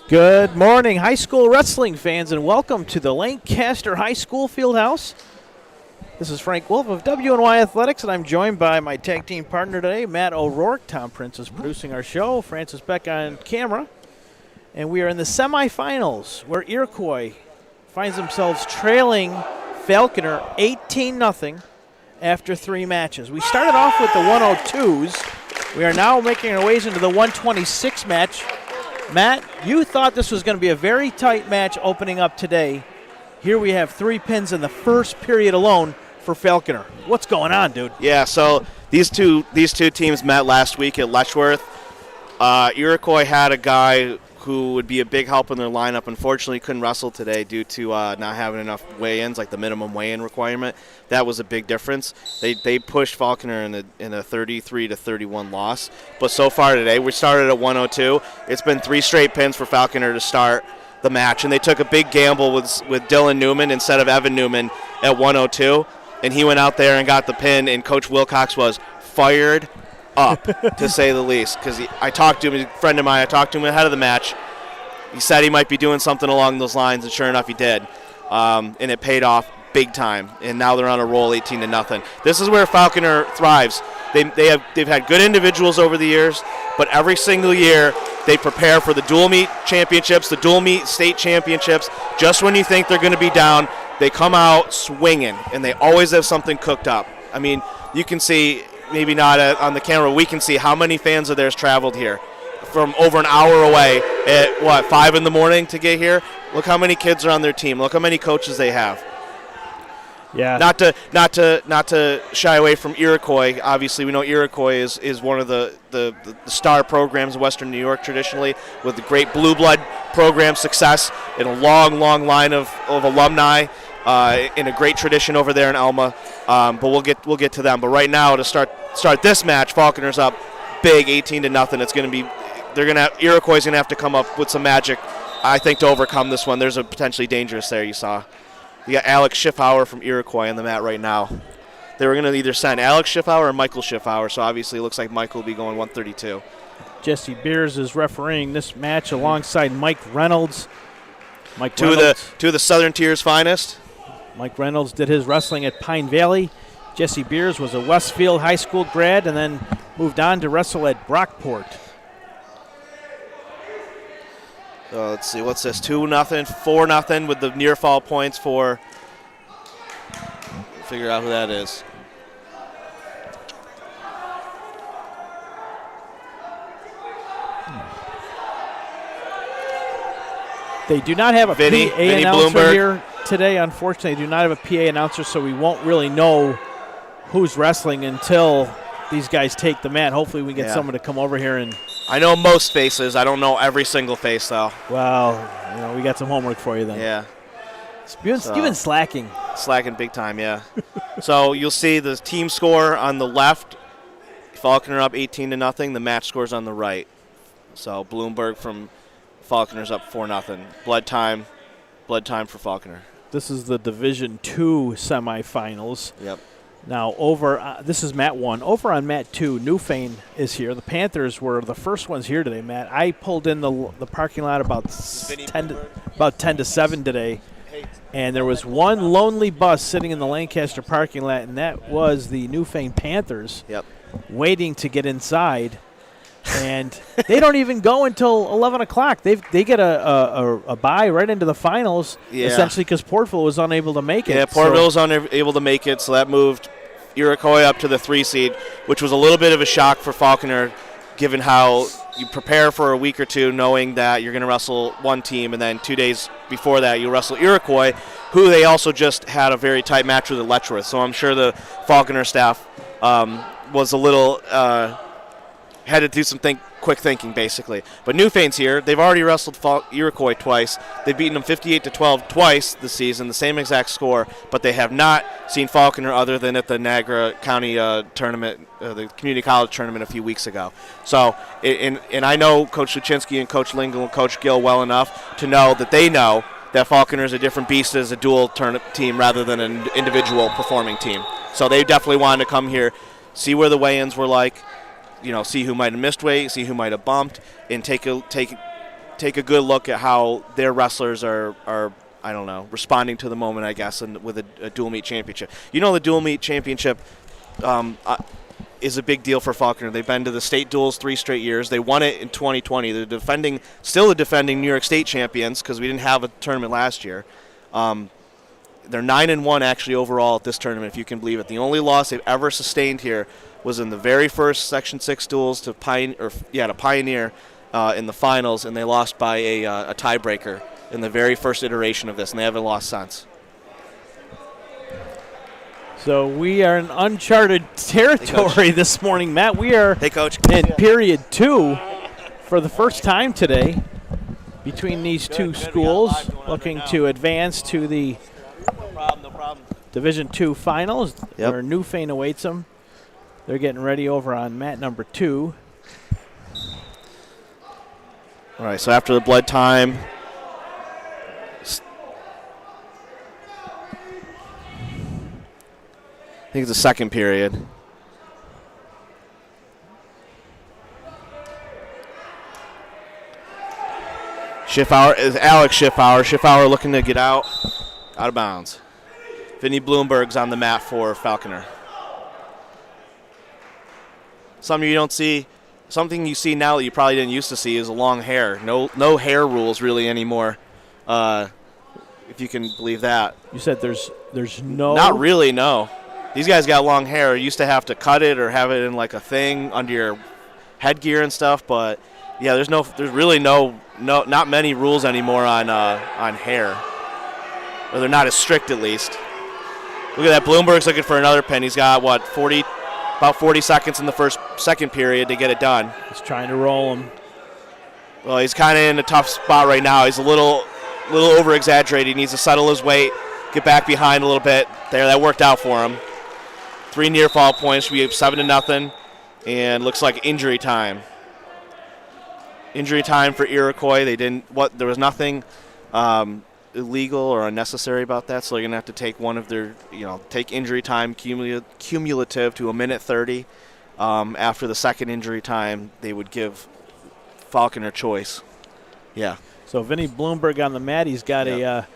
Good morning, high school wrestling fans, and welcome to the Lancaster High School Fieldhouse. This is Frank Wolf of WNY Athletics, and I'm joined by my tag team partner today, Matt O'Rourke. Tom Prince is producing our show, Francis Beck on camera. And we are in the semifinals, where Iroquois finds themselves trailing Falconer 18-0 after 3 matches. We started off with the 102s. We are now making our ways into the 126 match. Matt, you thought this was going to be a very tight match opening up today. Here we have 3 pins in the first period alone for Falconer. What's going on, dude? Yeah, so these two teams met last week at Letchworth. Iroquois had a guy who would be a big help in their lineup. Unfortunately, couldn't wrestle today due to not having enough weigh-ins, like the minimum weigh-in requirement. That was a big difference. They pushed Falconer in a 33-31 loss. But so far today, we started at 102. It's been 3 straight pins for Falconer to start the match, and they took a big gamble with Dylan Newman instead of Evan Newman at 102, and he went out there and got the pin, and Coach Wilcox was fired up, to say the least, because I talked to him, a friend of mine, I talked to him ahead of the match. He said he might be doing something along those lines, and sure enough, he did. And it paid off big time, and now they're on a roll 18-0. This is where Falconer thrives. They've had good individuals over the years, but every single year they prepare for the dual meet championships, the dual meet state championships. Just when you think they're going to be down, they come out swinging, and they always have something cooked up. I mean, you can see, maybe not on the camera, we can see how many fans of theirs traveled here from over an hour away at, 5 in the morning to get here. Look how many kids are on their team. Look how many coaches they have. Yeah. Not to shy away from Iroquois. Obviously, we know Iroquois is one of the star programs in Western New York traditionally, with the great blue blood program success and a long line of alumni in a great tradition over there in Elma. But we'll get to them. But right now, to start this match, Falconer's up big, 18-0. It's going to be Iroquois is going to have to come up with some magic, I think, to overcome this one. There's a potentially dangerous there. You got Alex Schiffauer from Iroquois on the mat right now. They were going to either send Alex Schiffauer or Michael Schiffauer, so obviously it looks like Michael will be going 132. Jesse Beers is refereeing this match alongside Mike Reynolds. Two of the Southern Tier's finest. Mike Reynolds did his wrestling at Pine Valley. Jesse Beers was a Westfield High School grad and then moved on to wrestle at Brockport. Let's see, what's this? 2-0, 4-0 with the near fall points for. Figure out who that is. They do not have a Vinny PA announcer Bloomberg here today. Unfortunately, they do not have a PA announcer, so we won't really know who's wrestling until these guys take the mat. Hopefully we get someone to come over here and. I know most faces. I don't know every single face, though. Well, we got some homework for you then. Yeah. You've been slacking. Slacking big time, yeah. So you'll see the team score on the left. Falconer up 18-0. The match score's on the right. So Bloomberg from Falconer's up 4-0. Blood time for Falconer. This is the Division II semifinals. Yep. Now, this is Mat 1. Over on Mat 2, Newfane is here. The Panthers were the first ones here today, Matt. I pulled in the parking lot about 10 to 7 today, and there was one lonely bus sitting in the Lancaster parking lot, and that was the Newfane Panthers. Yep. Waiting to get inside. And they don't even go until 11 o'clock. They get a bye right into the finals, essentially, because PORTVILLE was unable to make it. Yeah, PORTVILLE was unable to make it, so that moved Iroquois up to the 3 seed, which was a little bit of a shock for Falconer, given how you prepare for a week or two knowing that you're going to wrestle one team, and then 2 days before that you wrestle Iroquois, who they also just had a very tight match with at Letchworth. So I'm sure the Falconer staff was a little had to do some quick thinking, basically. But Newfane's here. They've already wrestled Iroquois twice. They've beaten them 58-12 twice this season, the same exact score, but they have not seen Falconer other than at the Niagara County tournament, the community college tournament a few weeks ago. So, and I know Coach Luczynski and Coach Lundgren and Coach Gill well enough to know that Falconer is a different beast as a dual team rather than an individual performing team. So they definitely wanted to come here, see where the weigh-ins were like, see who might have missed weight, see who might have bumped, and take take a good look at how their wrestlers are I don't know, responding to the moment, I guess, and with a dual meet championship. You know, the dual meet championship is a big deal for Falconer. They've been to the state duels 3 straight years. They won it in 2020. They're still the defending New York State champions because we didn't have a tournament last year. They're 9-1 actually overall at this tournament, if you can believe it. The only loss they've ever sustained here was in the very first Section 6 duels to Pioneer in the finals, and they lost by a tiebreaker in the very first iteration of this, and they haven't lost since. So we are in uncharted territory this morning, Matt. We are Hey, Coach. in period 2 for the first time today between these two schools looking to advance to the No problem. Division II finals, Yep. where Newfane awaits them. They're getting ready over on mat number 2. All right, so after the blood time, I think it's the second period. Schiffauer is Alex Schiffauer. Schiffauer looking to get out of bounds. Vinny Bloomberg's on the mat for Falconer. Something you see now that you probably didn't used to see is a long hair. No hair rules really anymore, if you can believe that. You said there's no... Not really, no. These guys got long hair. You used to have to cut it or have it in like a thing under your headgear and stuff, but yeah, there's really not many rules anymore on hair. Or they're not as strict at least. Look at that, Bloomberg's looking for another pin. He's got about 40 seconds in the second period to get it done. He's trying to roll him. Well, he's kind of in a tough spot right now. He's a little over-exaggerated. He needs to settle his weight, get back behind a little bit. There, that worked out for him. 3 near fall points. We have 7-0, and looks like injury time. Injury time for Iroquois. There was nothing illegal or unnecessary about that, so they're going to have to take one of their, take injury time cumulative to 1:30. After the second injury time, they would give Falconer choice. Yeah. So Vinny Bloomberg on the mat. He's got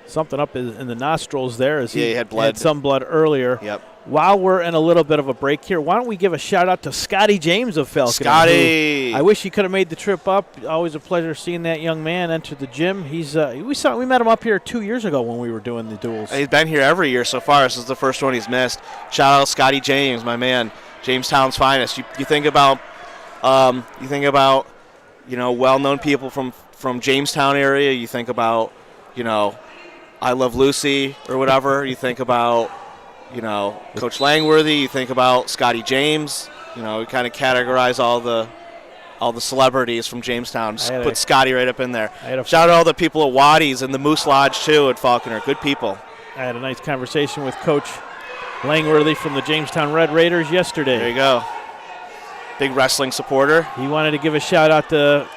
something up in the nostrils there. He had blood. Had some blood earlier. Yep. While we're in a little bit of a break here, why don't we give a shout-out to Scotty James of Falconer. Scotty! I wish he could have made the trip up. Always a pleasure seeing that young man enter the gym. We met him up here 2 years ago when we were doing the duels. He's been here every year so far. This is the first one he's missed. Shout out Scotty James, my man, Jamestown's finest. You think about well-known people from Jamestown area. You think about I Love Lucy or whatever. You think about Coach Langworthy. You think about Scotty James. We kind of categorize all the celebrities from Jamestown. Just put Scotty right up in there. Shout out all the people at Waddy's and the Moose Lodge too at Falconer. Good people. I had a nice conversation with Coach Langworthy from the Jamestown Red Raiders yesterday. There you go. Big wrestling supporter. He wanted to give a shout out to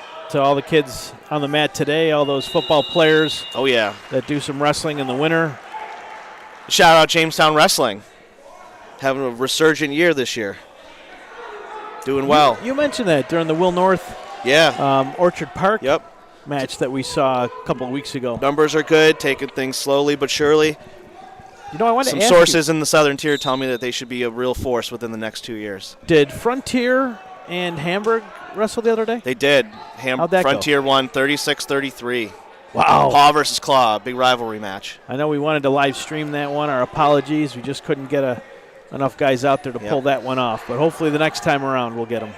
all the kids on the mat today, all those football players. Oh yeah. That do some wrestling in the winter. Shout out Jamestown Wrestling. Having a resurgent year this year. Doing well. You mentioned that during the Will North Orchard Park match that we saw a couple of weeks ago. Numbers are good, taking things slowly but surely. I wanted Some to ask sources in the Southern Tier tell me that they should be a real force within the next 2 years. Did Frontier and Hamburg wrestle the other day? They did. How'd that Frontier won 36-33. Wow. Paw versus Claw, big rivalry match. I know we wanted to live stream that one. Our apologies. We just couldn't get enough guys out there to pull that one off. But hopefully the next time around we'll get them.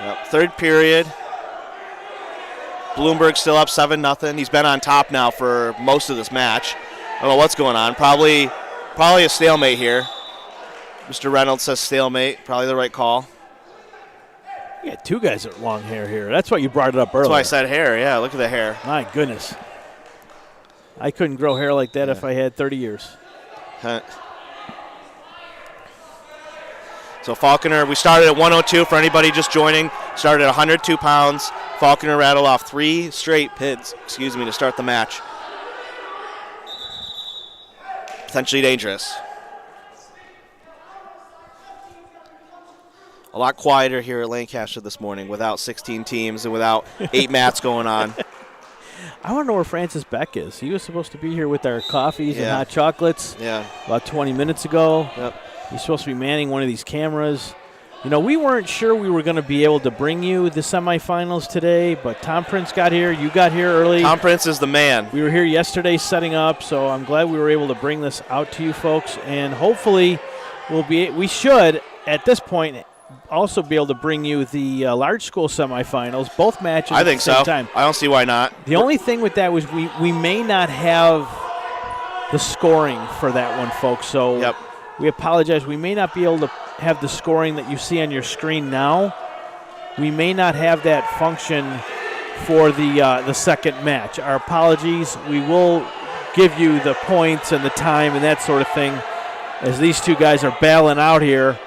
Yep. Third period. Bloomberg still up 7-0. He's been on top now for most of this match. I don't know what's going on. Probably a stalemate here. Mr. Reynolds says stalemate. Probably the right call. You got 2 guys with long hair here. That's why you brought it up earlier. That's why I said hair. Yeah, look at the hair. My goodness. I couldn't grow hair like that if I had 30 years. So Falconer, we started at 102 for anybody just joining. Started at 102 pounds. Falconer rattled off 3 straight pins, to start the match. Potentially dangerous. a lot quieter here at Lancaster this morning without 16 teams and without 8 mats going on. I want to know where Francis Beck is. He was supposed to be here with our coffees and hot chocolates about 20 minutes ago. Yep. He's supposed to be manning one of these cameras. You know, we weren't sure we were going to be able to bring you the semifinals today, but Tom Prince got here. You got here early. Tom Prince is the man. We were here yesterday setting up, so I'm glad we were able to bring this out to you folks. And hopefully we should, at this point, also be able to bring you the large school semifinals, both matches at the same time. I don't see why not. The only thing with that was we may not have the scoring for that one, folks. So we apologize. We may not be able to have the scoring that you see on your screen now. We may not have that function for the second match. Our apologies. We will give you the points and the time and that sort of thing as these two guys are battling out here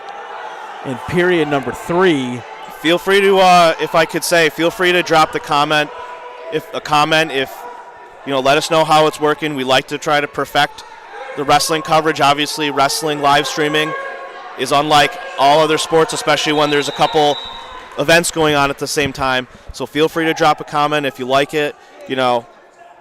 in period number 3. Feel free to, if I could say, feel free to drop the comment. If you know, let us know how it's working. We like to try to perfect the wrestling coverage. Obviously, wrestling live streaming is unlike all other sports, especially when there's a couple events going on at the same time. So feel free to drop a comment if you like it. You know,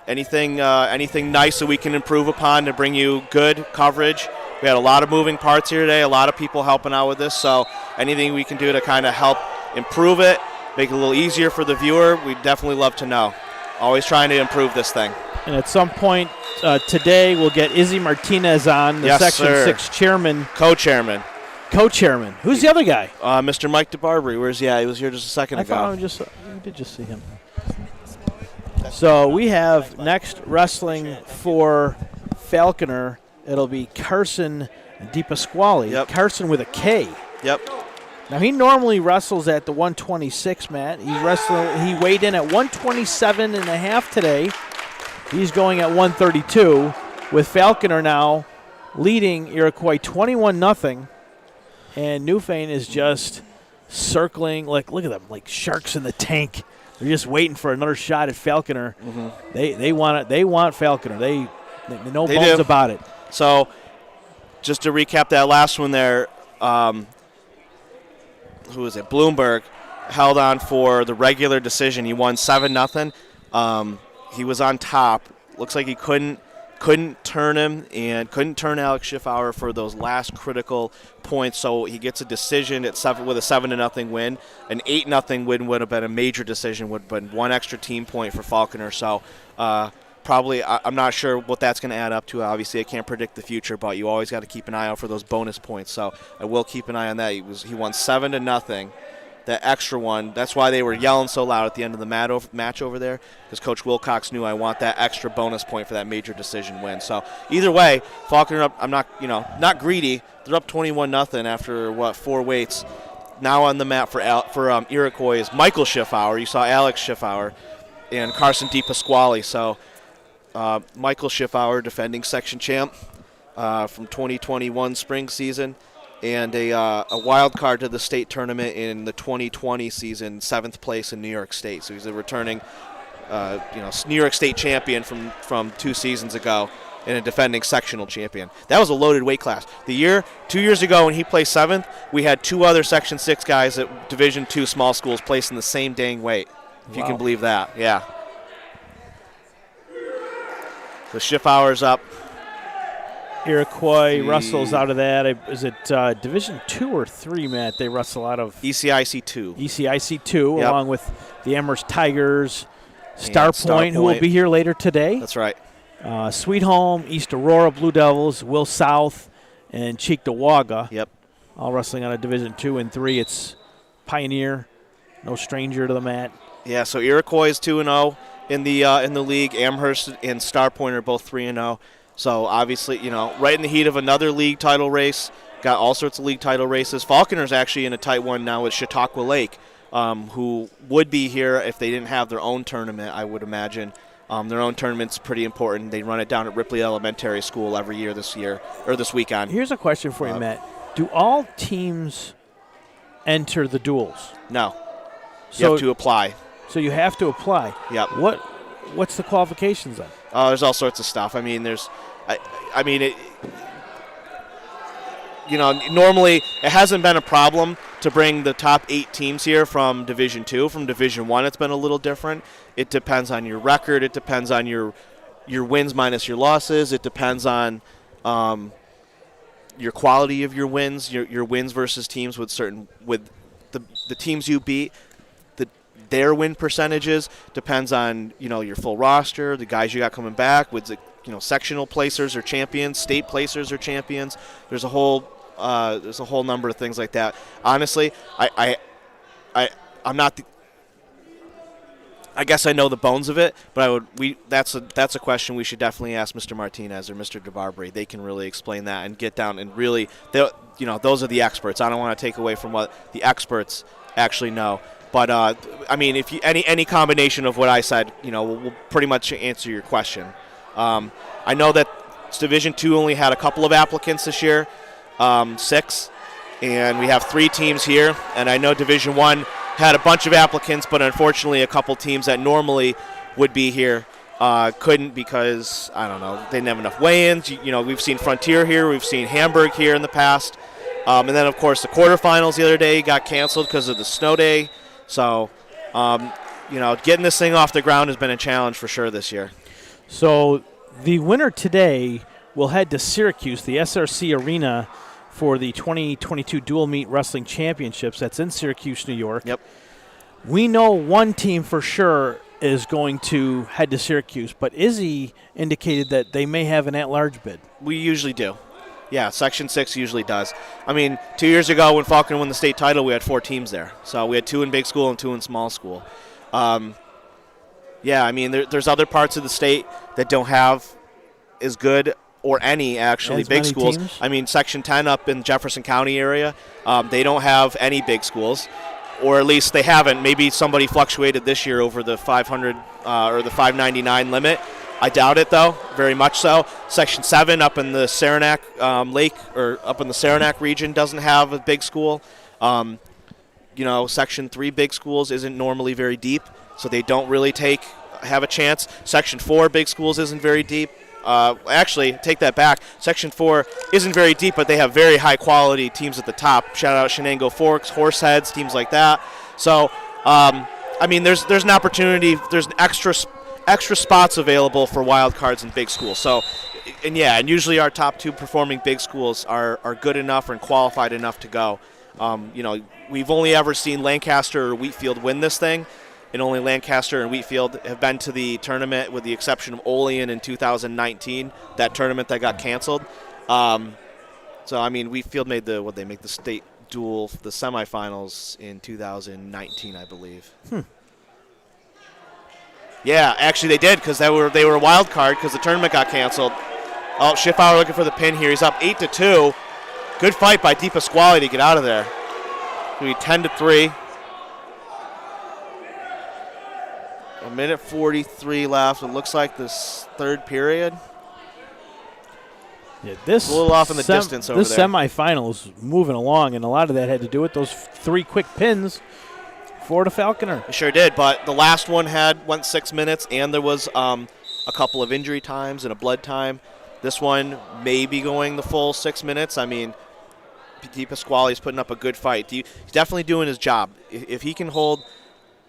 anything nice that we can improve upon to bring you good coverage. We had a lot of moving parts here today, a lot of people helping out with this, so anything we can do to kind of help improve it, make it a little easier for the viewer, we'd definitely love to know. Always trying to improve this thing. And at some point today, we'll get Izzy Martinez on, the Section 6 chairman. Co-chairman. Who's the other guy? Mr. Mike DeBarbary. Where's he at? He was here just a second ago. You did just see him. So we have next wrestling for Falconer. It'll be Carson De Pasquale. Yep. Carson with a K. Yep. Now, he normally wrestles at the 126, Matt. He weighed in at 127 and a half today. He's going at 132 with Falconer now leading Iroquois 21-0. And Newfane is just circling, like, look at them, like sharks in the tank. They're just waiting for another shot at Falconer. Mm-hmm. They want Falconer. They no bones about it. So, just to recap that last one there, who is it? Bloomberg held on for the regular decision. He won 7-0. He was on top. Looks like he couldn't turn him and couldn't turn Alex Schiffauer for those last critical points. So he gets a decision at 7 with a 7-0 win. An 8-0 win would have been a major decision. Would have been one extra team point for Falconer. So. Probably, I'm not sure what that's going to add up to. Obviously, I can't predict the future, but you always got to keep an eye out for those bonus points. So I will keep an eye on that. He won 7-0. That extra one, that's why they were yelling so loud at the end of the match over there, because Coach Wilcox knew I want that extra bonus point for that major decision win. So either way, Falconer up. I'm not greedy. They're up 21-0 after 4 waits. Now on the mat for Iroquois is Michael Schiffauer. You saw Alex Schiffauer and Carson De Pasquale. So. Michael Schiffauer, defending section champ from 2021 spring season, and a wild card to the state tournament in the 2020 season, 7th place in New York State. So he's a returning, New York State champion from 2 seasons ago, and a defending sectional champion. That was a loaded weight class. 2 years ago when he placed 7th, we had 2 other Section 6 guys at Division II small schools placing the same dang weight, if you can believe that. Yeah. The Schiffauer's up. Iroquois wrestles out of that. Is it Division 2 or 3, Matt? They wrestle out of ECIC 2. ECIC 2, along with the Amherst Tigers, Star Point, who will be here later today. That's right. Sweet Home, East Aurora Blue Devils, Will South, and Cheektowaga. Yep. All wrestling out of Division 2 and 3. It's Pioneer, no stranger to the mat. Yeah, so Iroquois is 2-0. In the league. Amherst and Star Point are both 3-0. So obviously, right in the heat of another league title race. Got all sorts of league title races. Falconer's actually in a tight one now with Chautauqua Lake, who would be here if they didn't have their own tournament, I would imagine. Their own tournament's pretty important. They run it down at Ripley Elementary School every year this weekend. Here's a question for you, Matt. Do all teams enter the duels? No. You have to apply. So you have to apply. Yep. What's the qualifications then? There's all sorts of stuff. I mean, normally it hasn't been a problem to bring the top 8 teams here from Division II. From Division I, it's been a little different. It depends on your record. It depends on your wins minus your losses. It depends on your quality of your wins, your wins versus teams with the teams you beat. Their win percentages depends on your full roster, the guys you got coming back. With the sectional placers or champions, state placers or champions. There's a whole number of things like that. Honestly, I'm not. I guess I know the bones of it, but that's a question we should definitely ask Mr. Martinez or Mr. DeBarbery. They can really explain that and get down and really, those are the experts. I don't want to take away from what the experts actually know. But I mean, if you, any combination of what I said, will pretty much answer your question. I know that Division II only had a couple of applicants this year, 6, and we have 3 teams here. And I know Division I had a bunch of applicants, but unfortunately, a couple teams that normally would be here couldn't because I don't know, they didn't have enough weigh-ins. We've seen Frontier here, we've seen Hamburg here in the past, and then of course the quarterfinals the other day got canceled because of the snow day. So, getting this thing off the ground has been a challenge for sure this year. So the winner today will head to Syracuse, the SRC Arena, for the 2022 Dual Meet Wrestling Championships. That's in Syracuse, New York. Yep. We know one team for sure is going to head to Syracuse, but Izzy indicated that they may have an at-large bid. We usually do. Yeah, Section 6 usually does. I mean, 2 years ago when Falconer won the state title, we had 4 teams there. So we had 2 in big school and 2 in small school. Yeah, I mean, there's other parts of the state that don't have as good or any, actually, big schools. Teams? I mean, Section 10 up in Jefferson County area, they don't have any big schools, or at least they haven't. Maybe somebody fluctuated this year over the 500 or the 599 limit. I doubt it, though, very much so. Section 7 up in the Saranac Lake, or up in the Saranac region, doesn't have a big school. Section 3 big schools isn't normally very deep, so they don't really have a chance. Section 4 big schools isn't very deep. Actually, take that back. Section 4 isn't very deep, but they have very high-quality teams at the top. Shout out Shenango Forks, Horseheads, teams like that. So, I mean, there's an opportunity. There's an extra spots available for wild cards in big schools. So, and usually our top 2 performing big schools are good enough and qualified enough to go. We've only ever seen Lancaster or Wheatfield win this thing, and only Lancaster and Wheatfield have been to the tournament with the exception of Olean in 2019, that tournament that got canceled. So, I mean, Wheatfield made the state dual, the semifinals in 2019, I believe. Yeah, actually they did, because they were a wild card because the tournament got canceled. Oh, Schiffauer looking for the pin here. He's up 8-2. Good fight by De Pasquale to get out of there. It'll be 10-3. A minute 43 left. It looks like this third period. Yeah, this a little off in the distance over there. This semifinal is moving along, and a lot of that had to do with those 3 quick pins for the Falconer. It sure did, but the last one went 6 minutes, and there was a couple of injury times and a blood time. This one may be going the full 6 minutes. I mean, De Pasquale's putting up a good fight. He's definitely doing his job. If he can hold,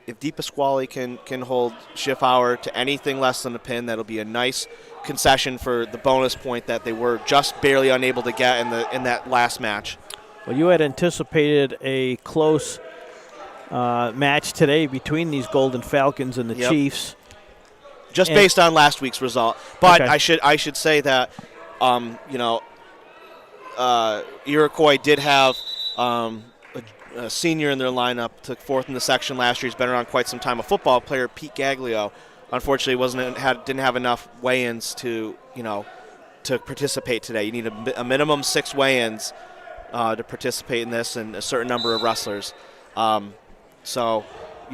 if De Pasquale can hold Schiffauer to anything less than a pin, that'll be a nice concession for the bonus point that they were just barely unable to get in that last match. Well, you had anticipated a close match today between these Golden Falcons and the Chiefs. Just based on last week's result. But okay. I should say that, Iroquois did have a senior in their lineup, took 4th in the section last year. He's been around quite some time. A football player, Pete Gaglio, unfortunately didn't have enough weigh-ins to participate today. You need a minimum 6 weigh-ins to participate in this, and a certain number of wrestlers. So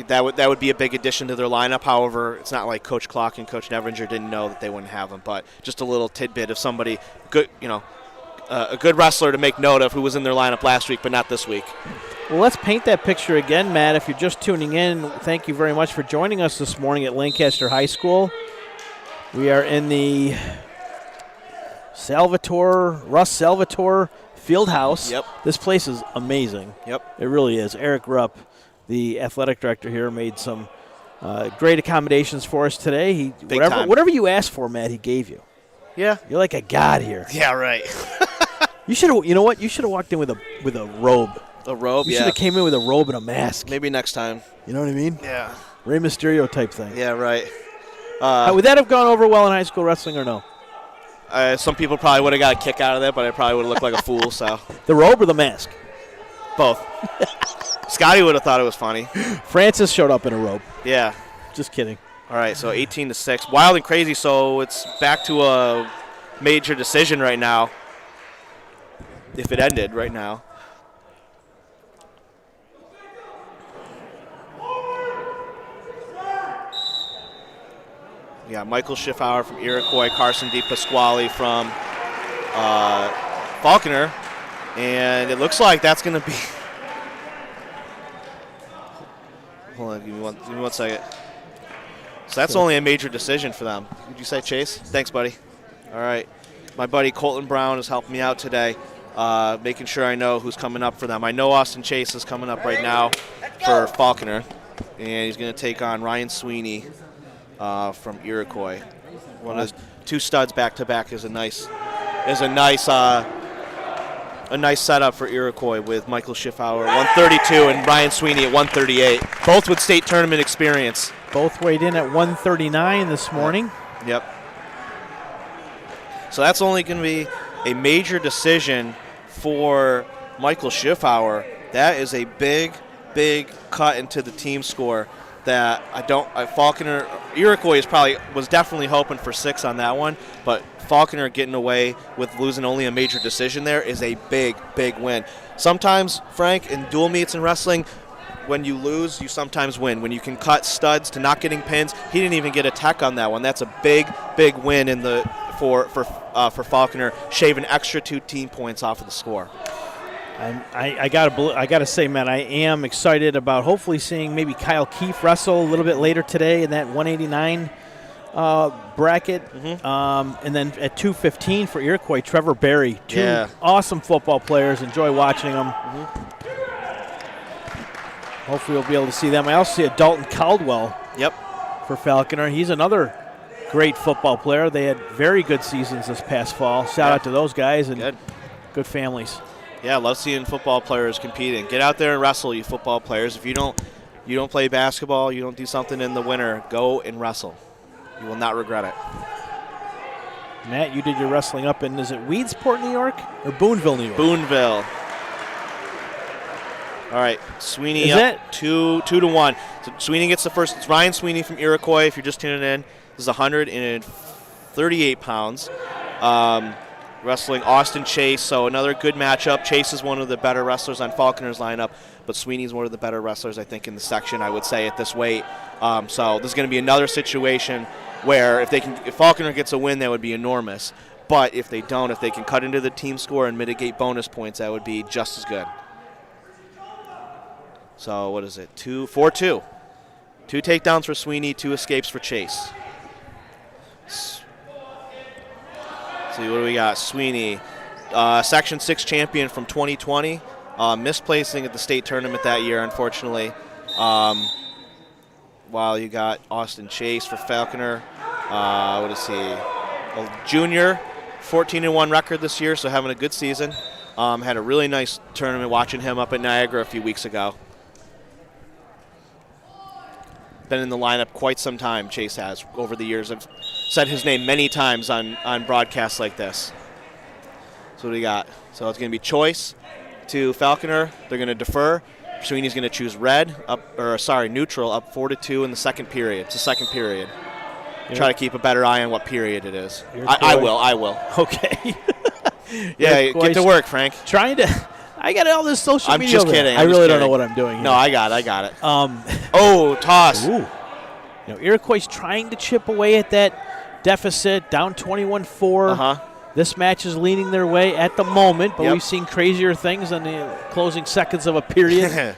that would be a big addition to their lineup. However, it's not like Coach Clark and Coach Neveringer didn't know that they wouldn't have them. But just a little tidbit of somebody good, a good wrestler to make note of who was in their lineup last week, but not this week. Well, let's paint that picture again, Matt. If you're just tuning in, thank you very much for joining us this morning at Lancaster High School. We are in the Russ Salvatore Field House. Yep. This place is amazing. Yep. It really is. Eric Rupp, the athletic director here, made some great accommodations for us today. Whatever you asked for, Matt, he gave you. Yeah. You're like a god here. Yeah, right. You should have. You know what? You should have walked in with a robe. A robe. You should have came in with a robe and a mask. Maybe next time. You know what I mean? Yeah. Rey Mysterio type thing. Yeah, right. Would that have gone over well in high school wrestling or no? Some people probably would have got a kick out of that, but I probably would have looked like a fool. So The robe or the mask? both. Scotty would have thought it was funny. Francis showed up in a robe. Yeah. Just kidding. All right, so 18-6. Wild and crazy, so it's back to a major decision right now. If it ended right now. Yeah, Michael Schiffauer from Iroquois, Carson De Pasquale from Falconer, and it looks like that's going to be. Hold on, give me one second. So that's only a major decision for them. Would you say, Chase? Thanks, buddy. All right, my buddy Colton Brown is helping me out today, making sure I know who's coming up for them. I know Austin Chase is coming up right now for Falconer, and he's going to take on Ryan Sweeney. From Iroquois. One of two studs back to back is a nice setup for Iroquois with Michael Schiffauer 132 and Ryan Sweeney at 138. Both with state tournament experience. Both weighed in at 139 this morning. Yep. So that's only going to be a major decision for Michael Schiffauer. That is a big cut into the team score. That Falconer, Iroquois was definitely hoping for 6 on that one, but Falconer getting away with losing only a major decision there is a big win. Sometimes, Frank, in dual meets in wrestling, when you lose, you sometimes win. When you can cut studs to not getting pins, he didn't even get a tech on that one. That's a big win for Falconer, shave an extra 2 team points off of the score. I gotta say, Matt, I am excited about hopefully seeing maybe Kyle Keefe wrestle a little bit later today in that 189 bracket. And then at 215 for Iroquois, Trevor Berry. Two awesome football players. Enjoy watching them. Hopefully we'll be able to see them. I also see a Dalton Caldwell for Falconer. He's another great football player. They had very good seasons this past fall. Shout out to those guys and good families. Yeah, love seeing football players competing. Get out there and wrestle, you football players. If you don't play basketball, you don't do something in the winter, go and wrestle. You will not regret it. Matt, you did your wrestling up in, is it Weedsport, New York, or Boonville, New York? Boonville. All right, Sweeney up 2-1. So Sweeney gets the first. It's Ryan Sweeney from Iroquois, if you're just tuning in. This is 138 pounds. Wrestling Austin Chase, so another good matchup. Chase is one of the better wrestlers on Falconer's lineup, but Sweeney's one of the better wrestlers, I think, in the section, I would say, at this weight. So this is going to be another situation where if Falconer gets a win, that would be enormous. But if they don't, if they can cut into the team score and mitigate bonus points, that would be just as good. So what is it? 4-2. 2 takedowns for Sweeney, 2 escapes for Chase. See, what do we got? Sweeney, Section 6 champion from 2020, misplacing at the state tournament that year, unfortunately. While you got Austin Chase for Falconer. What is he? A junior, 14-1 record this year, so having a good season. Had a really nice tournament watching him up at Niagara a few weeks ago. Been in the lineup quite some time, Chase has, over the years. I've said his name many times on broadcasts like this. So what do we got? So it's going to be choice to Falconer. They're going to defer. Sweeney's going to choose neutral, up 4-2 in the second period. It's the second period. Try to keep a better eye on what period it is. I will. Okay. Yeah, get to work, Frank. I got all this social media. I'm just kidding. I really don't know what I'm doing here. No, I got it. Toss. Ooh. Iroquois trying to chip away at that deficit, down 21-4. This match is leaning their way at the moment, but we've seen crazier things in the closing seconds of a period.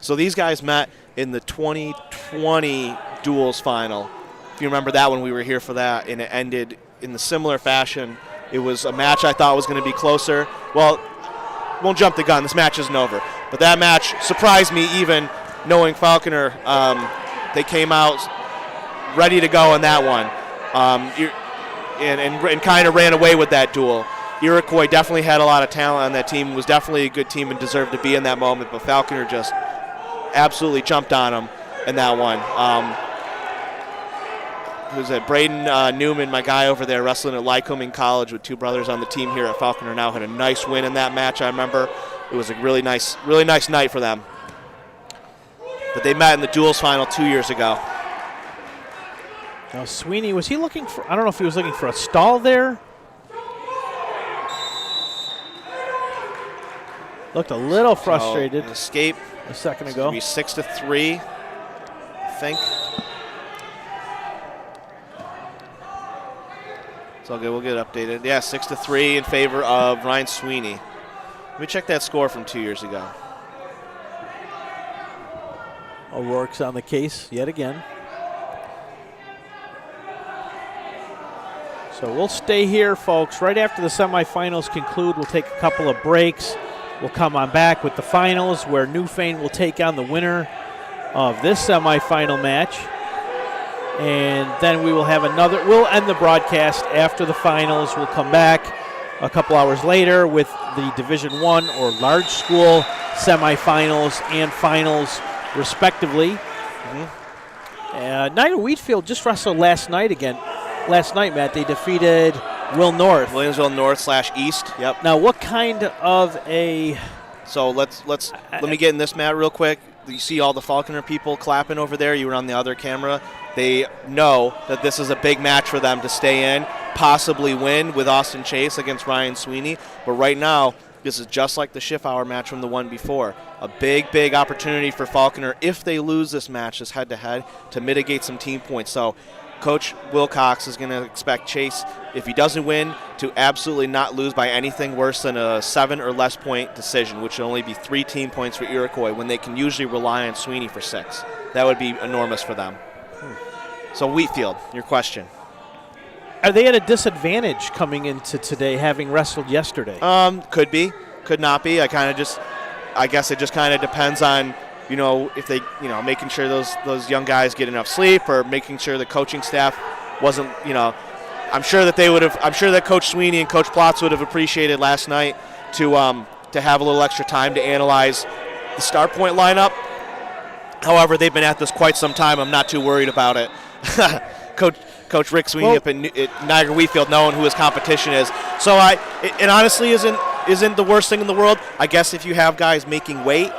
So these guys met in the 2020 duels final. If you remember that one, we were here for that, and it ended in the similar fashion. It was a match I thought was going to be closer. Well, won't jump the gun. This match isn't over. But that match surprised me, even knowing Falconer. They came out ready to go in that one, and kind of ran away with that duel. Iroquois definitely had a lot of talent on that team, was definitely a good team and deserved to be in that moment, but Falconer just absolutely jumped on him in that one. Who's that? Braden Newman, my guy over there, wrestling at Lycoming College with two brothers on the team here at Falconer now, had a nice win in that match. I remember it was a really nice night for them. But they met in the duels final 2 years ago. Now Sweeney, was he looking for? I don't know if he was looking for a stall there. Looked a little frustrated. So, escape a second ago. It's 6-3, I think. It's all good. We'll get updated. Yeah, 6-3 in favor of Ryan Sweeney. Let me check that score from 2 years ago. O'Rourke's on the case yet again. So we'll stay here, folks. Right after the semifinals conclude, we'll take a couple of breaks. We'll come on back with the finals, where Newfane will take on the winner of this semifinal match. And then we will have another. We'll end the broadcast after the finals. We'll come back a couple hours later with the Division I or large school semifinals and finals, respectively. Niagara Wheatfield just wrestled last night again. Last night, Matt, they defeated Will North. Williamsville North / East. Yep. Now, what kind of a? So let me get in this, Matt, real quick. You see all the Falconer people clapping over there. You were on the other camera. They know that this is a big match for them to stay in, possibly win with Austin Chase against Ryan Sweeney. But right now, this is just like the Schiff Hour match from the one before. A big opportunity for Falconer, if they lose this match, this head-to-head, to mitigate some team points. So Coach Wilcox is going to expect Chase, if he doesn't win, to absolutely not lose by anything worse than a 7 or less point decision, which would only be 3 team points for Iroquois when they can usually rely on Sweeney for 6. That would be enormous for them. So Wheatfield, your question. Are they at a disadvantage coming into today, having wrestled yesterday? Could be, could not be. I guess it just kind of depends on, if they, making sure those young guys get enough sleep, or making sure the coaching staff wasn't, I'm sure that Coach Sweeney and Coach Plotz would have appreciated last night to have a little extra time to analyze the start point lineup. However, they've been at this quite some time. I'm not too worried about it. Coach Rick Sweeney up at Niagara Wheatfield, knowing who his competition is. So it honestly isn't the worst thing in the world. I guess if you have guys making weight,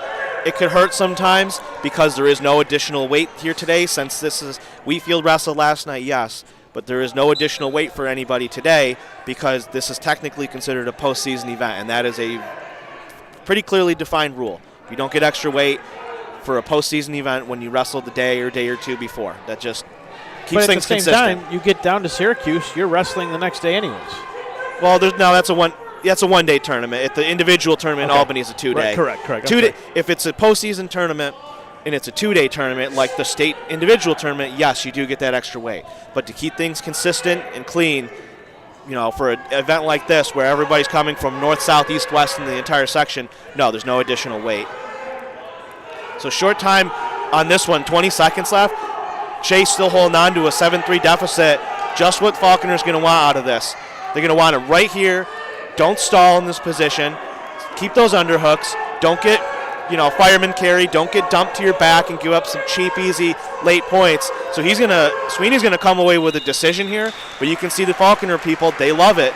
it could hurt sometimes, because there is no additional weight here today. Since this is Wheatfield wrestled last night, yes, but there is no additional weight for anybody today, because this is technically considered a postseason event, and that is a pretty clearly defined rule. You don't get extra weight for a postseason event when you wrestled the day or two before. That just keeps things consistent. But at the same time, you get down to Syracuse, you're wrestling the next day anyways. Well, that's a one-day tournament. At the individual tournament in Albany is a 2-day. Right, correct. 2 day. If it's a postseason tournament and it's a 2-day tournament, like the state individual tournament, yes, you do get that extra weight. But to keep things consistent and clean, for an event like this where everybody's coming from north, south, east, west in the entire section, no, there's no additional weight. So short time on this one, 20 seconds left. Chase still holding on to a 7-3 deficit. Just what Falconer's going to want out of this. They're going to want it right here. Don't stall in this position. Keep those underhooks. Don't get, fireman carry. Don't get dumped to your back and give up some cheap, easy, late points. So Sweeney's going to come away with a decision here. But you can see the Falconer people, they love it.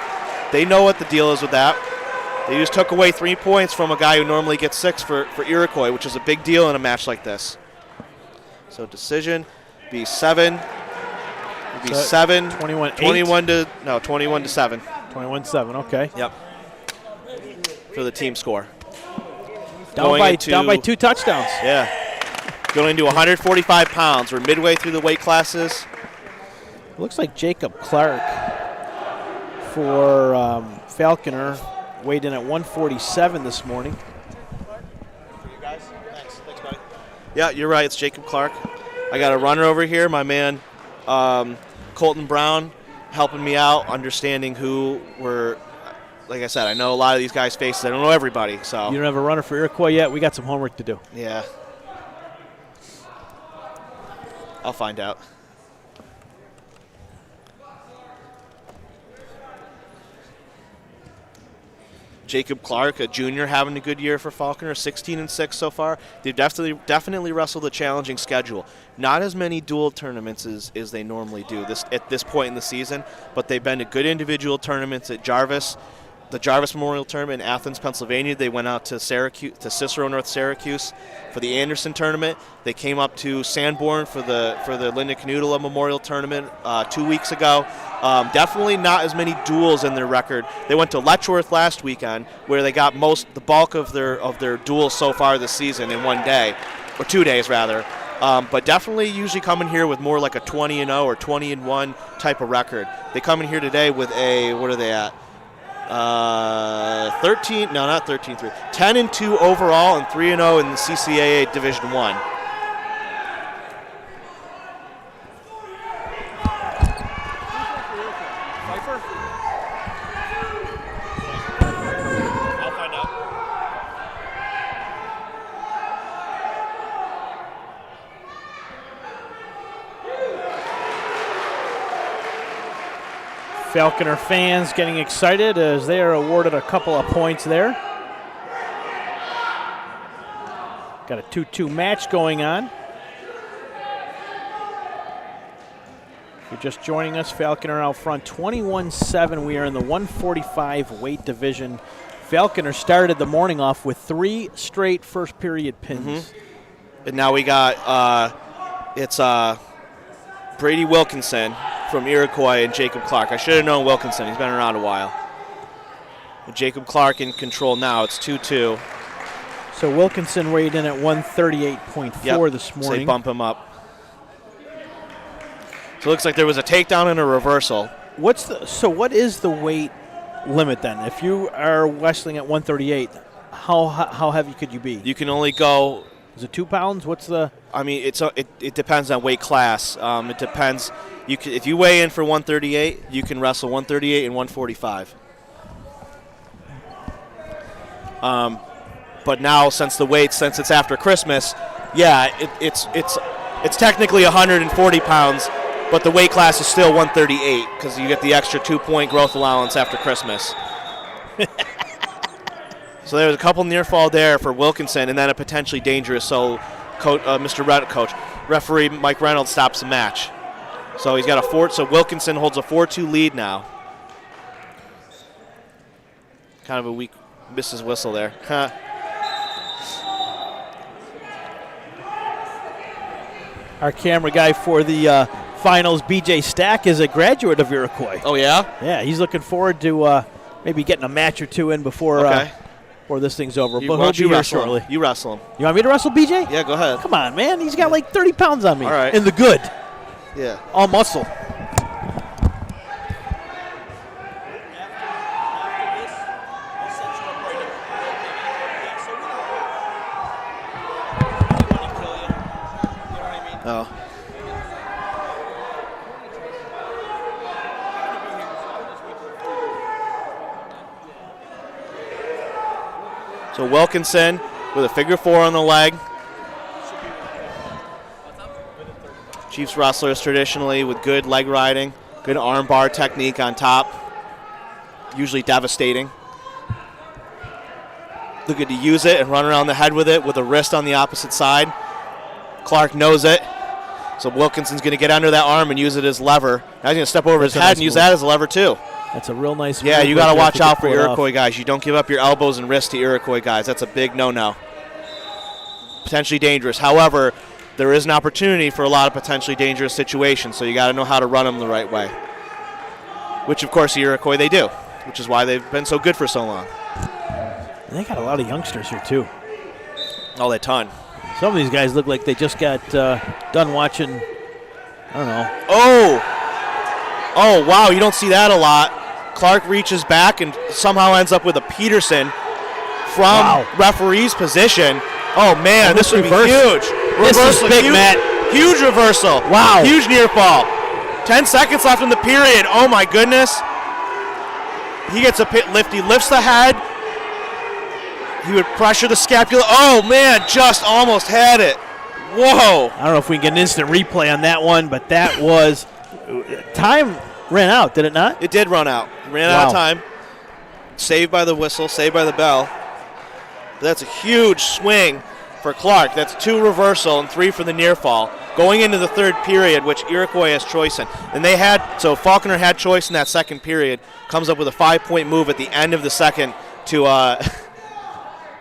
They know what the deal is with that. They just took away 3 points from a guy who normally gets 6 for Iroquois, which is a big deal in a match like this. So decision be 7. It'd be 7. 21 to 7. 21-7. Okay. Yep. For the team score. Down by 2 touchdowns. Yeah. Going into 145 pounds. We're midway through the weight classes. Looks like Jacob Clark for Falconer weighed in at 147 this morning. For you guys? Thanks, buddy. Yeah, you're right. It's Jacob Clark. I got a runner over here, my man Colton Brown, helping me out, understanding who we're like I said, I know a lot of these guys' faces. I don't know everybody. So You don't have a runner for Iroquois yet? We got some homework to do. yeah, I'll find out. Jacob Clark, a junior, having a good year for Falconer, 16-6 so far. They've definitely wrestled a challenging schedule. Not as many dual tournaments as they normally do at this point in the season, but they've been to good individual tournaments at Jarvis, the Jarvis Memorial Tournament in Athens, Pennsylvania. They went out to Cicero, North Syracuse for the Anderson Tournament. They came up to Sanborn for the Linda Canutula Memorial Tournament 2 weeks ago. Definitely not as many duels in their record. They went to Letchworth last weekend, where they got the bulk of their duels so far this season in 1 day, or 2 days rather. But definitely usually come in here with more like a 20-0 or 20-1 type of record. They come in here today with what are they at? 10-2 overall and 3-0 in the CCAA Division 1. I'll find out. Falconer fans getting excited as they are awarded a couple of points there. Got a 2-2 match going on. If you're just joining us, Falconer out front 21-7. We are in the 145 weight division. Falconer started the morning off with 3 straight first period pins. And now we got it's Brady Wilkinson from Iroquois and Jacob Clark. I should have known Wilkinson. He's been around a while. With Jacob Clark in control now. It's 2-2. So Wilkinson weighed in at 138.4 this morning. So they bump him up. So it looks like there was a takedown and a reversal. So what is the weight limit then? If you are wrestling at 138, how heavy could you be? You can only go. Is it 2 pounds? What's the? I mean, it depends on weight class. It depends. If you weigh in for 138, you can wrestle 138 and 145. But now, since it's after Christmas, yeah, it's technically 140 pounds, but the weight class is still 138 because you get the extra 2-point growth allowance after Christmas. So there was a couple near fall there for Wilkinson, and then a potentially dangerous. So, referee Mike Reynolds stops the match. So he's got a 4. So Wilkinson holds a 4-2 lead now. Kind of a weak misses whistle there. Our camera guy for the finals, BJ Stack, is a graduate of Iroquois. Oh yeah. Yeah, he's looking forward to maybe getting a match or two in before this thing's over. But he'll be here shortly. You wrestle him. You want me to wrestle BJ? Yeah, go ahead. Come on, man. He's got like 30 pounds on me. All right. In the good. Yeah. All muscle. Oh. So Wilkinson with a figure 4 on the leg. Chiefs wrestlers traditionally with good leg riding, good arm bar technique on top, usually devastating. Looking to use it and run around the head with it with a wrist on the opposite side. Clark knows it. So Wilkinson's going to get under that arm and use it as lever. Now he's going to step over his head and use that as a lever too. That's a real nice Yeah, move. you got to watch out for Iroquois guys. You don't give up your elbows and wrists to Iroquois guys. That's a big no-no. Potentially dangerous. However, there is an opportunity for a lot of potentially dangerous situations, so you got to know how to run them the right way. Which, of course, the Iroquois, they do, which is why they've been so good for so long. And they got a lot of youngsters here, too. Oh, a ton. Some of these guys look like they just got done watching, I don't know. Oh, wow, you don't see that a lot. Clark reaches back and somehow ends up with a Peterson from referee's position. Oh, man, this would be huge. This is big, Matt. Huge reversal. Wow. Huge near fall. 10 seconds left in the period. Oh, my goodness. He gets a pit lift. He lifts the head. He would pressure the scapula. Oh, man, just almost had it. Whoa. I don't know if we can get an instant replay on that one, but that was – time ran out, did it not? It did run out. It ran out of time. Saved by the whistle, saved by the bell. But that's a huge swing for Clark. That's 2 reversal and 3 for the near fall. Going into the third period, which Iroquois has choice in. And so Falconer had choice in that second period. Comes up with a 5-point move at the end of the second to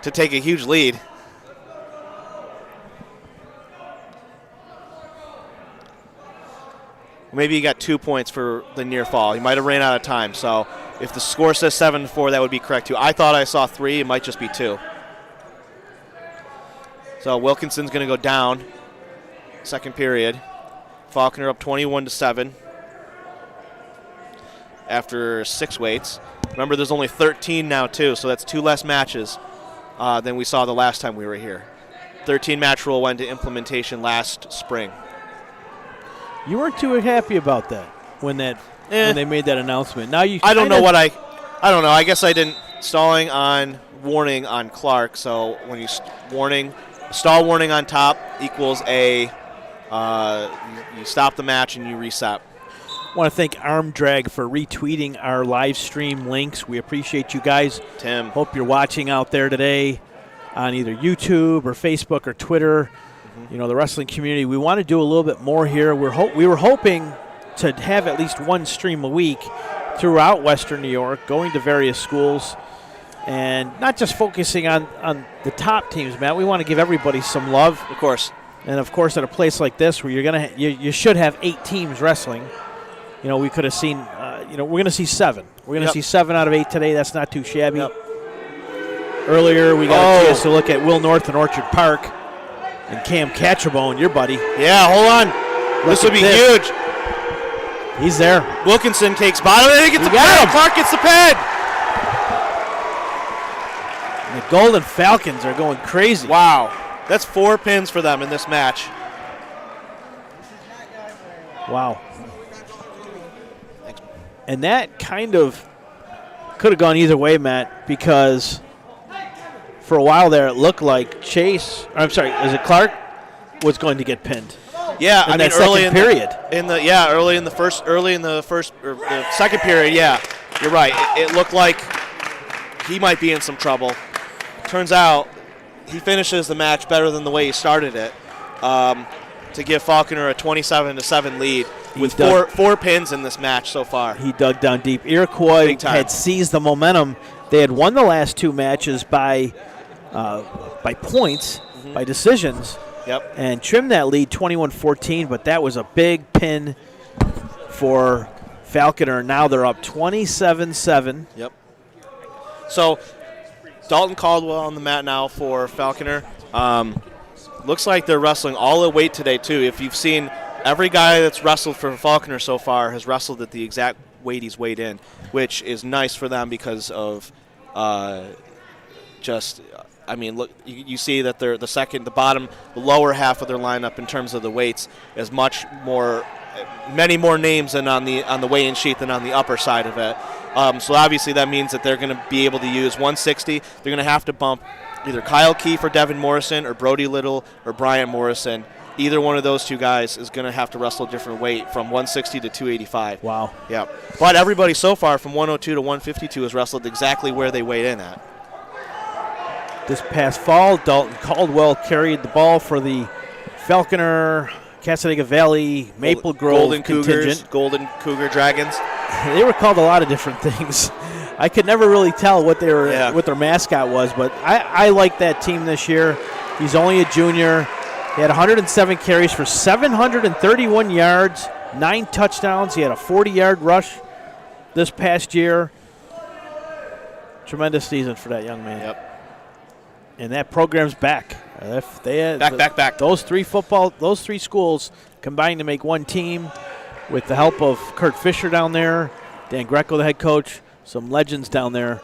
to take a huge lead. Maybe he got 2 points for the near fall. He might have ran out of time. So if the score says 7-4, that would be correct too. I thought I saw 3. It might just be 2. So Wilkinson's going to go down. Second period. Falconer up 21-7 after 6 waits. Remember, there's only 13 now too, so that's 2 less matches than we saw the last time we were here. 13-match rule went into implementation last spring. You weren't too happy about that when they made that announcement. Now you. I don't know. I guess I didn't. Stalling on warning on Clark. So when you stall warning on top equals a you stop the match and you reset. I want to thank Arm Drag for retweeting our live stream links. We appreciate you guys. Tim. Hope you're watching out there today on either YouTube or Facebook or Twitter. You know, the wrestling community, we want to do a little bit more here. We were hoping to have at least 1 stream a week throughout Western New York, going to various schools, and not just focusing on the top teams, Matt. We want to give everybody some love. Of course. And, of course, at a place like this where you should have 8 teams wrestling, you know, we could have seen, we're going to see 7. We're going to see 7 out of 8 today. That's not too shabby. Yep. Earlier, we got a chance to look at Will North and Orchard Park. And Cam Catcherbone, your buddy. Yeah, hold on. This would be huge. He's there. Wilkinson takes bottom, and he gets the pin. Clark gets the pin. And the Golden Falcons are going crazy. Wow. That's 4 pins for them in this match. Wow. And that kind of could have gone either way, Matt, because for a while there, it looked like Clark was going to get pinned. Yeah, I mean, early in the second period. Yeah, you're right. It looked like he might be in some trouble. Turns out he finishes the match better than the way he started it, to give Falconer a 27-7 lead with four pins in this match so far. He dug down deep. Iroquois had seized the momentum. They had won the last 2 matches by points, by decisions, and trimmed that lead 21-14, but that was a big pin for Falconer. Now they're up 27-7. Yep. So Dalton Caldwell on the mat now for Falconer. Looks like they're wrestling all the weight today, too. If you've seen, every guy that's wrestled for Falconer so far has wrestled at the exact weight he's weighed in, which is nice for them because of look, you see that they're the lower half of their lineup in terms of the weights is many more names than on the weigh-in sheet than on the upper side of it. So obviously that means that they're going to be able to use 160. They're going to have to bump either Kyle Keefe or Devin Morrison or Brody Little or Brian Morrison. Either one of those 2 guys is going to have to wrestle a different weight from 160 to 285. Wow. Yeah. But everybody so far from 102 to 152 has wrestled exactly where they weighed in at. This past fall, Dalton Caldwell carried the ball for the Falconer, Cassadaga Valley, Maple Grove Golden contingent. Cougars, Golden Cougar Dragons. They were called a lot of different things. I could never really tell what what their mascot was, but I like that team this year. He's only a junior. He had 107 carries for 731 yards, 9 touchdowns. He had a 40-yard rush this past year. Tremendous season for that young man. Yep. And that program's back. Back. Those three schools combined to make one team with the help of Kurt Fisher down there, Dan Greco, the head coach, some legends down there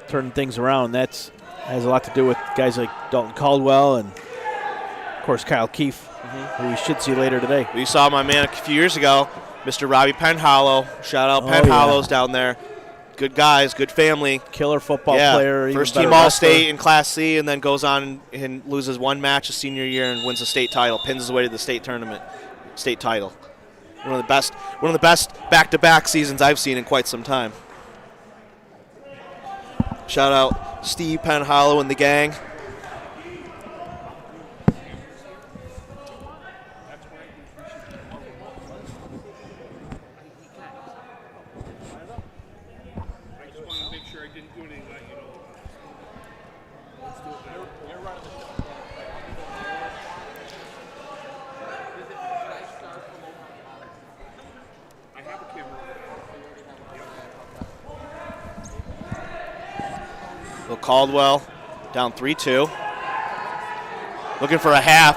turning things around. That has a lot to do with guys like Dalton Caldwell and, of course, Kyle Keefe, who we should see later today. We saw my man a few years ago, Mr. Robbie Penhollow. Shout out Penhollows down there. good guys, good family. Killer football player. First team All-State in Class C, and then goes on and loses one match his senior year and wins the state title, pins his way to the state tournament, state title. One of the best back-to-back seasons I've seen in quite some time. Shout out Steve Penhollow and the gang. Caldwell down 3-2. Looking for a half.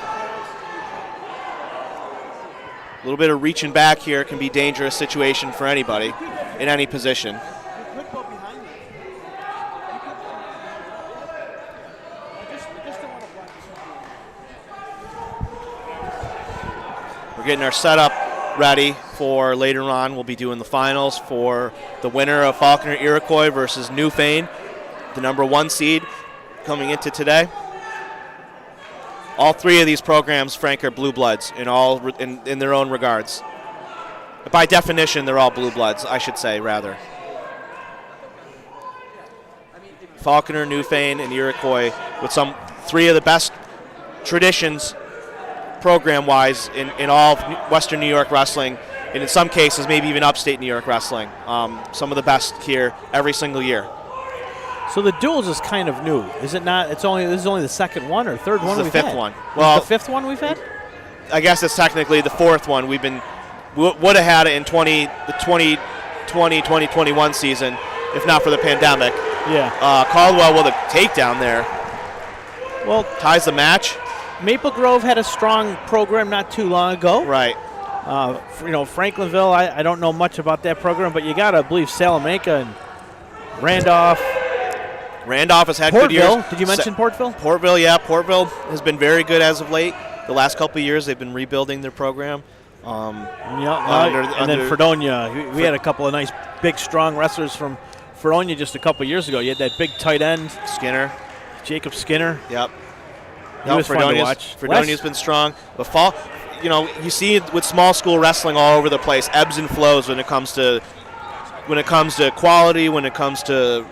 A little bit of reaching back here can be a dangerous situation for anybody in any position. We're getting our setup ready for later on. We'll be doing the finals for the winner of Falconer Iroquois versus Newfane, the number 1 seed coming into today. All 3 of these programs, Frank, are blue bloods in their own regards. By definition, they're all blue bloods, I should say, rather. Falconer, Newfane, and Iroquois with 3 of the best traditions program-wise in all of Western New York wrestling, and in some cases, maybe even upstate New York wrestling. Some of the best here every single year. So the duels is kind of new, is it not? This is only the second one or third one we've had. The 5th one. Well, the 5th one we've had. I guess it's technically the 4th one. We would have had it in the 2020-2021 season, if not for the pandemic. Yeah. Caldwell with a takedown there. Well, ties the match. Maple Grove had a strong program not too long ago. Right. Franklinville. I don't know much about that program, but you gotta believe Salamanca and Randolph. Randolph has had Portville. good years. Did you mention Portville? Portville, yeah. Portville has been very good as of late. The last couple of years, they've been rebuilding their program. And then Fredonia. We had a couple of nice, big, strong wrestlers from Fredonia just a couple of years ago. You had that big tight end. Skinner. Jacob Skinner. Yep. He was fun to watch. Fredonia's been strong. But you see it with small school wrestling all over the place, ebbs and flows when it comes to quality, when it comes to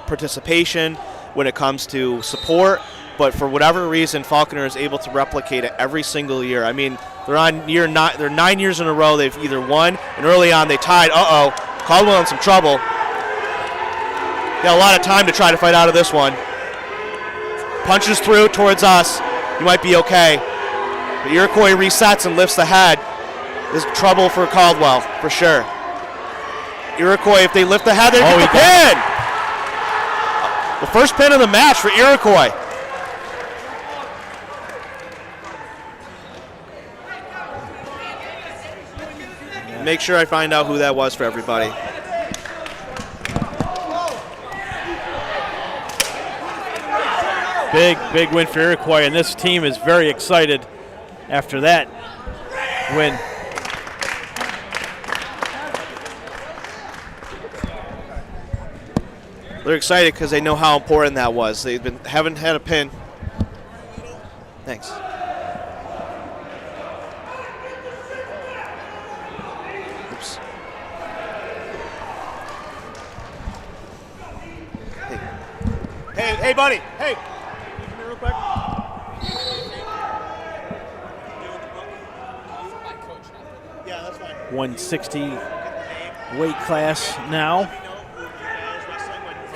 participation, when it comes to support. But for whatever reason, Falconer is able to replicate it every single year. I mean, they're 9 years in a row they've either won, and early on they tied. Caldwell in some trouble. Got a lot of time to try to fight out of this one. Punches through towards us. You might be okay. But Iroquois resets and lifts the head. There's trouble for Caldwell, for sure. Iroquois, if they lift the head, they get the pin. The first pin of the match for Iroquois. Make sure I find out who that was for everybody. Big win for Iroquois, and this team is very excited after that win. They're excited because they know how important that was. They haven't had a pin. Thanks. Oops. Hey, buddy. Hey. Come here real quick. Yeah, that's fine. 160 weight class now.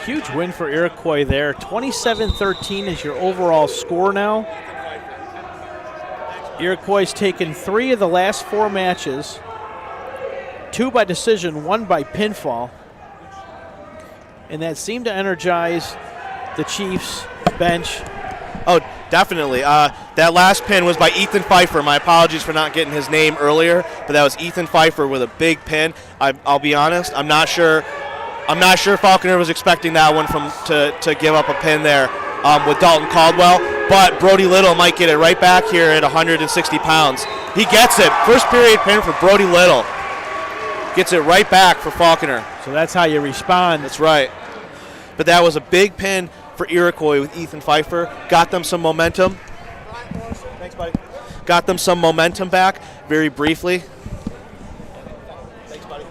Huge win for Iroquois there. 27-13 is your overall score now. Iroquois taken 3 of the last 4 matches. 2 by decision, 1 by pinfall. And that seemed to energize the Chiefs bench. Oh, definitely. That last pin was by Ethan Pfeiffer. My apologies for not getting his name earlier, but that was Ethan Pfeiffer with a big pin. I'll be honest, I'm not sure Falconer was expecting that one to give up a pin there with Dalton Caldwell, but Brody Little might get it right back here at 160 pounds. He gets it. First period pin for Brody Little. Gets it right back for Falconer. So that's how you respond. That's right. But that was a big pin for Iroquois with Ethan Pfeiffer. Got them some momentum. Thanks, buddy. Got them some momentum back very briefly. Thanks, buddy.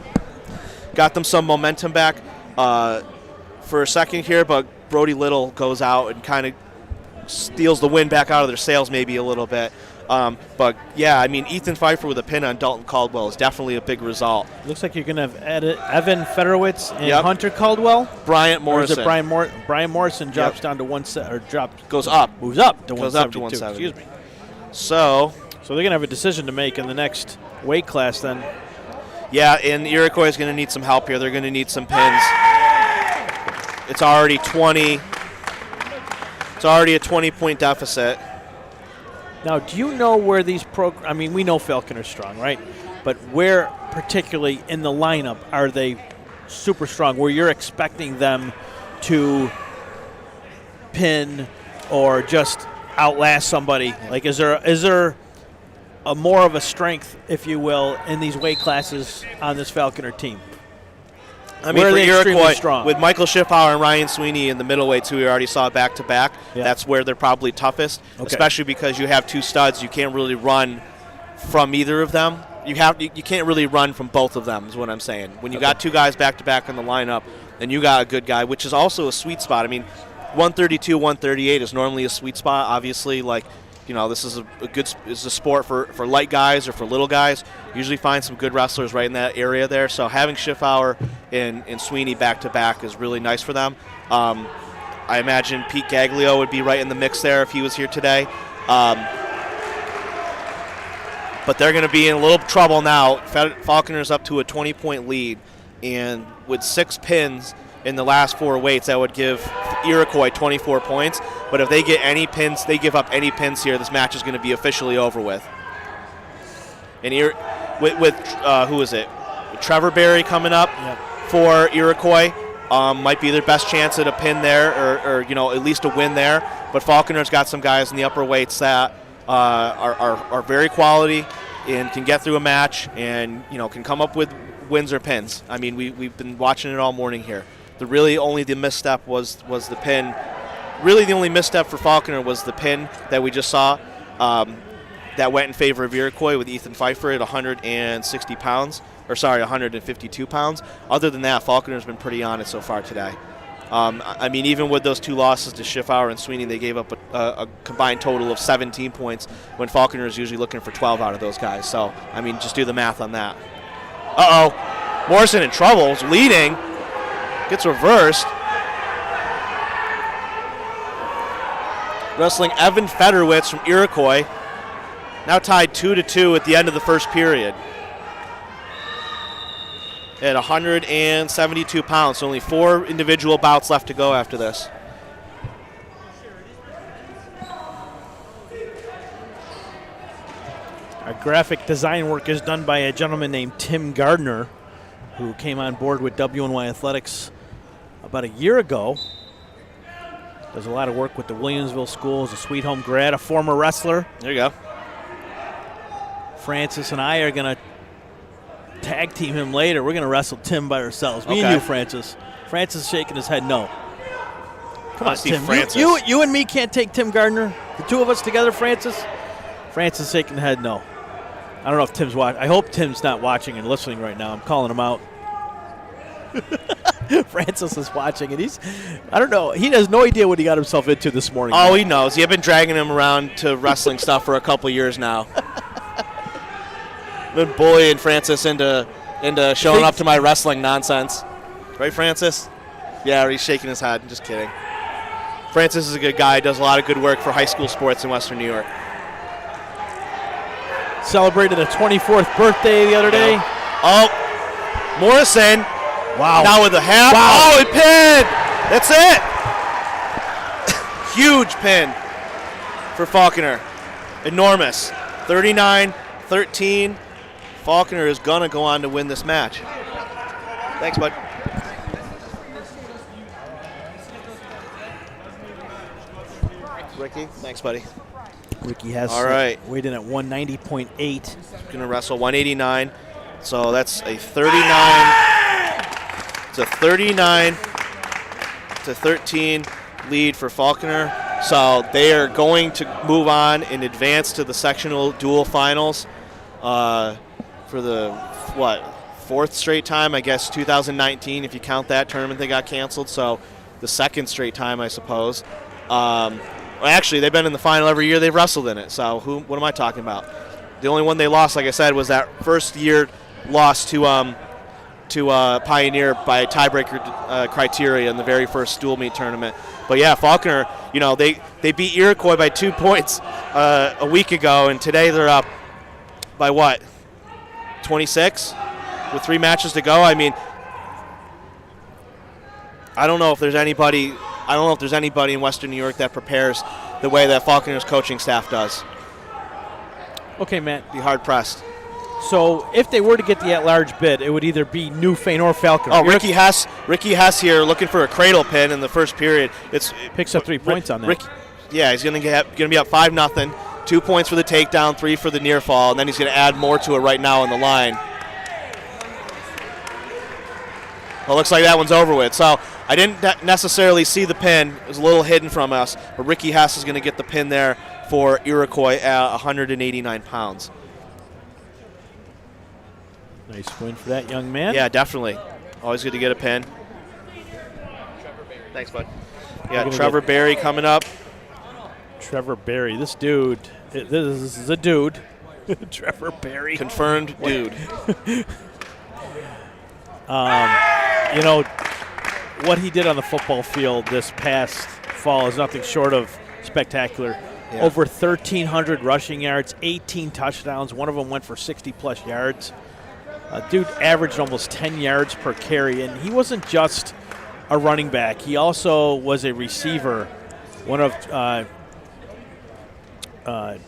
Got them some momentum back for a second here, but Brody Little goes out and kind of steals the wind back out of their sails maybe a little bit. But, yeah, I mean, Ethan Pfeiffer with a pin on Dalton Caldwell is definitely a big result. Looks like you're going to have Evan Federowitz and Hunter Caldwell. Bryant Morrison. Or is it Brian Morrison drops down to goes up. Moves up to 172. Goes up to 170. Excuse me. So they're going to have a decision to make in the next weight class then. Yeah, and Iroquois is going to need some help here. They're going to need some pins. It's already 20. It's already a 20-point deficit. Now, do you know where these I mean, we know Falconer's strong, right? But where particularly in the lineup are they super strong, where you're expecting them to pin or just outlast somebody? Like, is there a more of a strength, if you will, in these weight classes on this Falconer team? I mean, for Iroquois, with Michael Schiffauer and Ryan Sweeney in the middleweights, who we already saw back-to-back, that's where they're probably toughest, especially because you have two studs. You can't really run from either of them. You can't really run from both of them is what I'm saying. When you got two guys back-to-back in the lineup, and you got a good guy, which is also a sweet spot. I mean, 132, 138 is normally a sweet spot. Obviously, like, you know, this is a sport for light guys or for little guys. Usually find some good wrestlers right in that area there. So having Schiffauer and Sweeney back-to-back is really nice for them. I imagine Pete Gaglio would be right in the mix there if he was here today. But they're going to be in a little trouble now. Falconer's up to a 20-point lead. And with 6 pins in the last 4 weights, that would give Iroquois 24 points. But if they get any pins, they give up any pins here, this match is going to be officially over with. And with who is it? With Trevor Berry coming up for Iroquois. Might be their best chance at a pin there, or you know, at least a win there. But Falconer's got some guys in the upper weights that are very quality and can get through a match, and you know, can come up with wins or pins. I mean, we've been watching it all morning here. The misstep was the pin. Really, the only misstep for Falconer was the pin that we just saw. That went in favor of Iroquois with Ethan Pfeiffer at 160 pounds, or sorry, 152 pounds. Other than that, Falconer's been pretty on it so far today. I mean, even with those 2 losses to Schiffauer and Sweeney, they gave up a combined total of 17 points when Falconer is usually looking for 12 out of those guys. So, I mean, just do the math on that. Uh-oh. Morrison in trouble, leading. Gets reversed. Wrestling Evan Federowitz from Iroquois. Now tied 2-2 at the end of the first period. At 172 pounds. So only 4 individual bouts left to go after this. Our graphic design work is done by a gentleman named Tim Gardner, who came on board with WNY Athletics about a year ago. Does a lot of work with the Williamsville School, is a Sweet Home grad, a former wrestler. There you go. Francis and I are going to tag team him later. We're going to wrestle Tim by ourselves. Me and you, Francis. Francis is shaking his head no. Come on, Tim. You and me can't take Tim Gardner. The 2 of us together, Francis. Francis is shaking his head no. I don't know if Tim's watching. I hope Tim's not watching and listening right now. I'm calling him out. Francis is watching, and I don't know, he has no idea what he got himself into this morning. Oh, he knows. You've been dragging him around to wrestling stuff for a couple years now. Been bullying Francis into showing up to my wrestling nonsense. Right, Francis? Yeah, he's shaking his head. I'm just kidding. Francis is a good guy. Does a lot of good work for high school sports in Western New York. Celebrated a 24th birthday the other day. Oh, Morrison. Wow. Now with a half. Wow. Oh, it pinned. That's it. Huge pin for Falconer. Enormous. 39-13. Falconer is going to go on to win this match. Thanks, bud. Ricky, thanks, buddy. Ricky has all right. weighed in at 190.8. Going to wrestle 189. So that's a 39. It's a 39-13 lead for Falconer. So they are going to move on and advance to the sectional dual finals for the, fourth straight time, I guess 2019 if you count that tournament they got canceled. So the second straight time, I suppose. Well, actually, they've been in the final every year they've wrestled in it. So what am I talking about? The only one they lost, like I said, was that first year loss to Pioneer by tiebreaker criteria in the very first dual meet tournament. But yeah, Falconer, they beat Iroquois by 2 points a week ago, and today they're up by 26 with 3 matches to go. I mean, I don't know if there's anybody in Western New York that prepares the way that Falconer's coaching staff does. Okay, Matt. Be hard pressed. So if they were to get the at-large bid, it would either be Newfane or Falconer. Oh, Ricky Hess here looking for a cradle pin in the first period. Picks up 3 points on that. He's going to be up 5-0. 2 points for the takedown, 3 for the near fall, and then he's going to add more to it right now on the line. Well, looks like that one's over with. So I didn't necessarily see the pin. It was a little hidden from us, but Ricky Hess is going to get the pin there for Iroquois at 189 pounds. Nice win for that young man. Yeah, definitely. Always good to get a pin. Thanks, bud. Yeah, Trevor Berry coming up. Trevor Berry, this is a dude. Trevor Berry. Confirmed dude. What he did on the football field this past fall is nothing short of spectacular. Yeah. Over 1,300 rushing yards, 18 touchdowns. One of them went for 60-plus yards. Dude averaged almost 10 yards per carry, and he wasn't just a running back. He also was a receiver. One of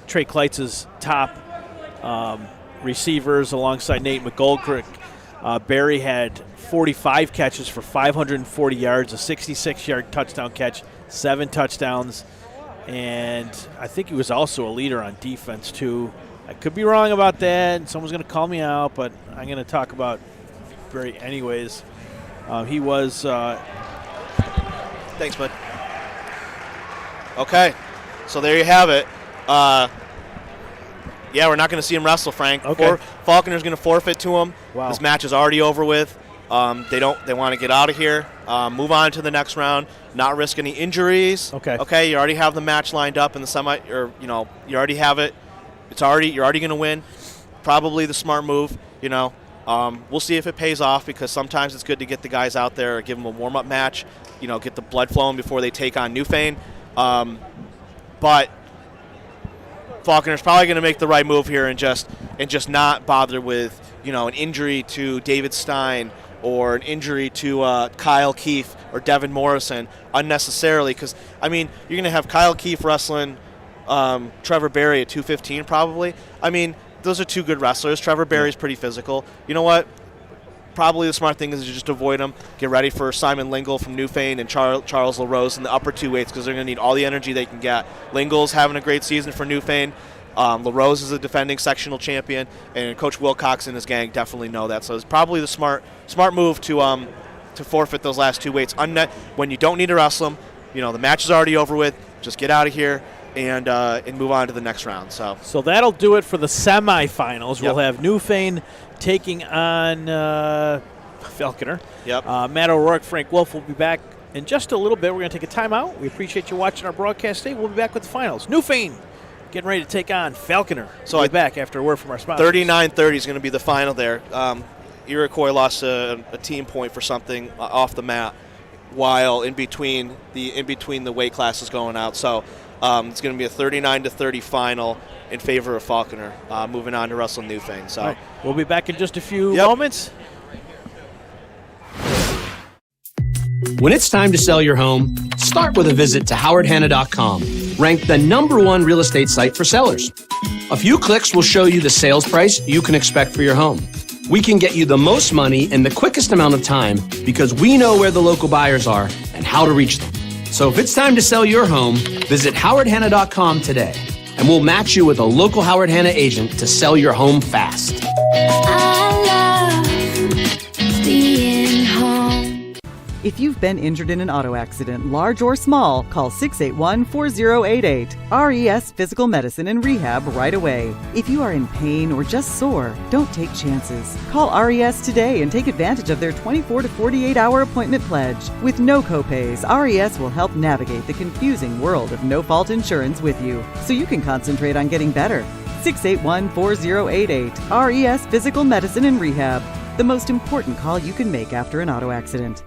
Trey Kleitz's top receivers alongside Nate McGoldrick. Berry had 45 catches for 540 yards, a 66-yard touchdown catch, 7 touchdowns, and I think he was also a leader on defense too. I could be wrong about that, and someone's going to call me out, but I'm going to talk about Berry anyways. He was Thanks, bud. Okay, so there you have it. Yeah, we're not going to see him wrestle, Frank. Okay. Falconer's going to forfeit to him. Wow. This match is already over with. They want to get out of here, move on to the next round, not risk any injuries. Okay. You already have the match lined up in the semi, or you already have it. You're already going to win. Probably the smart move. We'll see if it pays off, because sometimes it's good to get the guys out there or give them a warm-up match. Get the blood flowing before they take on Newfane. But Falconer's probably going to make the right move here and just not bother with an injury to David Stein or an injury to Kyle Keefe or Devin Morrison unnecessarily, because you're going to have Kyle Keefe wrestling Trevor Berry at 215 probably. Those are 2 good wrestlers. Trevor Berry's pretty physical. You know what? Probably the smart thing is to just avoid them. Get ready for Simon Lingle from Newfane and Charles LaRose in the upper 2 weights, because they're going to need all the energy they can get. Lingle's having a great season for Newfane. LaRose is a defending sectional champion, and Coach Wilcox and his gang definitely know that. So it's probably the smart move to forfeit those last 2 weights. When you don't need to wrestle them, the match is already over with. Just get out of here and move on to the next round. So that'll do it for the semifinals. Yep. We'll have Newfane taking on Falconer. Yep. Matt O'Rourke, Frank Wolf will be back in just a little bit. We're going to take a timeout. We appreciate you watching our broadcast today. We'll be back with the finals. Newfane getting ready to take on Falconer. So we'll be back after a word from our sponsors. 39-30 is going to be the final there. Iroquois lost a team point for something off the mat while in between the weight classes going out. So it's going to be a 39-30 final in favor of Falconer, moving on to wrestle Newfane. So right. We'll be back in just a few moments. When it's time to sell your home, start with a visit to howardhanna.com, ranked the #1 real estate site for sellers. A few clicks will show you the sales price you can expect for your home. We can get you the most money in the quickest amount of time because we know where the local buyers are and how to reach them. So if it's time to sell your home, visit howardhanna.com today, and we'll match you with a local Howard Hanna agent to sell your home fast. I love If you've been injured in an auto accident, large or small, call 681-4088. RES Physical Medicine and Rehab right away. If you are in pain or just sore, don't take chances. Call RES today and take advantage of their 24 to 48-hour appointment pledge. With no copays, RES will help navigate the confusing world of no-fault insurance with you, so you can concentrate on getting better. 681-4088. RES Physical Medicine and Rehab. The most important call you can make after an auto accident.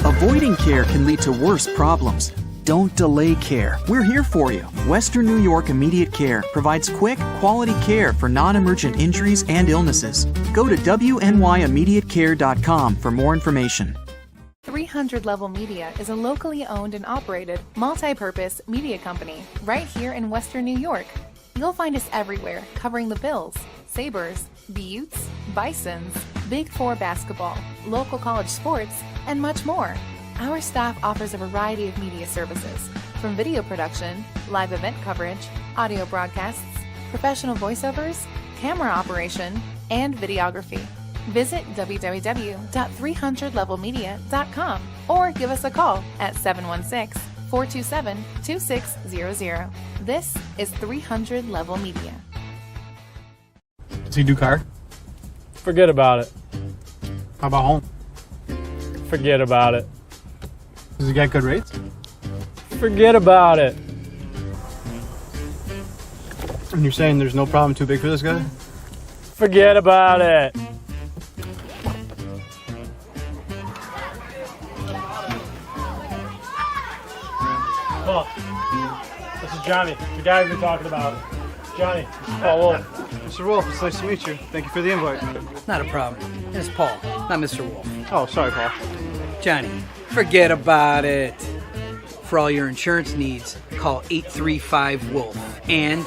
Avoiding care can lead to worse problems. Don't delay care. We're here for you. Western New York Immediate Care provides quick, quality care for non-emergent injuries and illnesses. Go to WNYimmediatecare.com for more information. 300 Level Media is a locally owned and operated, multi-purpose media company right here in Western New York. You'll find us everywhere, covering the Bills, Sabres, Buttes, Bisons, Big Four basketball, local college sports, and much more. Our staff offers a variety of media services, from video production, live event coverage, audio broadcasts, professional voiceovers, camera operation, and videography. Visit www.300levelmedia.com or give us a call at 716-427-2600. This is 300 Level Media. Does he do car? Forget about it. How about home? Forget about it. Does he get good rates? Forget about it. And you're saying there's no problem too big for this guy? Forget about it. Look, this is Johnny, the guy we've been talking about. Johnny, this is Paul Wolf. Mr. Wolf, it's nice to meet you. Thank you for the invite. Not a problem. It's Paul, not Mr. Wolf. Oh, sorry, Paul. Johnny, forget about it. For all your insurance needs, call 835-WOLF. And...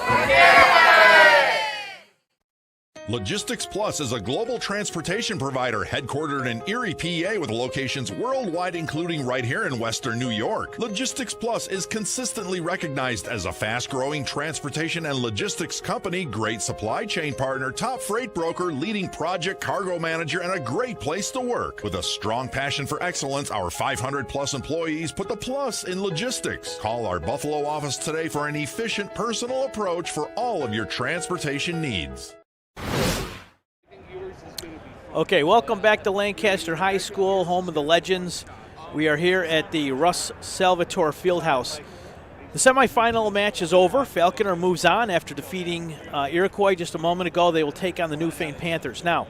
Logistics Plus is a global transportation provider headquartered in Erie, PA, with locations worldwide, including right here in Western New York. Logistics Plus is consistently recognized as a fast-growing transportation and logistics company, great supply chain partner, top freight broker, leading project cargo manager, and a great place to work. With a strong passion for excellence, our 500-plus employees put the plus in logistics. Call our Buffalo office today for an efficient, personal approach for all of your transportation needs. Okay, welcome back to Lancaster High School, home of the Legends. We are here at the Russ Salvatore Fieldhouse. The semifinal match is over. Falconer moves on after defeating Iroquois just a moment ago. They will take on the Newfane Panthers. Now,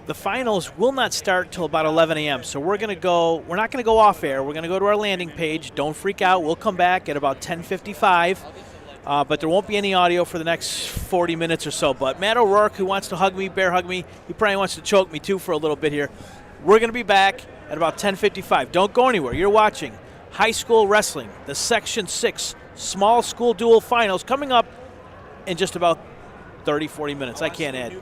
the finals will not start till about 11 a.m., so we're not going to go off air. We're going to go to our landing page. Don't freak out. We'll come back at about 10:55. But there won't be any audio for the next 40 minutes or so. But Matt O'Rourke, who wants to hug me, bear hug me, he probably wants to choke me too for a little bit here. We're going to be back at about 10:55. Don't go anywhere. You're watching high school wrestling, the Section 6 small school dual finals coming up in just about 30, 40 minutes. I can't add.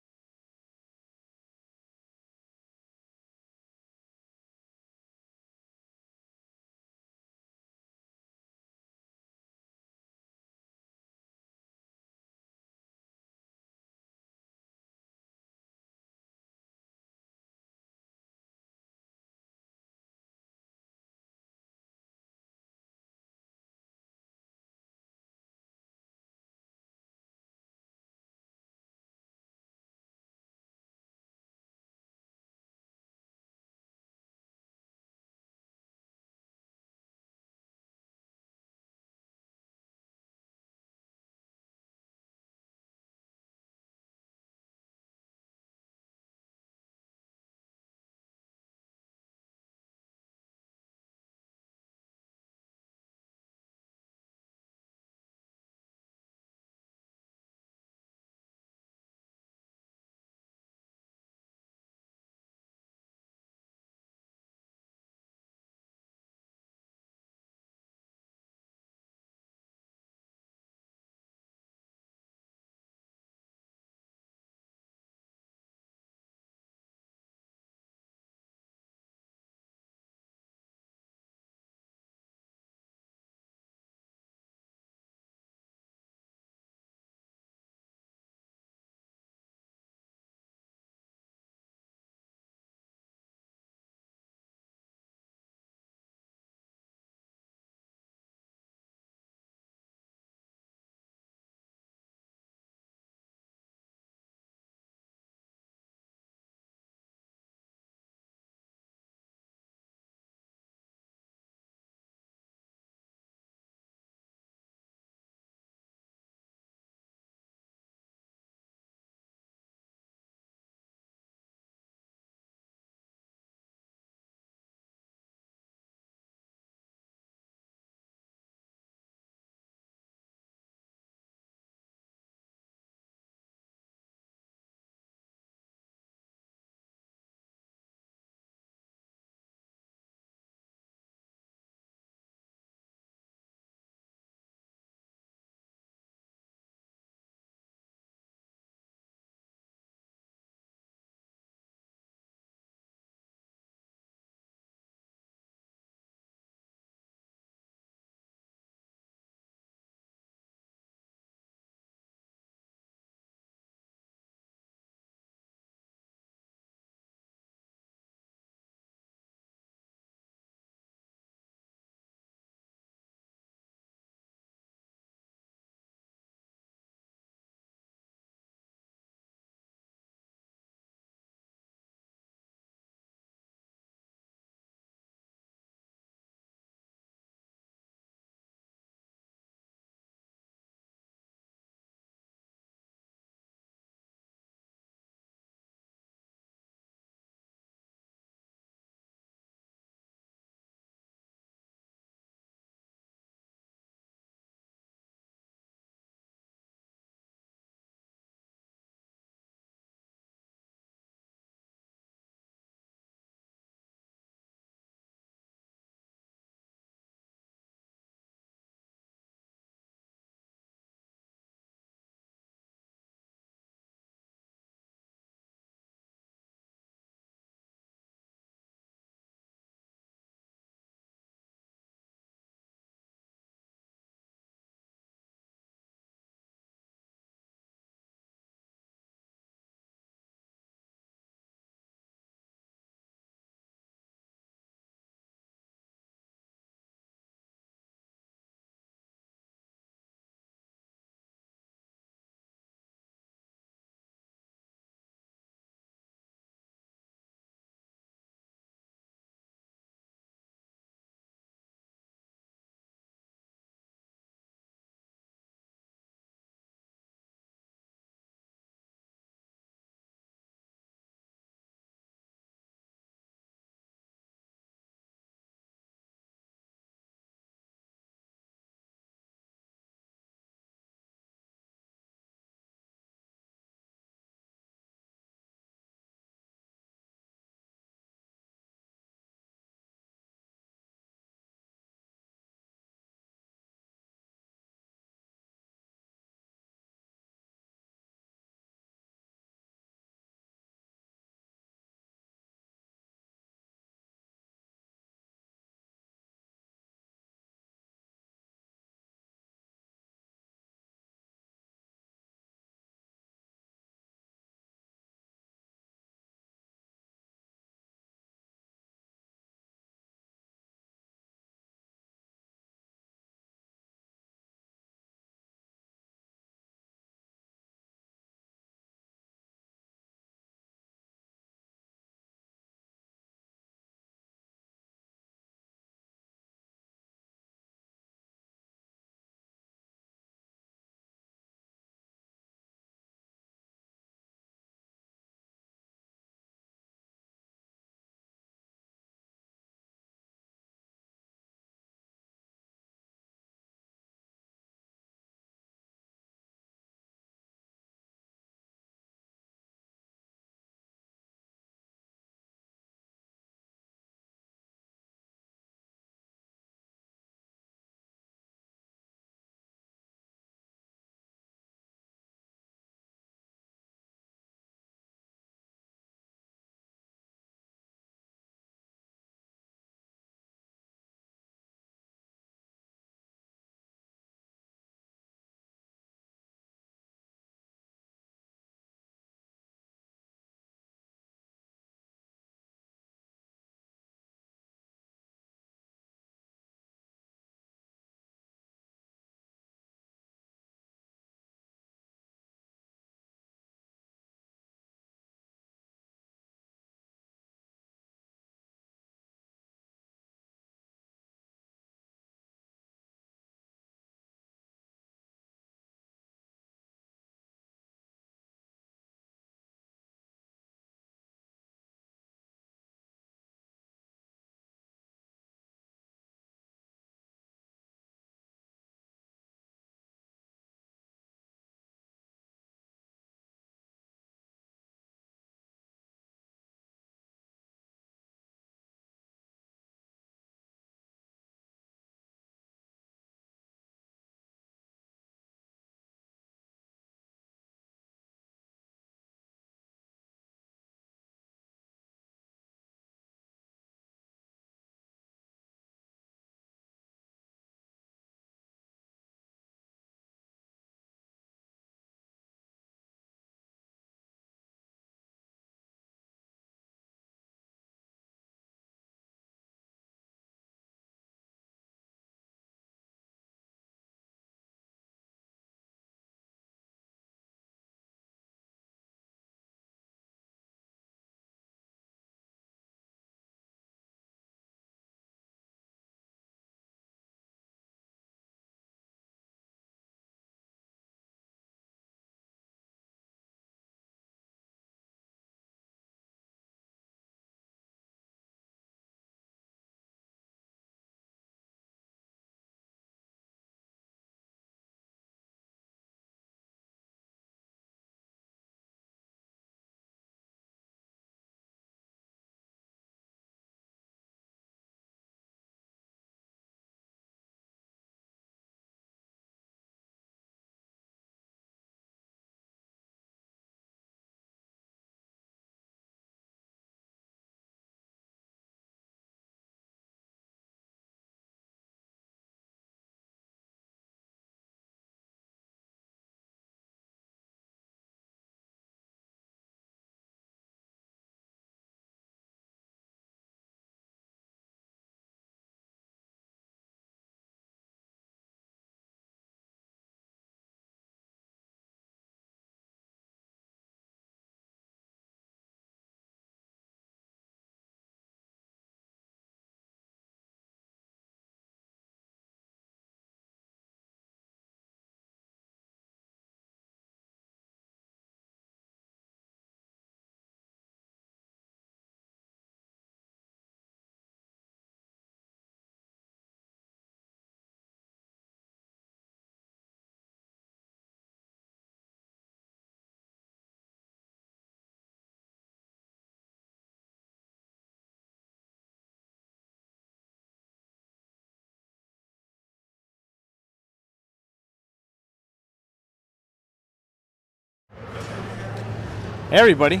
Hey everybody,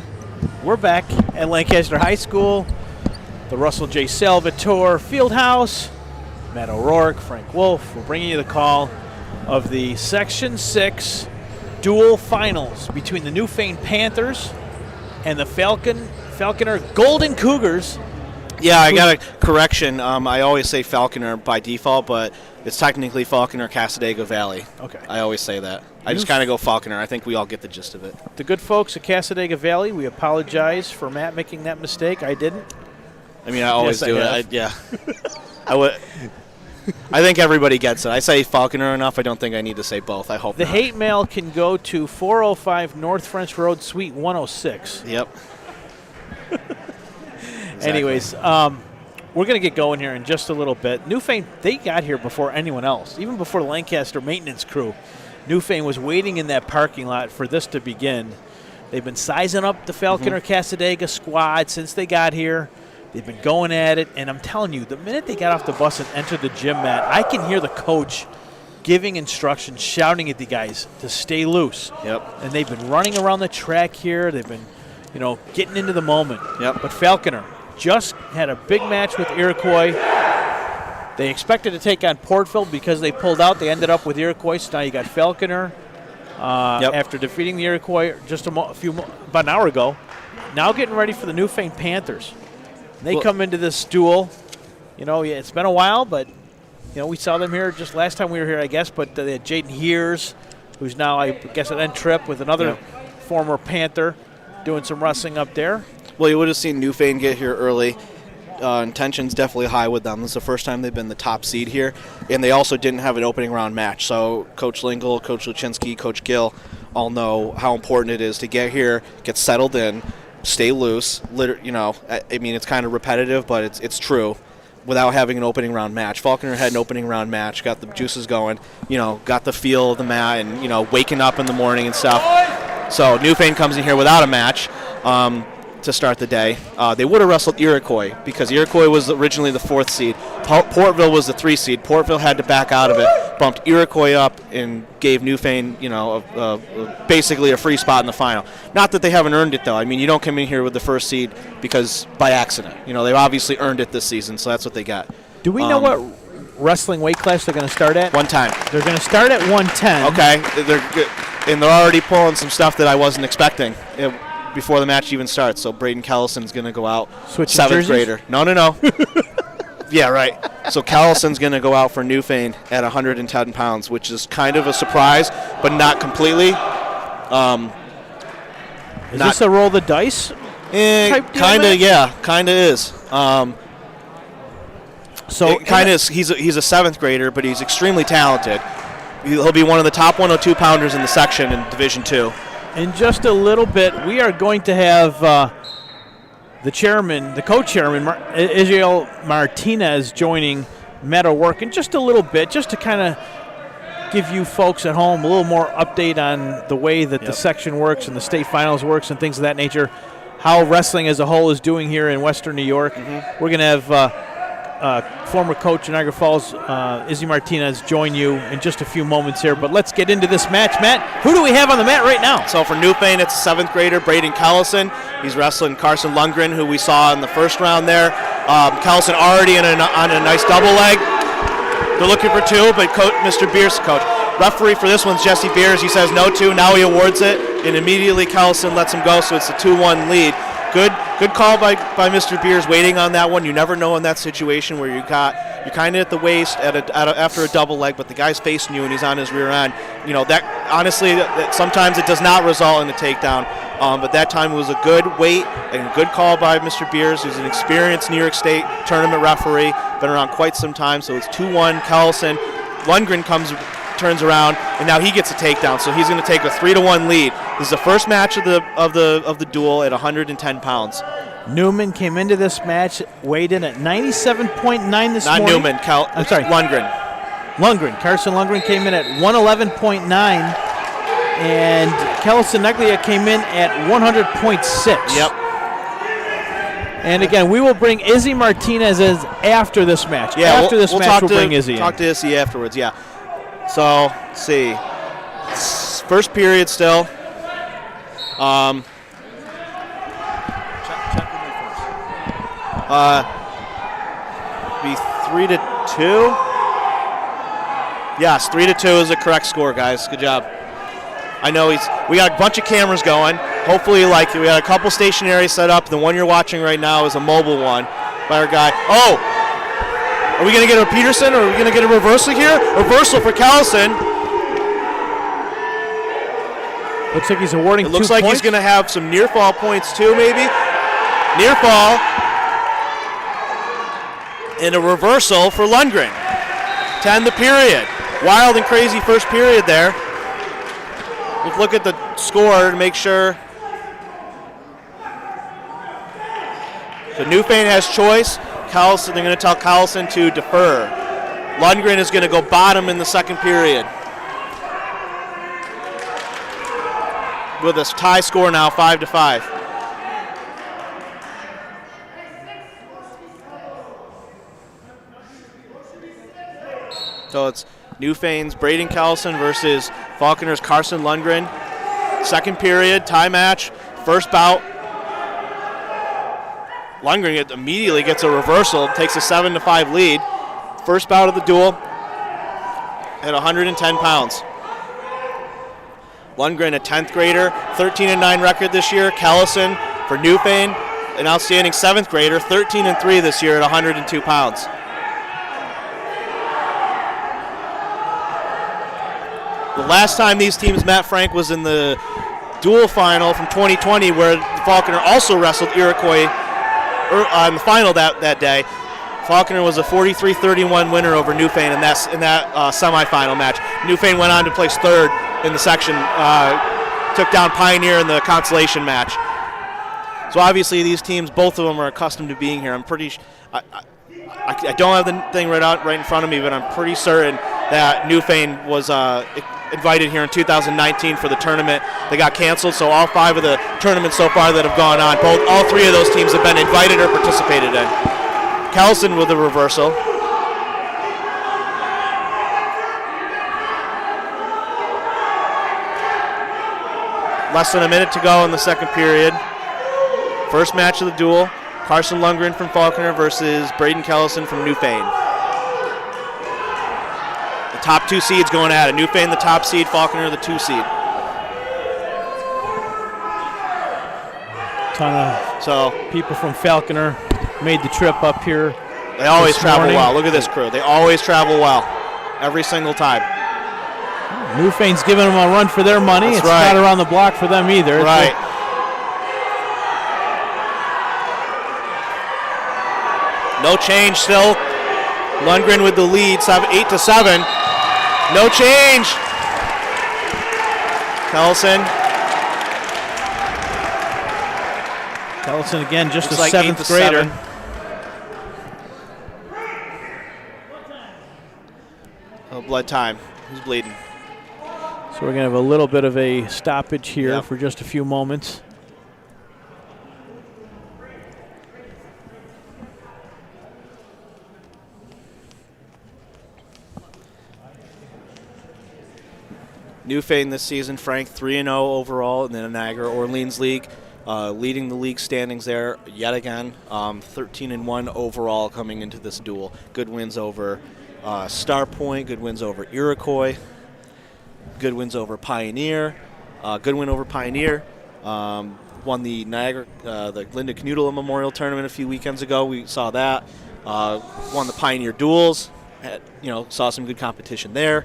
we're back at Lancaster High School, the Russell J. Salvatore Fieldhouse. Matt O'Rourke, Frank Wolf, we're bringing you the call of the Section 6 dual finals between the Newfane Panthers and the Falconer Golden Cougars. Yeah, I got a correction. I always say Falconer by default, but it's technically Falconer Casadega Valley. Okay. I always say that. I just kind of go Falconer. I think we all get the gist of it. The good folks at Casadega Valley, we apologize for Matt making that mistake. I didn't. I mean, I always Yes, do I it. Yeah. I think everybody gets it. I say Falconer enough. I don't think I need to say both. I hope The not. hate mail can go to 405 North French Road, Suite 106. Yep. Anyways, we're going to get going here in just a little bit. Newfane, they got here before anyone else, even before the Lancaster maintenance crew. Newfane was waiting in that parking lot for this to begin. They've been sizing up the Falconer Casadega squad since they got here. They've been going at it, and I'm telling you, the minute they got off the bus and entered the gym mat, I can hear the coach giving instructions, shouting at the guys to stay loose. Yep. And they've been running around the track here. They've been, getting into the moment. Yep. But Falconer just had a big match with Iroquois. They expected to take on Portville because they pulled out. They ended up with Iroquois. So now you got Falconer after defeating the Iroquois just about an hour ago. Now getting ready for the Newfane Panthers. They come into this duel. It's been a while, but we saw them here just last time we were here, I guess. But they had Jaden Heers, who's now, I guess, an end trip with another former Panther doing some wrestling up there. Well, you would have seen Newfane get here early. Intention's definitely high with them. This is the first time they've been the top seed here. And they also didn't have an opening round match. So Coach Lingle, Coach Luchinsky, Coach Gill all know how important it is to get here, get settled in, stay loose. I mean, it's kind of repetitive, but it's true. Without having an opening round match. Falconer had an opening round match, got the juices going, got the feel of the mat and, waking up in the morning and stuff. So Newfane comes in here without a match to start the day. They would have wrestled Iroquois because Iroquois was originally the 4th seed. Portville was the 3 seed. Portville had to back out of it, bumped Iroquois up, and gave Newfane, basically a free spot in the final. Not that they haven't earned it, though. I mean, you don't come in here with the 1st seed because by accident. They've obviously earned it this season, so that's what they got. Do we know what wrestling weight class they're going to start at? 110. They're going to start at 110. Okay, they're good. And they're already pulling some stuff that I wasn't expecting before the match even starts. So Braden Kellison's going to go out. Switching 7th jerseys? grader. No. Yeah, right. So Kellison's going to go out for Newfane at 110 pounds, which is kind of a surprise, but not completely. Is this a roll the dice type deal? Kind of, yeah. Kind of is. He's a 7th grader, but he's extremely talented. He'll be one of the top 102 pounders in the section in Division II. In just a little bit, we are going to have the co-chairman, Israel Martinez, joining Matt O'Rourke in just a little bit, just to kind of give you folks at home a little more update on the way that the section works and the state finals works and things of that nature, how wrestling as a whole is doing here in Western New York. We're going to have former coach in Niagara Falls, Izzy Martinez, join you in just a few moments here. But let's get into this match. Matt, who do we have on the mat right now? So for Newfane, it's 7th grader Braden Kellison. He's wrestling Carson Lundgren, who we saw in the first round there. Kellison already on a nice double leg. They're looking for 2, but Mr. Beers, coach. Referee for this one's Jesse Beers. He says no 2. Now he awards it, and immediately Kellison lets him go, so it's a 2-1 lead. Good call by Mr. Beers, waiting on that one. You never know in that situation where you're kind of at the waist after a double leg, but the guy's facing you and he's on his rear end. That honestly, sometimes it does not result in a takedown. But that time it was a good weight and a good call by Mr. Beers, who's an experienced New York State tournament referee, been around quite some time. So it's 2-1 Kellison. Lundgren turns around, and now he gets a takedown. So he's going to take a 3-1 lead. This is the first match of the duel at 110 pounds. Newman came into this match, weighed in at 97.9 this morning. Not Newman, I'm sorry. Lundgren. Carson Lundgren came in at 111.9, and Kellison Neglia came in at 100.6. Yep. And again, we will bring Izzy Martinez after this match. Yeah, after this match, we'll bring Izzy in. Talk to Izzy afterwards, yeah. So, let's see. First period still. Be 3-2. Yes, 3-2 is the correct score, guys. Good job. I know we got a bunch of cameras going. Hopefully, we got a couple stationary set up. The one you're watching right now is a mobile one by our guy. Oh! Are we going to get a Peterson, or are we going to get a reversal here? Reversal for Kellison. Looks like he's awarding 2 points. It looks like he's going to have some near fall points too, maybe. Near fall. And a reversal for Lundgren to end the period. Wild and crazy first period there. Let's look at the score to make sure. So Newfane has choice. Kellison, they're going to tell Kellison to defer. Lundgren is going to go bottom in the second period. With a tie score now, 5-5. So it's Newfane's Braden Kellison versus Falconer's Carson Lundgren. Second period, tie match, first bout. Lundgren immediately gets a reversal, takes a 7-5 lead. First bout of the duel at 110 pounds. Lundgren, a 10th grader, 13-9 record this year. Kellison for Newfane, an outstanding 7th grader, 13-3 this year at 102 pounds. The last time these teams met, Frank, was in the dual final from 2020, where Falconer also wrestled Iroquois in the final that day. Falconer was a 43-31 winner over Newfane in that semifinal match. Newfane went on to place third in the section, took down Pioneer in the consolation match. So obviously these teams, both of them are accustomed to being here. I'm pretty. I don't have the thing right in front of me, but I'm pretty certain that Newfane was invited here in 2019 for the tournament. They got canceled, so all 5 of the tournaments so far that have gone on, all 3 of those teams have been invited or participated in. Kellison with a reversal. Less than a minute to go in the second period. First match of the duel, Carson Lundgren from Falconer versus Braden Kellison from Newfane. The top 2 seeds going at it. Newfane the top seed, Falconer the 2 seed. Ton of people from Falconer made the trip up here. They always travel well. Look at this crew. They always travel well. Every single time. Newfane's giving them a run for their money. That's it's right. not around the block for them either. Right. No change still. Lundgren with the lead, 8-7. No change. Kellison again, just looks a like 7th grader. 8-7. Oh, blood time. Who's bleeding? So we're going to have a little bit of a stoppage here for just a few moments. Newfane this season, Frank, 3-0 overall in the Niagara Orleans League, leading the league standings there yet again. 13-1 overall coming into this duel. Good wins over Star Point, good wins over Iroquois, good wins over Pioneer, good win over Pioneer. Won the Niagara, the Linda Knudela Memorial Tournament a few weekends ago. We saw that. Won the Pioneer Duels. Saw some good competition there.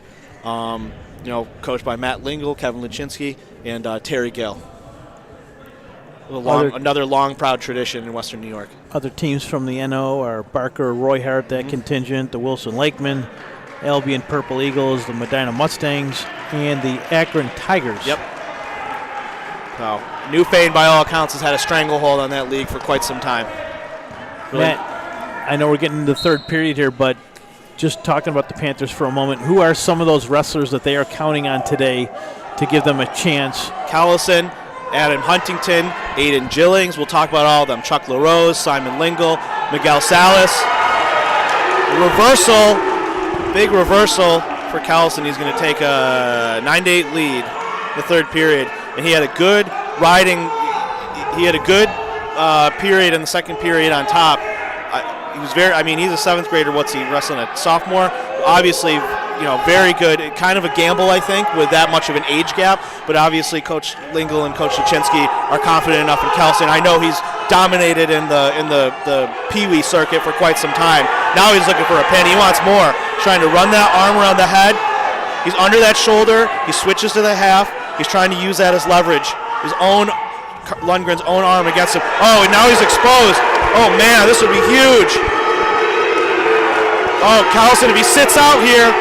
Coached by Matt Lingle, Kevin Luczynski, and Terry Gill. Another long, proud tradition in Western New York. Other teams from the NO are Barker, Roy Hart, that contingent, the Wilson Lakemen, Albion Purple Eagles, the Medina Mustangs, and the Akron Tigers. Yep. So, Newfane, by all accounts, has had a stranglehold on that league for quite some time. Really? Matt, I know we're getting into the third period here, but just talking about the Panthers for a moment, who are some of those wrestlers that they are counting on today to give them a chance? Kellison, Adam Huntington, Aiden Gillings. We'll talk about all of them. Chuck LaRose, Simon Lingle, Miguel Salas. Reversal, big reversal for Kellison. He's going to take a 9-8 lead in the third period. And he had a good period in the second period on top. was very. I mean, he's a 7th grader. What's he wrestling a sophomore? Obviously, very good. Kind of a gamble, I think, with that much of an age gap. But obviously, Coach Lingle and Coach Luczynski are confident enough in Kellison. I know he's dominated in the Pee Wee circuit for quite some time. Now he's looking for a pin. He wants more. Trying to run that arm around the head. He's under that shoulder. He switches to the half. He's trying to use that as leverage. Lundgren's own arm against him. Oh, and now he's exposed. Oh, man, this would be huge. Oh, Kellison, if he sits out here,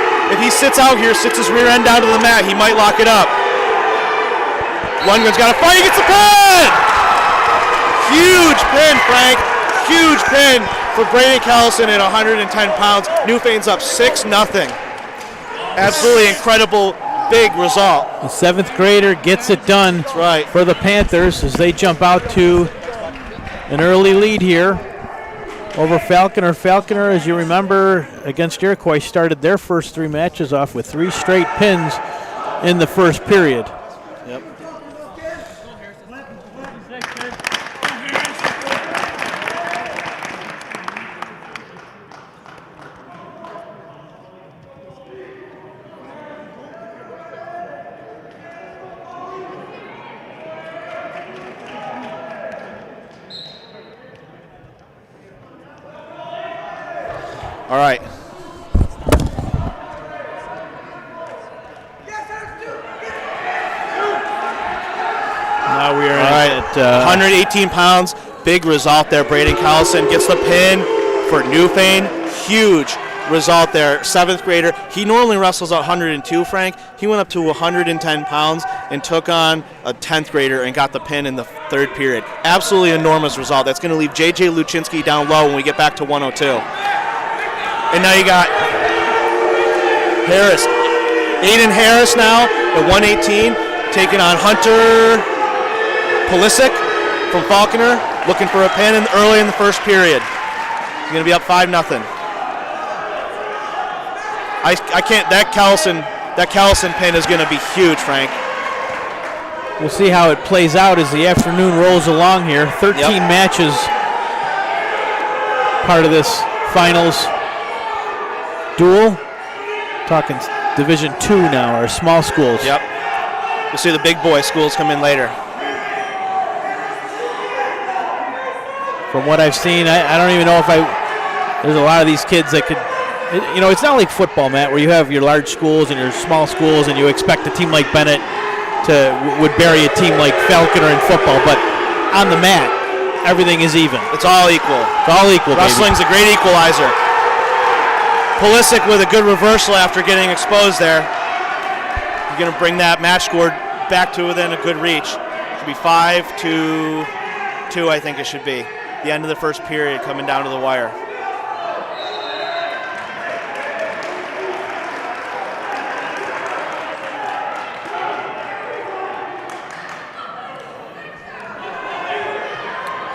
sits his rear end down to the mat, he might lock it up. Lundgren's got to fight. He gets the pin! Huge pin, Frank. Huge pin for Braden Kellison at 110 pounds. Newfane's up 6-0. Absolutely incredible. Big result. The 7th grader gets it done. That's right. For the Panthers as they jump out to an early lead here over Falconer. Falconer, as you remember, against Iroquois, started their first 3 matches off with 3 straight pins in the first period. Yep. All right. Now we are at 118 pounds. Big result there. Braden Kellison gets the pin for Newfane. Huge result there. 7th grader. He normally wrestles at 102, Frank. He went up to 110 pounds and took on a 10th grader and got the pin in the 3rd period. Absolutely enormous result. That's going to leave J.J. Luczynski down low when we get back to 102. And now you got Harris. Aiden Harris now at 118, taking on Hunter Pulisic from Falconer, looking for a pin early in the first period. He's going to be up 5-0. I can't. That Kellison pin is going to be huge, Frank. We'll see how it plays out as the afternoon rolls along here. 13 matches, part of this finals duel. Talking Division II now, our small schools. Yep. We'll see the big boy schools come in later. From what I've seen, I don't even know if there's a lot of these kids that could, it's not like football, Matt, where you have your large schools and your small schools and you expect a team like Bennett would bury a team like Falconer in football, but on the mat, everything is even. It's all equal. It's all equal, Wrestling's baby. a great equalizer. Pulisic with a good reversal after getting exposed there. He's going to bring that match score back to within a good reach. It should be 5-2, I think it should be. The end of the first period coming down to the wire.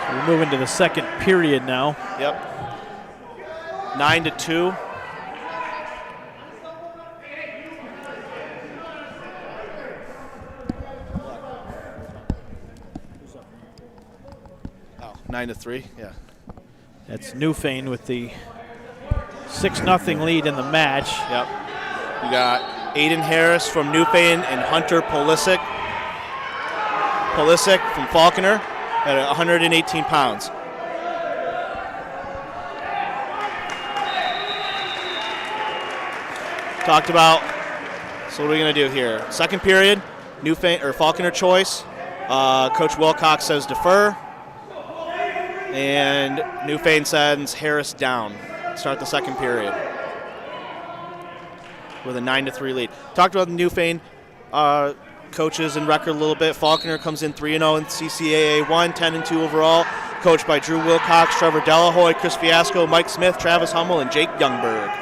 So we move into the second period now. Yep. 9-2. Oh, 9-3, yeah. That's Newfane with the 6-0 lead in the match. Yep. You got Aiden Harris from Newfane and Hunter Pulisic. Pulisic from Falconer at 118 pounds. Talked about, so what are we going to do here? Second period, Newfane or Falconer choice. Coach Wilcox says defer. And Newfane sends Harris down. Start the second period with a 9-3 lead. Talked about the Newfane coaches and record a little bit. Falconer comes in 3-0 in CCAA 1, 10-2 overall. Coached by Drew Wilcox, Trevor Delahoy, Chris Fiasco, Mike Smith, Travis Hummel, and Jake Youngberg.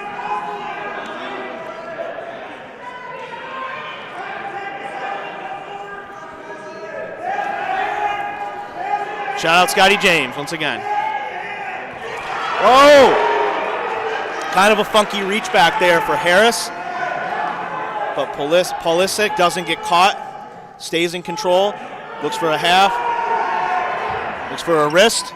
Shout out Scotty James once again. Oh! Kind of a funky reach back there for Harris. But Pulisic doesn't get caught. Stays in control. Looks for a half. Looks for a wrist.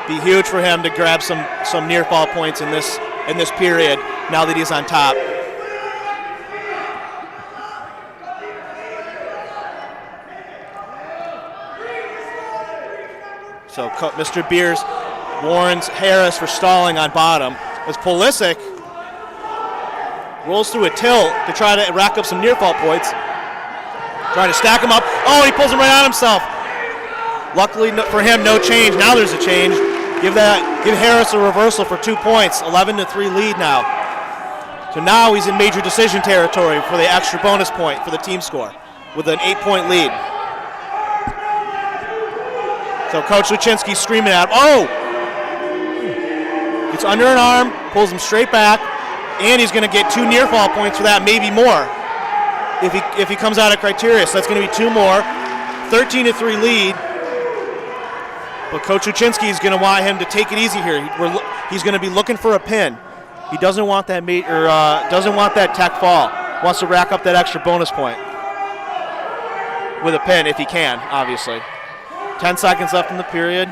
Be huge for him to grab some near fall points in this period now that he's on top. So Mr. Beers warns Harris for stalling on bottom as Pulisic rolls through a tilt to try to rack up some near fall points. Trying to stack him up. Oh, he pulls him right on himself. Luckily for him, no change. Now there's a change. Give Harris a reversal for 2 points. 11-3 lead now. So now he's in major decision territory for the extra bonus point for the team score with an 8-point lead. So Coach Luczynski's screaming at him. Oh! Gets under an arm, pulls him straight back, and he's going to get 2 near fall points for that, maybe more, if he comes out of criteria. So that's going to be 2 more. 13-3 lead. But Coach Luczynski is going to want him to take it easy here. He's going to be looking for a pin. He doesn't want that doesn't want that tech fall. Wants to rack up that extra bonus point with a pin if he can, obviously. 10 seconds left in the period.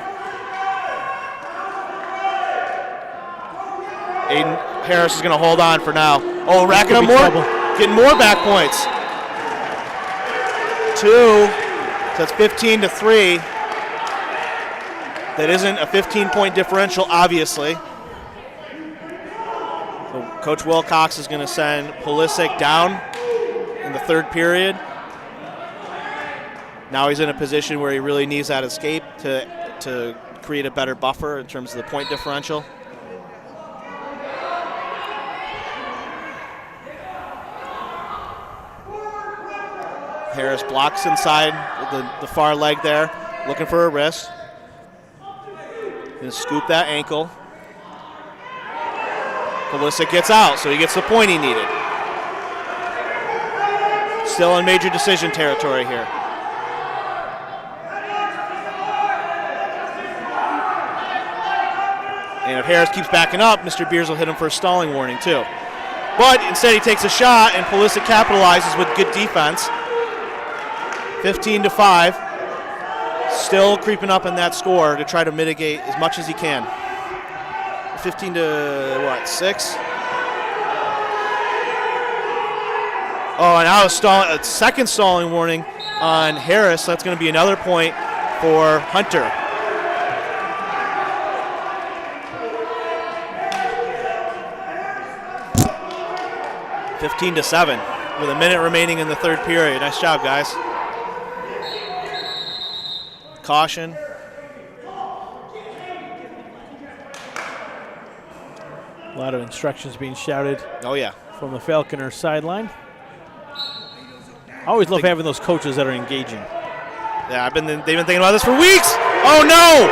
Aiden Harris is going to hold on for now. Oh, racking up more, getting more back points. 2, so that's 15-3. That isn't a 15-point differential, obviously. So Coach Wilcox is going to send Pulisic down in the 3rd period. Now he's in a position where he really needs that escape to create a better buffer in terms of the point differential. Harris blocks inside the far leg there, looking for a wrist. Gonna scoop that ankle. Pulisic gets out, so he gets the point he needed. Still in major decision territory here. And if Harris keeps backing up, Mr. Beers will hit him for a stalling warning too. But instead he takes a shot, and Pulisic capitalizes with good defense. 15-5. Still creeping up in that score to try to mitigate as much as he can. 15-6. Oh, and now a second stalling warning on Harris. That's going to be another point for Hunter. (15-7) with a minute remaining in the 3rd period. Nice job, guys. Caution. A lot of instructions being shouted. Oh, yeah. From the Falconer sideline. I always love having those coaches that are engaging. Yeah, they've been thinking about this for weeks. Oh, no!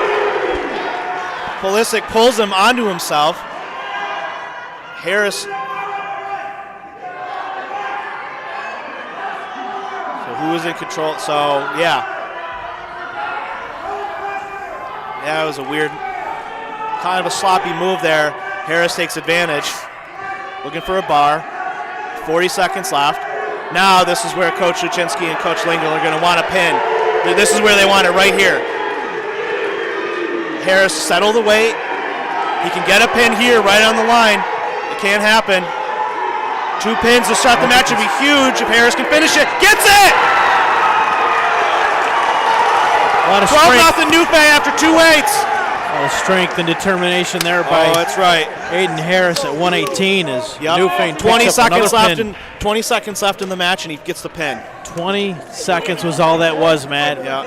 Pulisic pulls him onto himself. Harris. So who is in control? So, yeah. Yeah, it was a weird, kind of a sloppy move there. Harris takes advantage. Looking for a bar. 40 seconds left. Now this is where Coach Luczynski and Coach Lundgren are going to want a pin. This is where they want it, right here. Harris settle the weight. He can get a pin here right on the line. It can't happen. 2 pins to start the match would be huge if Harris can finish it. Gets it! A lot of 12-0 Newfane after 2 weights. A lot of strength and determination there by that's right. Aiden Harris at 118 as Newfane 20 seconds left pin. 20 seconds left in the match, and he gets the pin. 20 seconds was all that was, Matt. Yeah.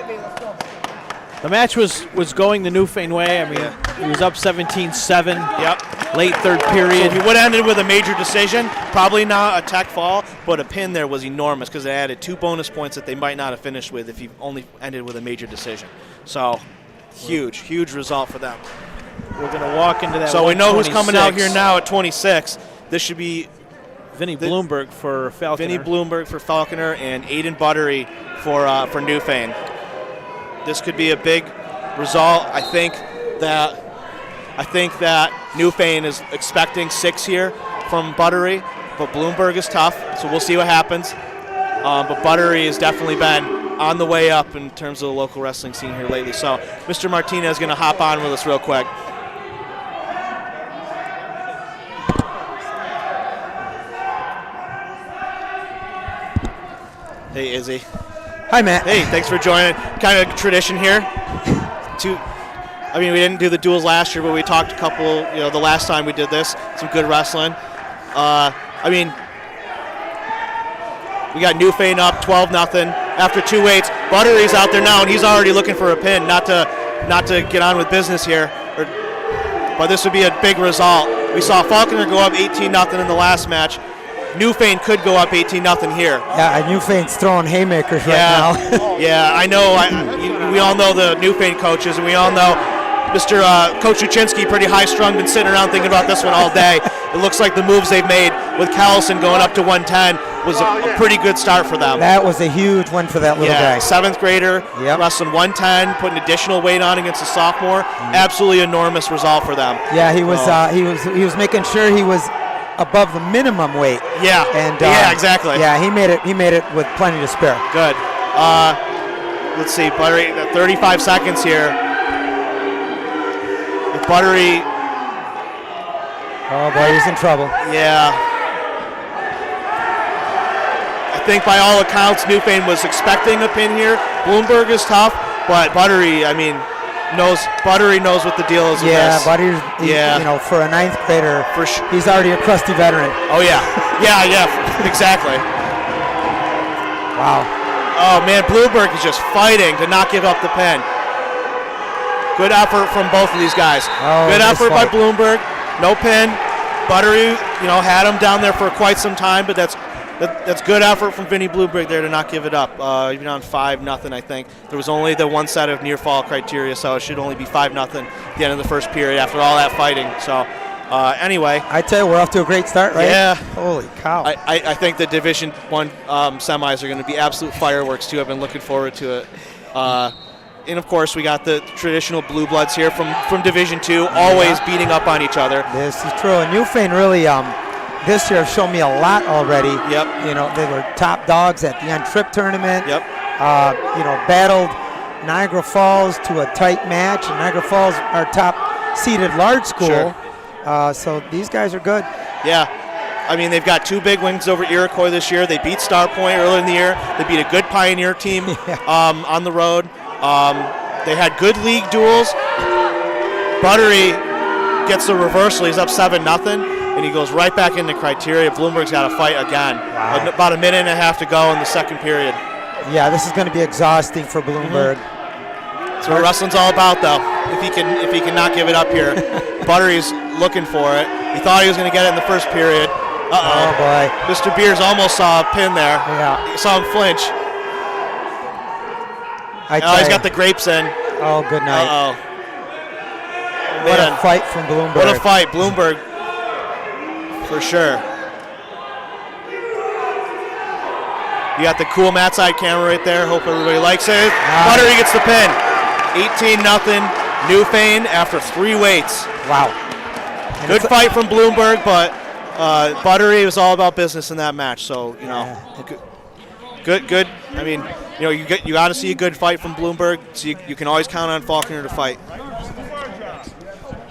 The match was going the Newfane way. I mean, he was up 17-7. Yep. Late 3rd period. So if he would have ended with a major decision, probably not a tech fall, but a pin there was enormous because it added 2 bonus points that they might not have finished with if he only ended with a major decision. So huge result for them. We're going to walk into that. So we know who's coming out here now at 26. This should be Vinny Bloomberg for Falconer. Vinny Bloomberg for Falconer and Aiden Buttery for Newfane. This could be a big result. I think that Newfane is expecting 6 here from Buttery, but Bloomberg is tough, so we'll see what happens. But Buttery has definitely been on the way up in terms of the local wrestling scene here lately. So Mr. Martinez is going to hop on with us real quick. Hey, Izzy. Hi, Matt. Hey, thanks for joining. Kind of tradition here. We didn't do the duels last year, but we talked a couple, the last time we did this. Some good wrestling. We got Newfane up 12-0 after 2 weights. Buttery's out there now, and he's already looking for a pin. Not to get on with business here, but this would be a big result. We saw Falconer go up 18-0 in the last match. Newfane could go up 18-0 here. Yeah, Newfane's throwing haymakers right now. Yeah, I know. We all know the Newfane coaches, and we all know Mr. Coach Uchinsky, pretty high-strung, been sitting around thinking about this one all day. It looks like the moves they've made with Kellison going up to 110 was a pretty good start for them. That was a huge win for that little guy. 7th grader, wrestling 110, putting additional weight on against a sophomore. Absolutely enormous result for them. Yeah, he was making sure he was above the minimum weight. Yeah. And exactly. Yeah, he made it with plenty to spare. Good. Let's see, Buttery, 35 seconds here. With Buttery. Oh boy, he's in trouble. Yeah. I think by all accounts, Newfane was expecting a pin here. Bloomberg is tough, but Buttery, knows what the deal is with Yeah, this. Buttery's, for a 9th grader, for sure. He's already a crusty veteran. Oh yeah, exactly. Wow. Oh man, Bloomberg is just fighting to not give up the pin. Good effort from both of these guys. Oh, good nice effort by fight. Bloomberg. No pin. Buttery, had him down there for quite some time, but that's good effort from Vinny Bloomberg there to not give it up. Even on 5-0, I think. There was only the one set of near fall criteria, so it should only be 5-0 at the end of the first period after all that fighting. So anyway. I tell you, we're off to a great start, right? Yeah. Holy cow. I think the Division 1 semis are going to be absolute fireworks, too. I've been looking forward to it. And, of course, we got the traditional blue bloods here from Division 2, always beating up on each other. This is true. And Newfane really, this year, have shown me a lot already. Yep. They were top dogs at the Untrip tournament. Yep. Battled Niagara Falls to a tight match. And Niagara Falls, our top-seeded large school. Sure. So these guys are good. Yeah. They've got 2 big wins over Iroquois this year. They beat Star Point earlier in the year. They beat a good Pioneer team on the road. They had good league duels. Buttery gets the reversal. He's up 7-0, and he goes right back into criteria. Bloomberg's got to fight again. Wow. About a minute and a half to go in the second period. Yeah, this is going to be exhausting for Bloomberg. That's what wrestling's all about, though. If he can not give it up here. Buttery's looking for it. He thought he was going to get it in the first period. Oh boy. Mr. Beers almost saw a pin there. Yeah. He saw him flinch. He's got the grapes in. Oh, good night. Uh-oh. What a fight from Bloomberg. What a fight. Bloomberg, for sure. You got the cool mat side camera right there. Hope everybody likes it. Buttery gets the pin. 18-0. Newfane after 3 weights. Wow. Good fight from Bloomberg, but Buttery was all about business in that match. So, good. You got to see a good fight from Bloomberg, so you can always count on Falconer to fight.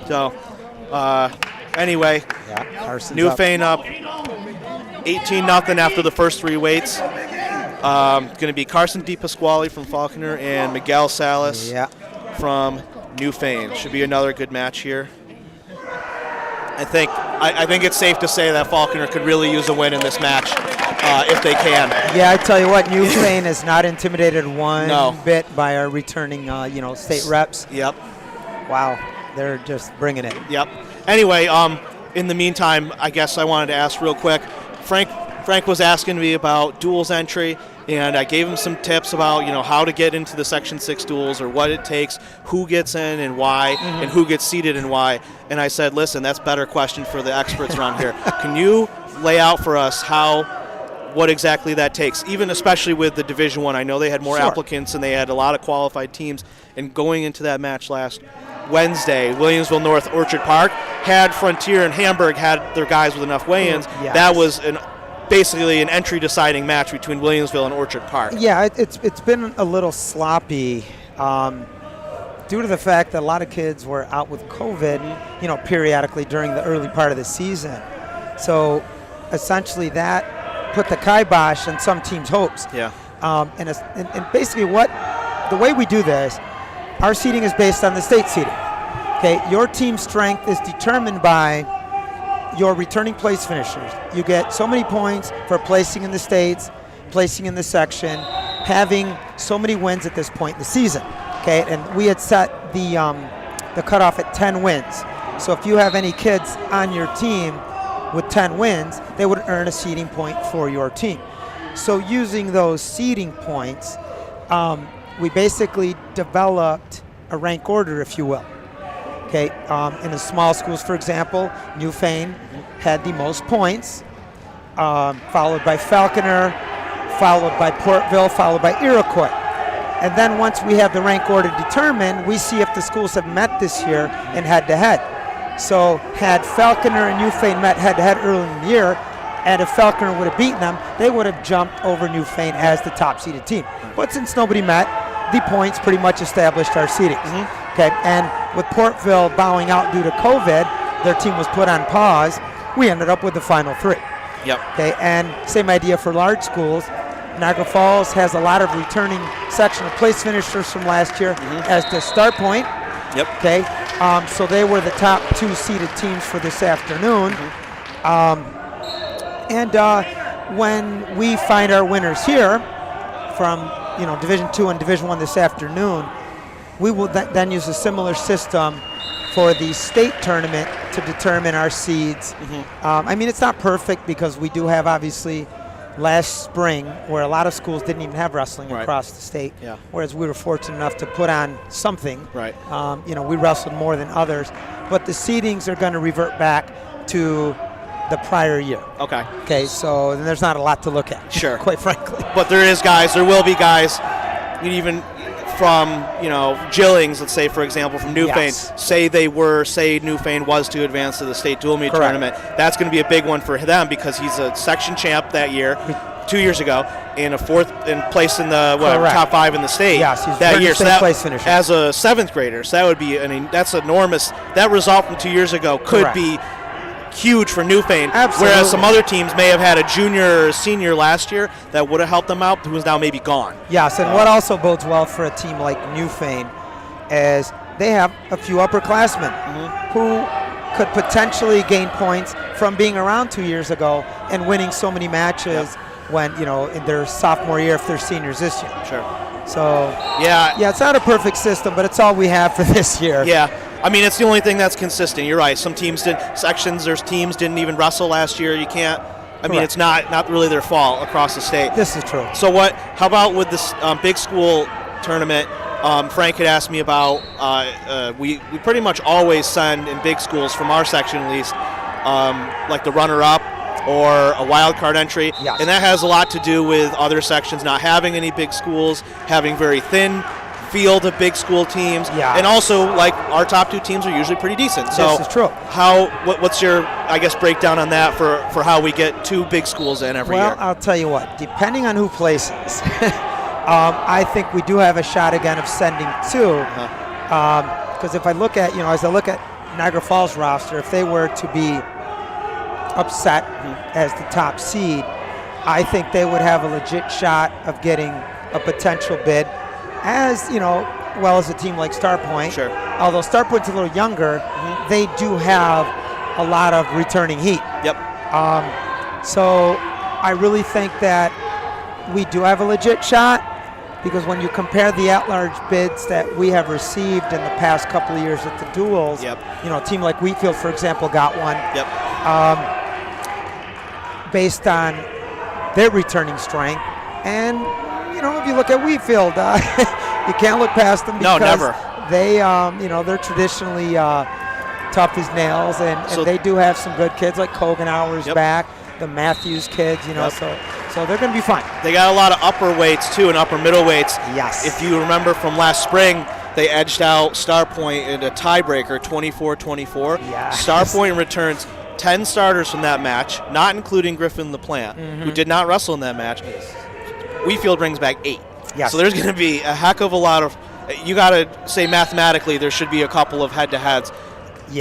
So, anyway, Newfane up 18-0 after the first 3 weights. Going to be Carson De Pasquale from Falconer and Miguel Salas from Newfane. Should be another good match here. I think it's safe to say that Falconer could really use a win in this match if they can. Yeah, I tell you what, Newfane is not intimidated one bit by our returning, state reps. Yep. Wow, they're just bringing it. Yep. Anyway, in the meantime, I guess I wanted to ask real quick. Frank was asking me about duels entry, and I gave him some tips about how to get into the Section 6 duels or what it takes, who gets in and why, and who gets seated and why. And I said, listen, that's a better question for the experts around here. Can you lay out for us what exactly that takes, even especially with the Division I? I know they had more applicants and they had a lot of qualified teams. And going into that match last Wednesday, Williamsville North Orchard Park had Frontier and Hamburg had their guys with enough weigh-ins. Yes. That was a basically an entry-deciding match between Williamsville and Orchard Park. Yeah, it's been a little sloppy due to the fact that a lot of kids were out with COVID, periodically during the early part of the season. So essentially that put the kibosh on some teams' hopes. Yeah. And basically the way we do this, our seeding is based on the state seeding. Okay, your team's strength is determined by your returning place finishers. You get so many points for placing in the states, placing in the section, having so many wins at this point in the season. Okay, and we had set the cutoff at 10 wins. So if you have any kids on your team with 10 wins, they would earn a seeding point for your team. So using those seeding points, we basically developed a rank order, if you will. Okay, in the small schools, for example, Newfane had the most points, followed by Falconer, followed by PORTVILLE, followed by Iroquois. And then once we have the rank order determined, we see if the schools have met this year in head-to-head. So had Falconer and Newfane met head-to-head early in the year, and if Falconer would have beaten them, they would have jumped over Newfane as the top-seeded team. But since nobody met, the points pretty much established our seedings. Okay, and with PORTVILLE bowing out due to COVID, their team was put on pause. We ended up with the final three. Yep. Okay, and same idea for large schools. Niagara Falls has a lot of returning sectional place finishers from last year, as does Star Point. Yep. Okay, so they were the top 2 seeded teams for this afternoon. When we find our winners here from Division II and Division I this afternoon, we will then use a similar system for the state tournament to determine our seeds. It's not perfect because we do have, obviously, last spring where a lot of schools didn't even have wrestling across the state, whereas we were fortunate enough to put on something. Right. We wrestled more than others, but the seedings are going to revert back to the prior year. Okay, so then there's not a lot to look at. Sure. Quite frankly. But there will be guys, even from, Gillings, let's say, for example, from Newfane, say Newfane was to advance to the state dual meet tournament. That's going to be a big one for them because he's a section champ that year, 2 years ago, and a fourth in place in the top 5 in the state that year. So place finisher. As a 7th grader, so that would be, that's enormous. That result from 2 years ago could be huge for Newfane, whereas some other teams may have had a junior or senior last year that would have helped them out, who is now maybe gone. Yes, and what also bodes well for a team like Newfane is they have a few upperclassmen who could potentially gain points from being around 2 years ago and winning so many matches when, in their sophomore year if they're seniors this year. Sure. So, it's not a perfect system, but it's all we have for this year. Yeah. It's the only thing that's consistent. You're right. Some teams there's teams didn't even wrestle last year. You can't. It's not really their fault across the state. This is true. So how about with this big school tournament? Frank had asked me about. We pretty much always send in big schools from our section at least, like the runner-up or a wild card entry, and that has a lot to do with other sections not having any big schools, having very thin field of big school teams, and also like our top 2 teams are usually pretty decent. So this is true. What's your breakdown on that for how we get 2 big schools in every year? Well, I'll tell you what, depending on who places, I think we do have a shot again of sending 2, because if I look at as I look at Niagara Falls roster, if they were to be upset as the top seed, I think they would have a legit shot of getting a potential bid, as well as a team like Star Point. Sure. Although Star Point's a little younger, they do have a lot of returning heat. Yep. So I really think that we do have a legit shot, because when you compare the at-large bids that we have received in the past couple of years at the duels, a team like Wheatfield, for example, got one. Based on their returning strength, and if you look at Wheatfield, you can't look past them because never. They, they're traditionally tough as nails, and they do have some good kids like Kogenauer's back, the Matthews kids, so they're going to be fine. They got a lot of upper weights too and upper middle weights. Yes. If you remember from last spring, they edged out Star Point in a tiebreaker, 24-24. Yeah. Star Point returns 10 starters from that match, not including Griffin LaPlante, who did not wrestle in that match. Wheatfield brings back 8. Yes. So there's going to be a heck of a lot of, you got to say mathematically there should be a couple of head-to-heads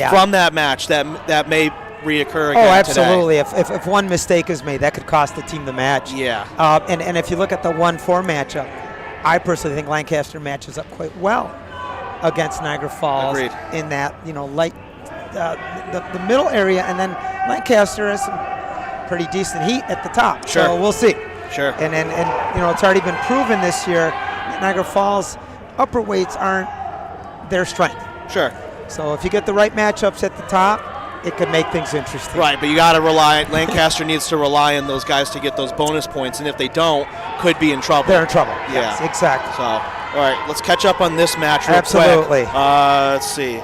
from that match that may reoccur again absolutely. today. If one mistake is made, that could cost the team the match. Yeah. And if you look at the 1-4 matchup, I personally think Lancaster matches up quite well against Niagara Falls. Agreed. In that, light the middle area, and then Lancaster has some pretty decent heat at the top. Sure. So we'll see. Sure. And it's already been proven this year that Niagara Falls upper weights aren't their strength. Sure. So if you get the right matchups at the top, it could make things interesting. Right, but you got to Lancaster needs to rely on those guys to get those bonus points, and if they don't, could be in trouble. They're in trouble. Yeah. Yes, exactly. So, all right, let's catch up on this match real Absolutely. quick. Let's see.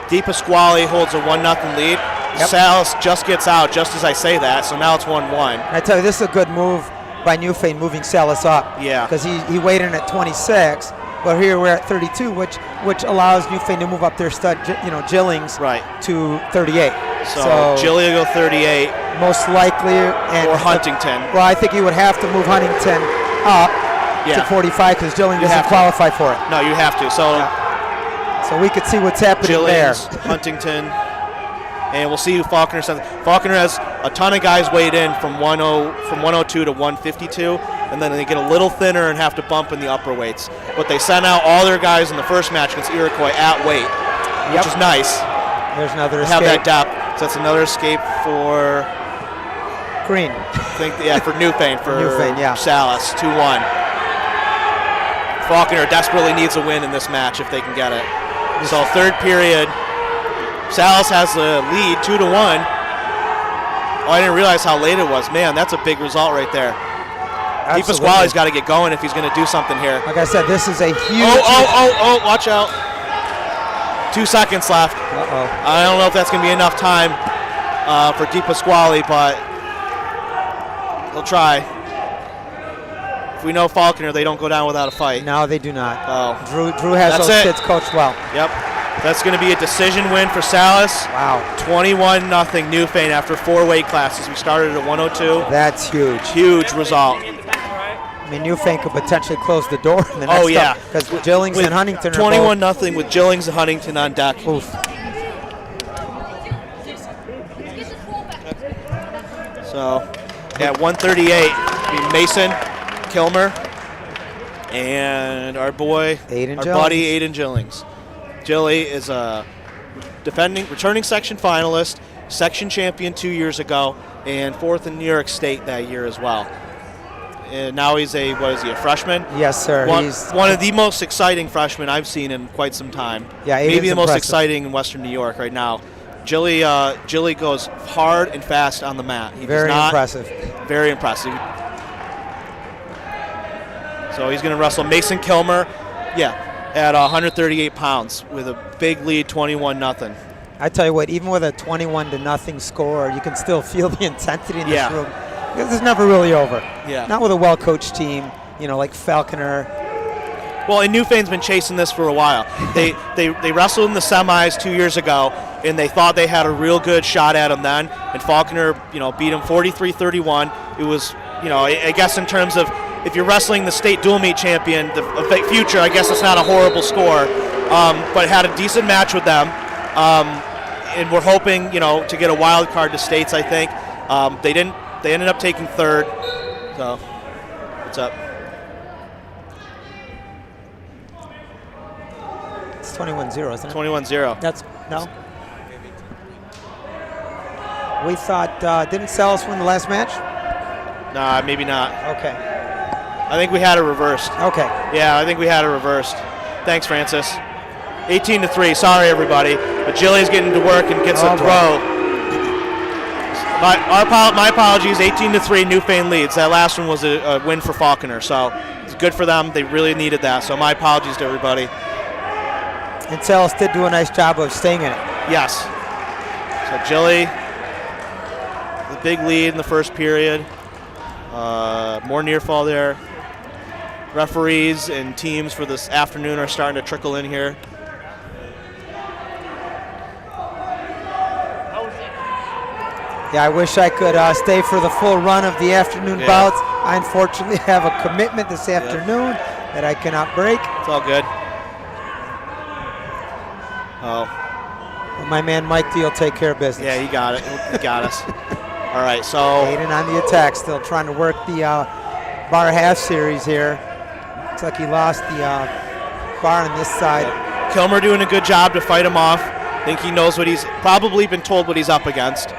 De Pasquale holds a 1-0 lead. Yep. Salas just gets out just as I say that, so now it's 1-1. I tell you, this is a good move by Newfane, moving Salas up. Yeah. Because he weighed in at 26, but here we're at 32, which allows Newfane to move up their stud, Gillings, to 38. So Gilly will go 38. Most likely. Or Huntington. Well, I think he would have to move Huntington up to 45 because Gillings doesn't qualify for it. No, you have to. So we could see what's happening Gillings, there. Huntington, and we'll see who Falconer sends. Falconer has a ton of guys weighed in from 102 to 152, and then they get a little thinner and have to bump in the upper weights. But they sent out all their guys in the first match against Iroquois at weight, which is nice. There's another escape. Have that depth. So that's another escape for Green. For Newfane, for Newfane, Salas, 2-1. Falconer desperately needs a win in this match if they can get it. So third period, Salas has the lead, 2-1. Oh, I didn't realize how late it was. Man, that's a big result right there. De Pasquale's got to get going if he's going to do something here. Like I said, this is a huge. Oh! Watch out. 2 seconds left. I don't know if that's going to be enough time for De Pasquale, but he'll try. If we know Falconer, they don't go down without a fight. No, they do not. Oh. Drew has those kids coached well. Yep. That's going to be a decision win for Salas. Wow. 21-0 Newfane after 4 weight classes. We started at 102. That's huge. Huge result. I mean, Newfane could potentially close the door in the next because Gillings and Huntington are 21-0 with Gillings and Huntington on deck. Oof. So, at 138, Mason, Kilmer, and our buddy Aiden Gillings. Gilly is a returning section finalist, section champion 2 years ago, and 4th in New York State that year as well. And now he's a freshman? Yes, sir. He's one of the most exciting freshmen I've seen in quite some time. Yeah, maybe the most impressive. exciting in Western New York right now. Gilly goes hard and fast on the mat. Very impressive. Very impressive. So he's going to wrestle Mason Kilmer, at 138 pounds with a big lead, 21-0. I tell you what, even with a 21-0 score, you can still feel the intensity in this room. Because it's never really over. Yeah. Not with a well-coached team, like Falconer. Well, and Newfane's been chasing this for a while. They wrestled in the semis 2 years ago, and they thought they had a real good shot at him then. And Falconer, beat him 43-31. It was, I guess in terms of if you're wrestling the state dual meet champion, the future, I guess it's not a horrible score. But had a decent match with them. And we're hoping, to get a wild card to states, I think. They didn't. They ended up taking 3rd. So, what's up? It's 21-0, isn't it? 21-0. That's no. We thought didn't Salas win the last match? Nah, maybe not. Okay. I think we had it reversed. Okay. Yeah, I think we had it reversed. Thanks, Francis. 18-3. Sorry, everybody. But Gilly's getting to work and gets a throw. My apologies. 18-3. Newfane leads. That last one was a win for Falconer, so it's good for them. They really needed that. So my apologies to everybody. And Salas did do a nice job of staying in it. Yes. So Gilly, the big lead in the first period. More near fall there. Referees and teams for this afternoon are starting to trickle in here. Yeah, I wish I could stay for the full run of the afternoon bouts. I unfortunately have a commitment this afternoon that I cannot break. It's all good. Oh. But my man Mike D will take care of business. Yeah, he got it. He got us. All right, so. Aiden on the attack, still trying to work the bar half series here. Looks like he lost the bar on this side. Kilmer doing a good job to fight him off. I think he knows what he's probably been told what he's up against.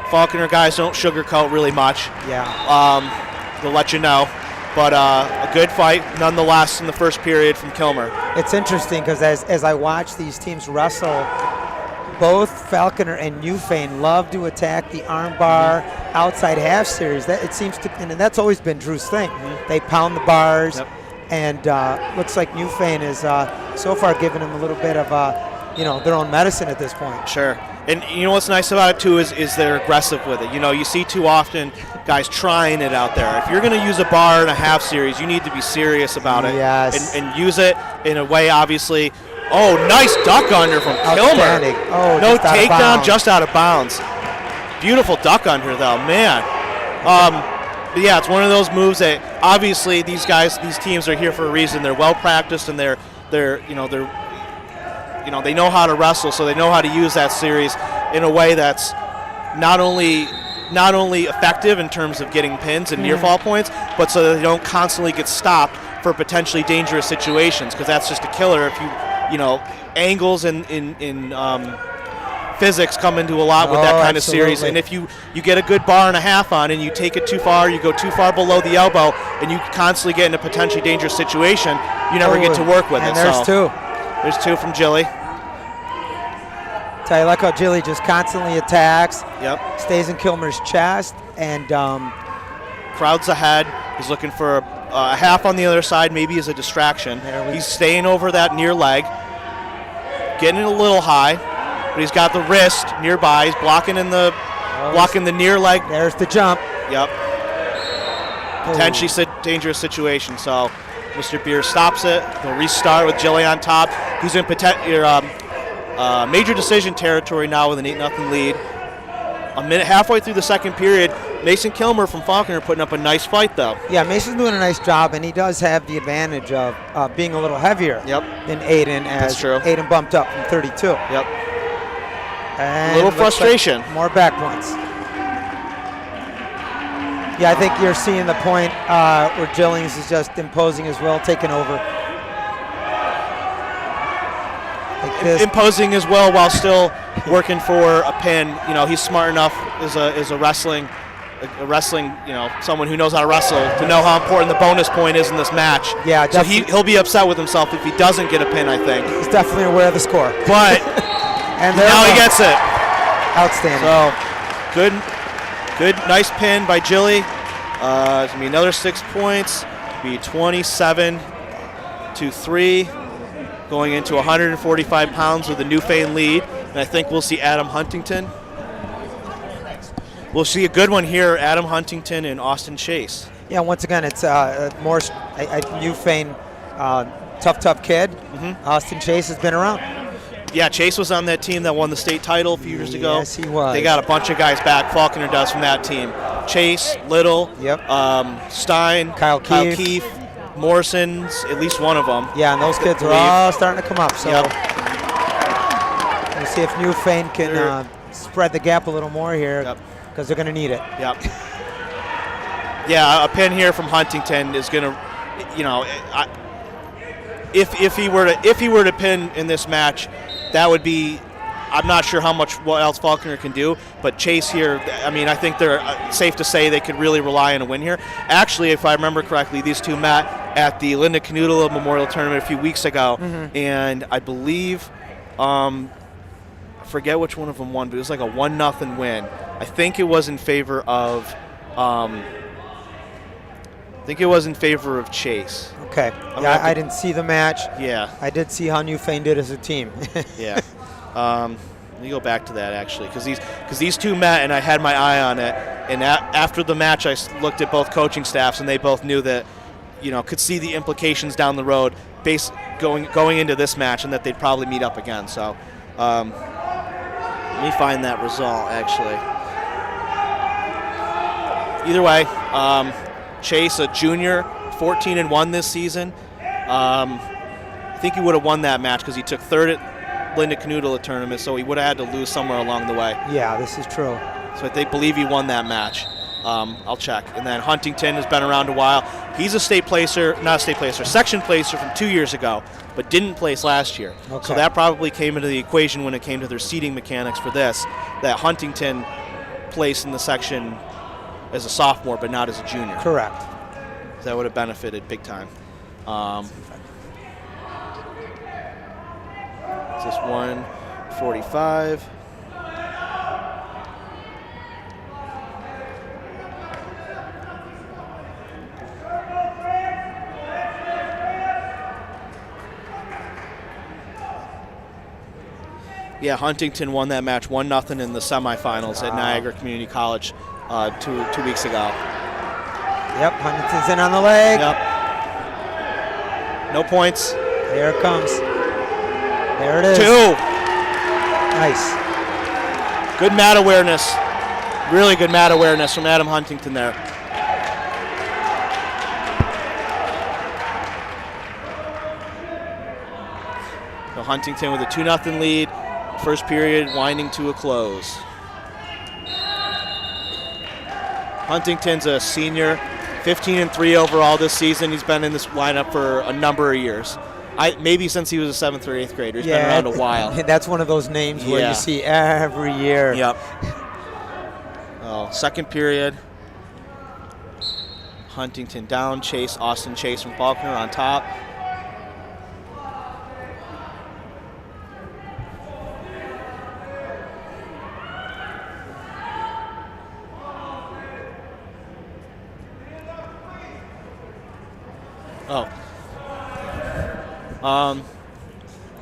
Falconer guys don't sugarcoat really much. Yeah. They'll let you know. But a good fight nonetheless in the first period from Kilmer. It's interesting because as I watch these teams wrestle, both Falconer and Newfane love to attack the armbar outside half series. That it seems to, and that's always been Drew's thing. They pound the bars, and looks like Newfane is so far giving them a little bit of their own medicine at this point. Sure. And you know what's nice about it too is they're aggressive with it. You know, you see too often guys trying it out there. If you're going to use a bar in a half series, you need to be serious about it and use it in a way, obviously. Oh, nice duck under from Kilmer. Oh, no takedown, just out of bounds. Beautiful duck under though, man. But yeah, it's one of those moves that obviously these teams are here for a reason. They're well practiced and they know how to wrestle, so they know how to use that series in a way that's not only effective in terms of getting pins and near fall points, but so that they don't constantly get stopped for potentially dangerous situations, because that's just a killer. If angles in physics come into a lot with that kind of series, and if you get a good bar and a half on and you take it too far, you go too far below the elbow, and you constantly get in a potentially dangerous situation, you never get to work with it. There's two. There's two from Jilly. Tell you, like how Jilly just constantly attacks. Yep. Stays in Kilmer's chest, and crowd's ahead. He's looking for a half on the other side, maybe as a distraction. He's staying over that near leg, getting it a little high, but he's got the wrist nearby. He's blocking the near leg. There's the jump. Yep. Potentially dangerous situation. So Mr. Beer stops it. He'll restart with Jilly on top. He's in major decision territory now with an 8-0 lead. A minute halfway through the second period, Mason Kilmer from Falconer putting up a nice fight though. Yeah, Mason's doing a nice job, and he does have the advantage of being a little heavier than Aiden, as Aiden bumped up from 32. Yep. And a little frustration. Like more back points. Yeah, I think you're seeing the point where Jillings is just imposing his will, taking over. Imposing as well while still working for a pin. You know, he's smart enough as a wrestling, someone who knows how to wrestle, to know how important the bonus point is in this match. Yeah, so he'll be upset with himself if he doesn't get a pin, I think. He's definitely aware of the score. But and now he gets it. Outstanding. So good, nice pin by Jilly. It's gonna be another 6 points. Be 27-3. Going into 145 pounds with a Newfane lead. And I think we'll see Adam Huntington. We'll see a good one here, Adam Huntington and Austin Chase. Yeah, once again, it's more Newfane, tough kid. Austin Chase has been around. Yeah, Chase was on that team that won the state title a few years ago. Yes, he was. They got a bunch of guys back, Falconer does, from that team. Chase, Little, Stein, Kyle Keefe. Morrison's, at least one of them. Yeah, and those kids are all starting to come up. So we'll see if Newfane can spread the gap a little more here, because they're going to need it. Yep. Yeah, a pin here from Huntington is going to, if he were to pin in this match, that would be. I'm not sure what else Falconer can do, but Chase here, I mean, I think they're safe to say they could really rely on a win here. Actually, if I remember correctly, these two met at the Linda Canutula Memorial Tournament a few weeks ago, and I believe, I forget which one of them won, but it was like a 1-0 win. I think it was in favor of, Chase. Okay. Yeah, I didn't see the match. Yeah. I did see how Newfane did as a team. Yeah. Let me go back to that, actually, because these two met, and I had my eye on it. And after the match, I looked at both coaching staffs, and they both knew that, could see the implications down the road, going into this match, and that they'd probably meet up again. So, Let me find that result, actually. Either way, Chase, a junior, 14-1 this season. I think he would have won that match because he took third at Linda Canoodle tournament, so he would have had to lose somewhere along the way. Yeah, this is true. So I believe he won that match. I'll check. And then Huntington has been around a while. He's a state placer, not a state placer, section placer from 2 years ago, but didn't place last year. Okay. So that probably came into the equation when it came to their seating mechanics for this, that Huntington placed in the section as a sophomore, but not as a junior. Correct. So that would have benefited big time. Is this 145? Yeah, Huntington won that match 1-0 in the semifinals at Niagara Community College two weeks ago. Yep, Huntington's in on the leg. Yep. No points. There it comes. There it is. 2. Nice. Good mat awareness. Really good mat awareness from Adam Huntington there. So Huntington with a 2-0 lead. First period winding to a close. Huntington's a senior, 15-3 overall this season. He's been in this lineup for a number of years. Maybe since he was a 7th or 8th grader. He's been around a while. That's one of those names where you see every year. Yep. Oh, second period. Huntington down. Austin Chase from Falconer on top.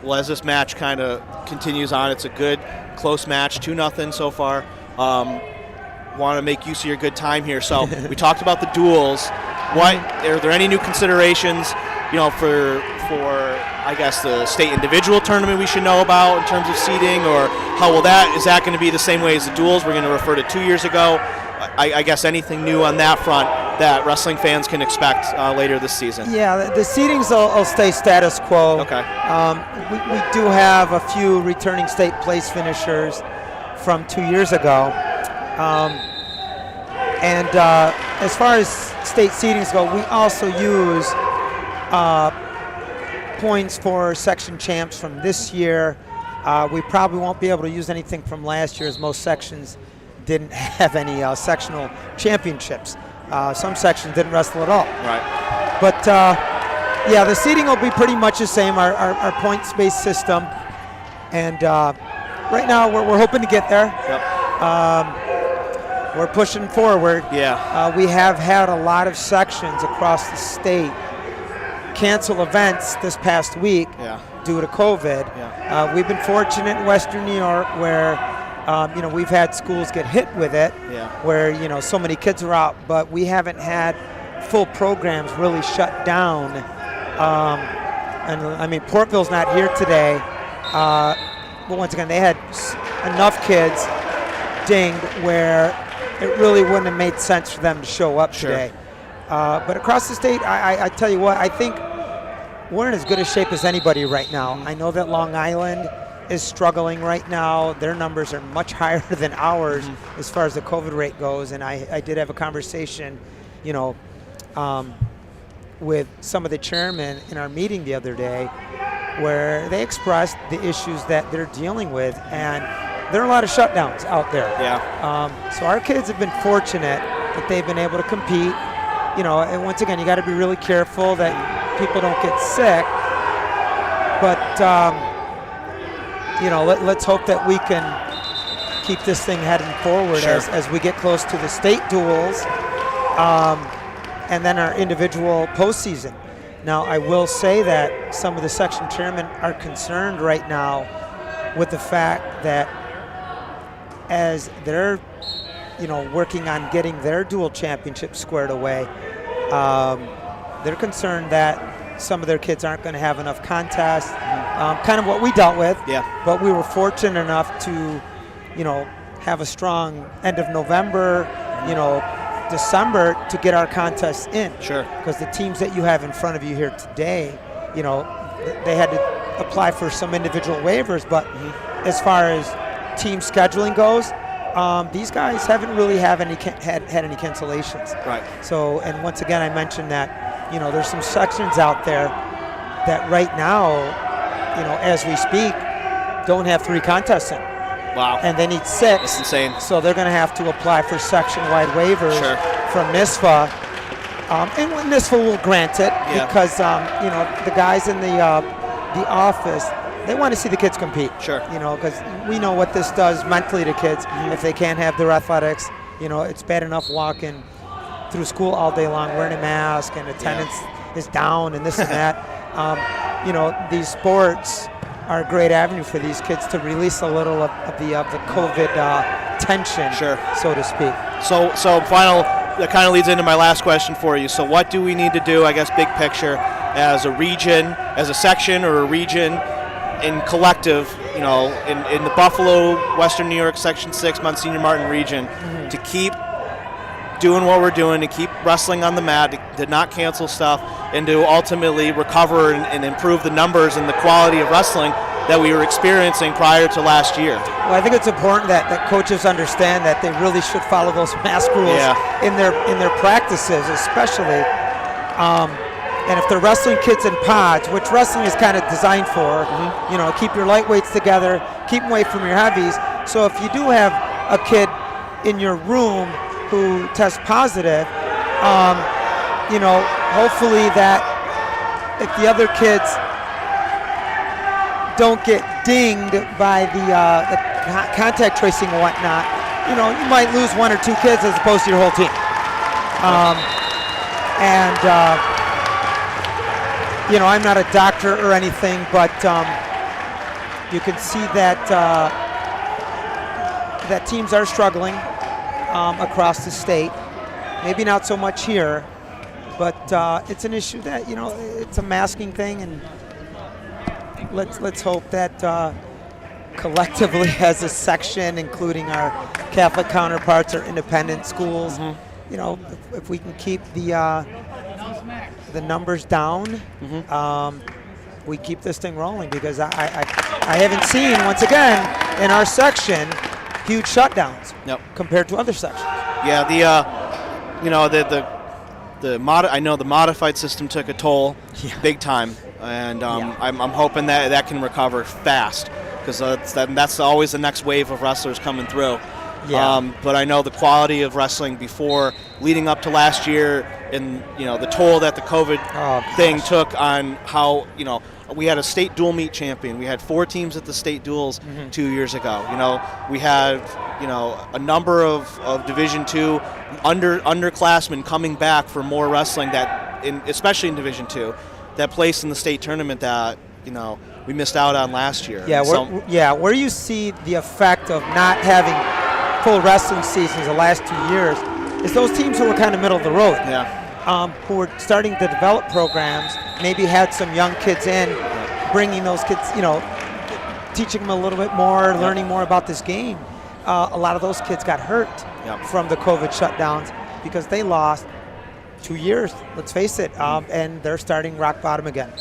Well, as this match kind of continues on, it's a good, close match, 2-0 so far. Want to make use of your good time here. So we talked about the duels. Are there any new considerations, for I guess the state individual tournament we should know about in terms of seeding, or is that going to be the same way as the duels? We're going to refer to 2 years ago. I guess anything new on that front that wrestling fans can expect later this season? Yeah, the seedings will stay status quo. Okay. We do have a few returning state place finishers from 2 years ago. And as far as state seedings go, we also use points for section champs from this year. We probably won't be able to use anything from last year, as most sections didn't have any sectional championships. Some sections didn't wrestle at all. Right. But the seeding will be pretty much the same, our points-based system. And right now we're hoping to get there. Yep. We're pushing forward. Yeah. We have had a lot of sections across the state cancel events this past week due to COVID. Yeah. We've been fortunate in Western New York where we've had schools get hit with it, where so many kids are out, but we haven't had full programs really shut down. And I mean, Portville's not here today, but once again, they had enough kids dinged where it really wouldn't have made sense for them to show up today. But across the state, I tell you what, I think we're in as good a shape as anybody right now. I know that Long Island is struggling right now. Their numbers are much higher than ours as far as the COVID rate goes. And I did have a conversation, with some of the chairmen in our meeting the other day where they expressed the issues that they're dealing with. And there are a lot of shutdowns out there. So our kids have been fortunate that they've been able to compete. And once again, you got to be really careful that people don't get sick. But, let's hope that we can keep this thing heading forward as we get close to the state duels and then our individual postseason. Now, I will say that some of the section chairmen are concerned right now with the fact that as they're, working on getting their dual championship squared away, they're concerned that some of their kids aren't going to have enough contests, kind of what we dealt with. Yeah. But we were fortunate enough to have a strong end of November, December to get our contests in. Sure. Because the teams that you have in front of you here today, they had to apply for some individual waivers, but as far as team scheduling goes, these guys haven't really had any cancellations. Right. So, and once again, I mentioned that, there's some sections out there that right now, as we speak, don't have 3 contests in. Wow. And they need 6. That's insane. So they're going to have to apply for section-wide waivers from NISFA. And NISFA will grant it because, the guys in the office, they want to see the kids compete. Sure. Because we know what this does mentally to kids if they can't have their athletics. It's bad enough walking through school all day long wearing a mask and attendance is down and this and that. These sports are a great avenue for these kids to release a little of the COVID tension, so to speak. So final, that kind of leads into my last question for you. So what do we need to do, I guess, big picture, as a region, as a section or a region, in collective, in the Buffalo, Western New York, Section 6, Monsignor Martin region, to keep doing what we're doing, to keep wrestling on the mat, to not cancel stuff, and to ultimately recover and improve the numbers and the quality of wrestling that we were experiencing prior to last year? Well, I think it's important that coaches understand that they really should follow those mask rules in their practices, especially. And if they're wrestling kids in pods, which wrestling is kind of designed for, keep your lightweights together, keep them away from your heavies. So if you do have a kid in your room who tests positive, hopefully that if the other kids don't get dinged by the contact tracing and whatnot, you might lose 1 or 2 kids as opposed to your whole team. I'm not a doctor or anything, but you can see that that teams are struggling across the state. Maybe not so much here, but it's an issue that it's a masking thing, and let's hope that collectively as a section, including our Catholic counterparts or independent schools, if we can keep the numbers down, we keep this thing rolling, because I haven't seen, once again, in our section, huge shutdowns compared to other sections. Yeah, I know the modified system took a toll, big time, and I'm hoping that can recover fast, because that's always the next wave of wrestlers coming through. But I know the quality of wrestling before, leading up to last year, and the toll that the COVID thing took on how we had a state dual meet champion. We had 4 teams at the state duels 2 years ago. We had a number of Division II underclassmen coming back for more wrestling especially in Division II, that placed in the state tournament that we missed out on last year. Where you see the effect of not having full wrestling seasons the last 2 years is those teams who were kind of middle of the road. Who were starting to develop programs, maybe had some young kids in, bringing those kids, teaching them a little bit more, learning more about this game. A lot of those kids got hurt from the COVID shutdowns because they lost 2 years, let's face it, and they're starting rock bottom again.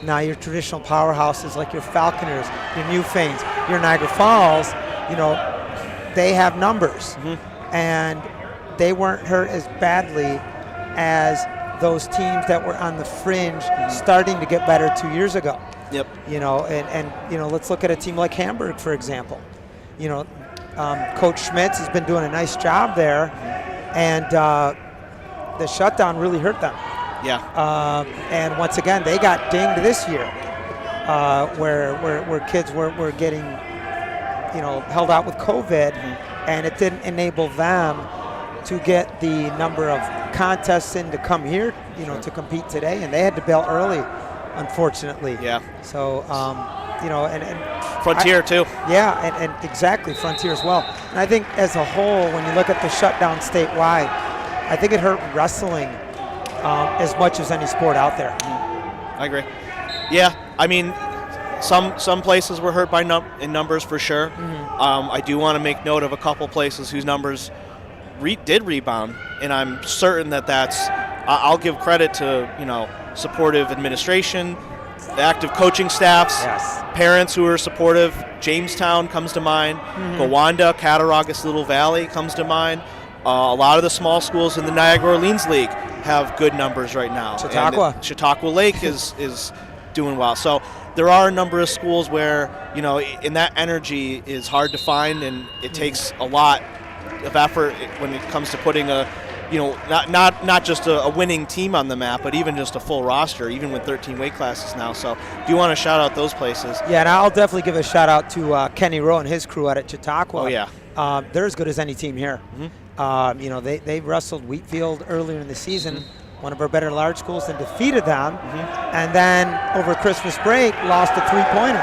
Now your traditional powerhouses like your Falconers, your Newfanes, your Niagara Falls, they have numbers, and they weren't hurt as badly as those teams that were on the fringe starting to get better 2 years ago. Let's look at a team like Hamburg, for example. Coach Schmitz has been doing a nice job there, and the shutdown really hurt them. And once again, they got dinged this year, where kids were getting held out with COVID, and it didn't enable them to get the number of contests in to come here, to compete today, and they had to bail early, unfortunately. So, and Frontier too. And exactly, Frontier as well. And I think as a whole, when you look at the shutdown statewide, I think it hurt wrestling as much as any sport out there. I agree. Yeah, I mean, some places were hurt by in numbers for sure. I do want to make note of a couple places whose numbers did rebound, and I'm certain that's. I'll give credit to supportive administration, the active coaching staffs, parents who are supportive. Jamestown comes to mind. Gowanda, Cattaraugus, Little Valley comes to mind. A lot of the small schools in the Niagara-Orleans League have good numbers right now. Chautauqua Lake is doing well. So there are a number of schools where, and that energy is hard to find, and it takes a lot of effort when it comes to putting not just a winning team on the map, but even just a full roster, even with 13 weight classes now. So do want to shout out those places. Yeah, and I'll definitely give a shout out to Kenny Rowe and his crew out at Chautauqua. Oh, yeah. They're as good as any team here. They wrestled Wheatfield earlier in the season, one of our better large schools, and defeated them. And then over Christmas break, lost a three-pointer.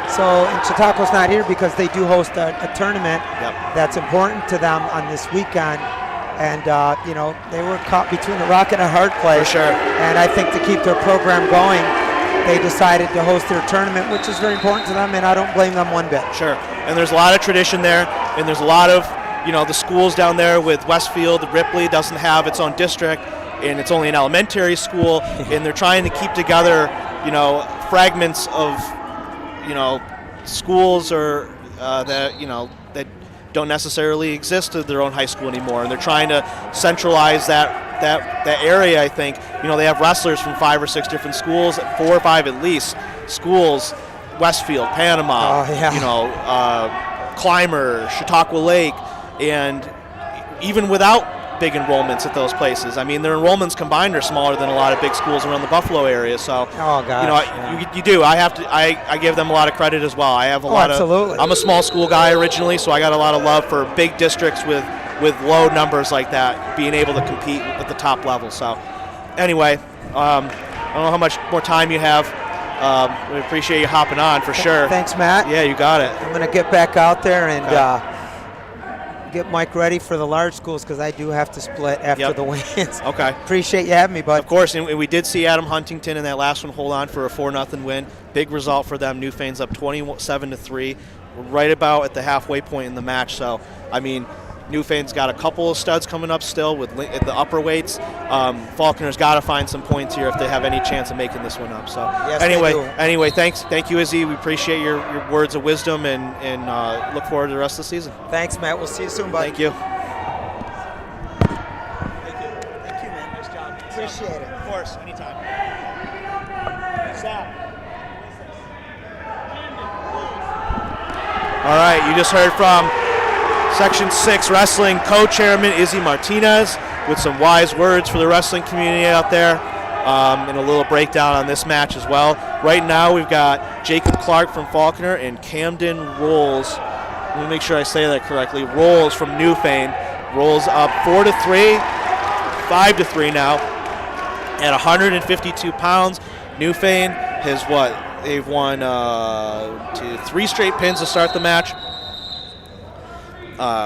So, and Chautauqua's not here because they do host a tournament that's important to them on this weekend. And, they were caught between a rock and a hard place. For sure. And I think to keep their program going, they decided to host their tournament, which is very important to them, and I don't blame them one bit. Sure. And there's a lot of tradition there, and there's a lot of, the schools down there with Westfield. Ripley doesn't have its own district, and it's only an elementary school, and they're trying to keep together, fragments of, schools or that don't necessarily exist at their own high school anymore, and they're trying to centralize that area. I think they have wrestlers from 5 or 6 different schools, 4 or 5 at least schools, Westfield, Panama, Clymer, Chautauqua Lake, and even without big enrollments at those places, I mean, their enrollments combined are smaller than a lot of big schools around the Buffalo area. So, you do. I give them a lot of credit as well. I have a lot absolutely. I'm a small school guy originally, so I got a lot of love for big districts with low numbers like that, being able to compete at the top level. So, anyway, I don't know how much more time you have. We appreciate you hopping on for sure. Thanks, Matt. Yeah, you got it. I'm going to get back out there and get Mike ready for the large schools because I do have to split after the wins. Okay. Appreciate you having me, bud. Of course, and we did see Adam Huntington in that last one hold on for a 4-0 win. Big result for them. Newfane's up 27-3. We're right about at the halfway point in the match. So, I mean, Newfane's got a couple of studs coming up still with the upper weights. Falconer's got to find some points here if they have any chance of making this one up. So yes, anyway, thank you, Izzy. We appreciate your words of wisdom and look forward to the rest of the season. Thanks, Matt. We'll see you soon, bud. Thank you. Thank you, man. Nice job. Appreciate it. Of course, anytime. All right, you just heard from Section 6 Wrestling co-chairman Izzy Martinez with some wise words for the wrestling community out there, and a little breakdown on this match as well. Right now we've got Jacob Clark from Falconer and Camden Rolls. Let me make sure I say that correctly. Rolls from Newfane. Rolls up 4-3, 5-3 now at 152 pounds. Newfane has They've won 3 straight pins to start the match.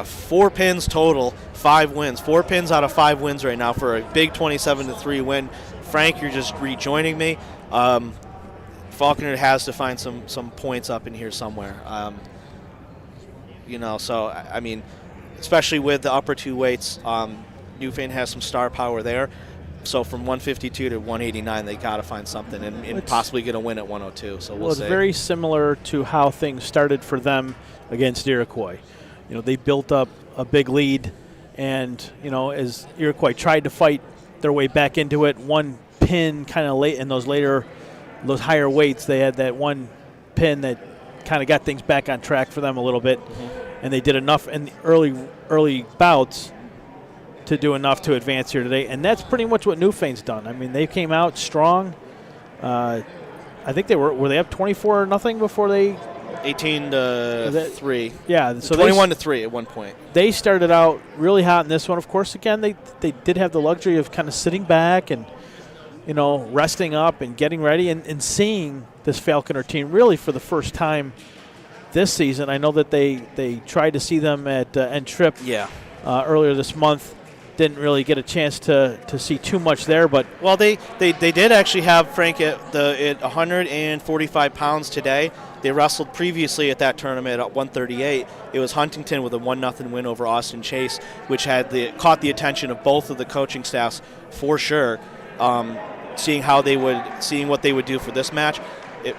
4 pins total, 5 wins. 4 pins out of 5 wins right now for a big 27-3 win. Frank, you're just rejoining me. Falconer has to find some points up in here somewhere. So I mean, especially with the upper 2 weights, Newfane has some star power there. So from 152 to 189, they got to find something and possibly get a win at 102. So we'll see. It's very similar to how things started for them against Iroquois. They built up a big lead, and, as Iroquois tried to fight their way back into it, one pin kind of late in those higher weights, they had that one pin that kind of got things back on track for them a little bit, and they did enough in the early bouts to do enough to advance here today, and that's pretty much what Newfane's done. I mean, they came out strong. I think they were they up 24-0 before they 18-3. Yeah, so 21-3 at one point. They started out really hot in this one. Of course, again, they did have the luxury of kind of sitting back and resting up and getting ready and seeing this Falconer team really for the first time this season. I know that they tried to see them at N-Trip earlier this month, didn't really get a chance to see too much there. But well, they did actually have Frank at 145 pounds today. They wrestled previously at that tournament at 138. It was Huntington with a 1-0 win over Austin Chase, which had caught the attention of both of the coaching staffs for sure. Seeing what they would do for this match.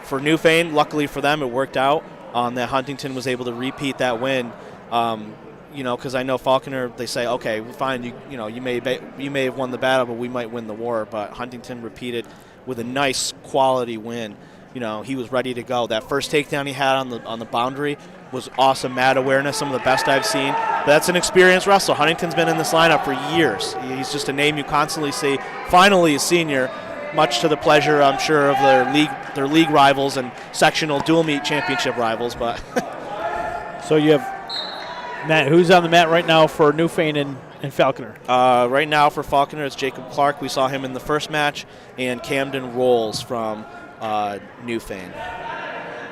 For Newfane, luckily for them, it worked out. That Huntington was able to repeat that win. Because I know Falconer, they say, okay, fine, you may have won the battle, but we might win the war. But Huntington repeated with a nice quality win. He was ready to go. That first takedown he had on the boundary was awesome. Mat awareness, some of the best I've seen. But that's an experienced wrestler. Huntington's been in this lineup for years. He's just a name you constantly see. Finally, a senior, much to the pleasure, I'm sure, of their league rivals and sectional dual meet championship rivals. But so you have Matt. Who's on the mat right now for Newfane and Falconer? Right now for Falconer, it's Jacob Clark. We saw him in the first match, and Camden Rolls from Newfane.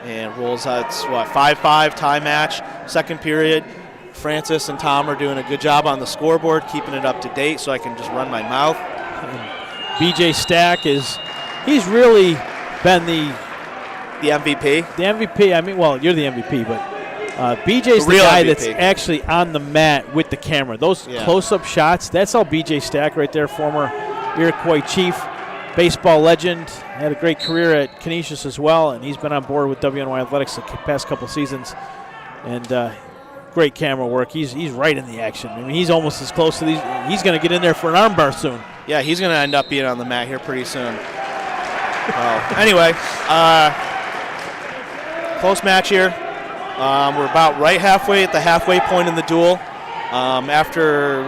And Rolls, it's 5-5 tie match, second period. Francis and Tom are doing a good job on the scoreboard, keeping it up to date so I can just run my mouth. BJ Stack he's really been the MVP? The MVP. I mean, well, you're the MVP, but BJ's the guy MVP. That's actually on the mat with the camera. Those close-up shots, that's all BJ Stack right there, former Iroquois chief, baseball legend, had a great career at Canisius as well, and he's been on board with WNY Athletics the past couple seasons. And great camera work. He's right in the action. I mean, he's almost as close to these. He's going to get in there for an armbar soon. Yeah, he's going to end up being on the mat here pretty soon. Anyway, close match here. We're about right halfway at the halfway point in the duel. After,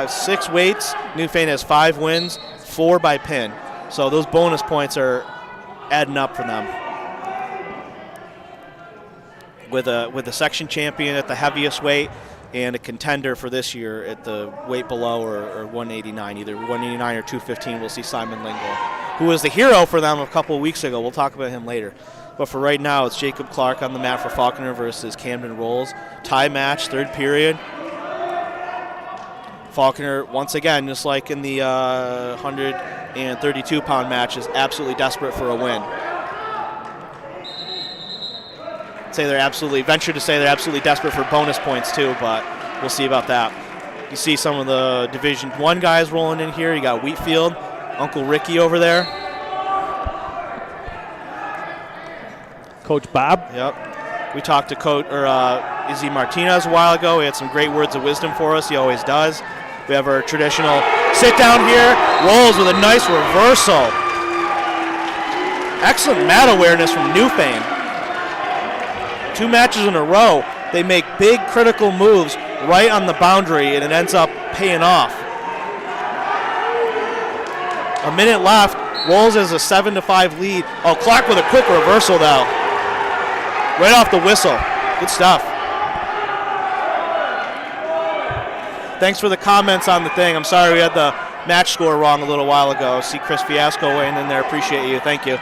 6 weights, Newfane has 5 wins, 4 by pin. So those bonus points are adding up for them. With a section champion at the heaviest weight and a contender for this year at the weight below or 189, either 189 or 215, we'll see Simon Lingle, who was the hero for them a couple of weeks ago. We'll talk about him later. But for right now, it's Jacob Clark on the mat for Falconer versus Camden Rolls. Tie match, third period. Falconer, once again, just like in the 132-pound match, is absolutely desperate for a win. Venture to say they're absolutely desperate for bonus points too, but we'll see about that. You see some of the Division I guys rolling in here. You got Wheatfield, Uncle Ricky over there. Coach Bob. Yep. We talked to Coach Izzy Martinez a while ago. He had some great words of wisdom for us. He always does. We have our traditional sit down here. Rolls with a nice reversal. Excellent mat awareness from Newfane. 2 matches in a row, they make big critical moves right on the boundary, and it ends up paying off. A minute left. Rolls has a 7-5 lead. Oh, Clark with a quick reversal, though. Right off the whistle. Good stuff. Thanks for the comments on the thing. I'm sorry we had the match score wrong a little while ago. See Chris Fiasco weighing in there. Appreciate you. Thank you.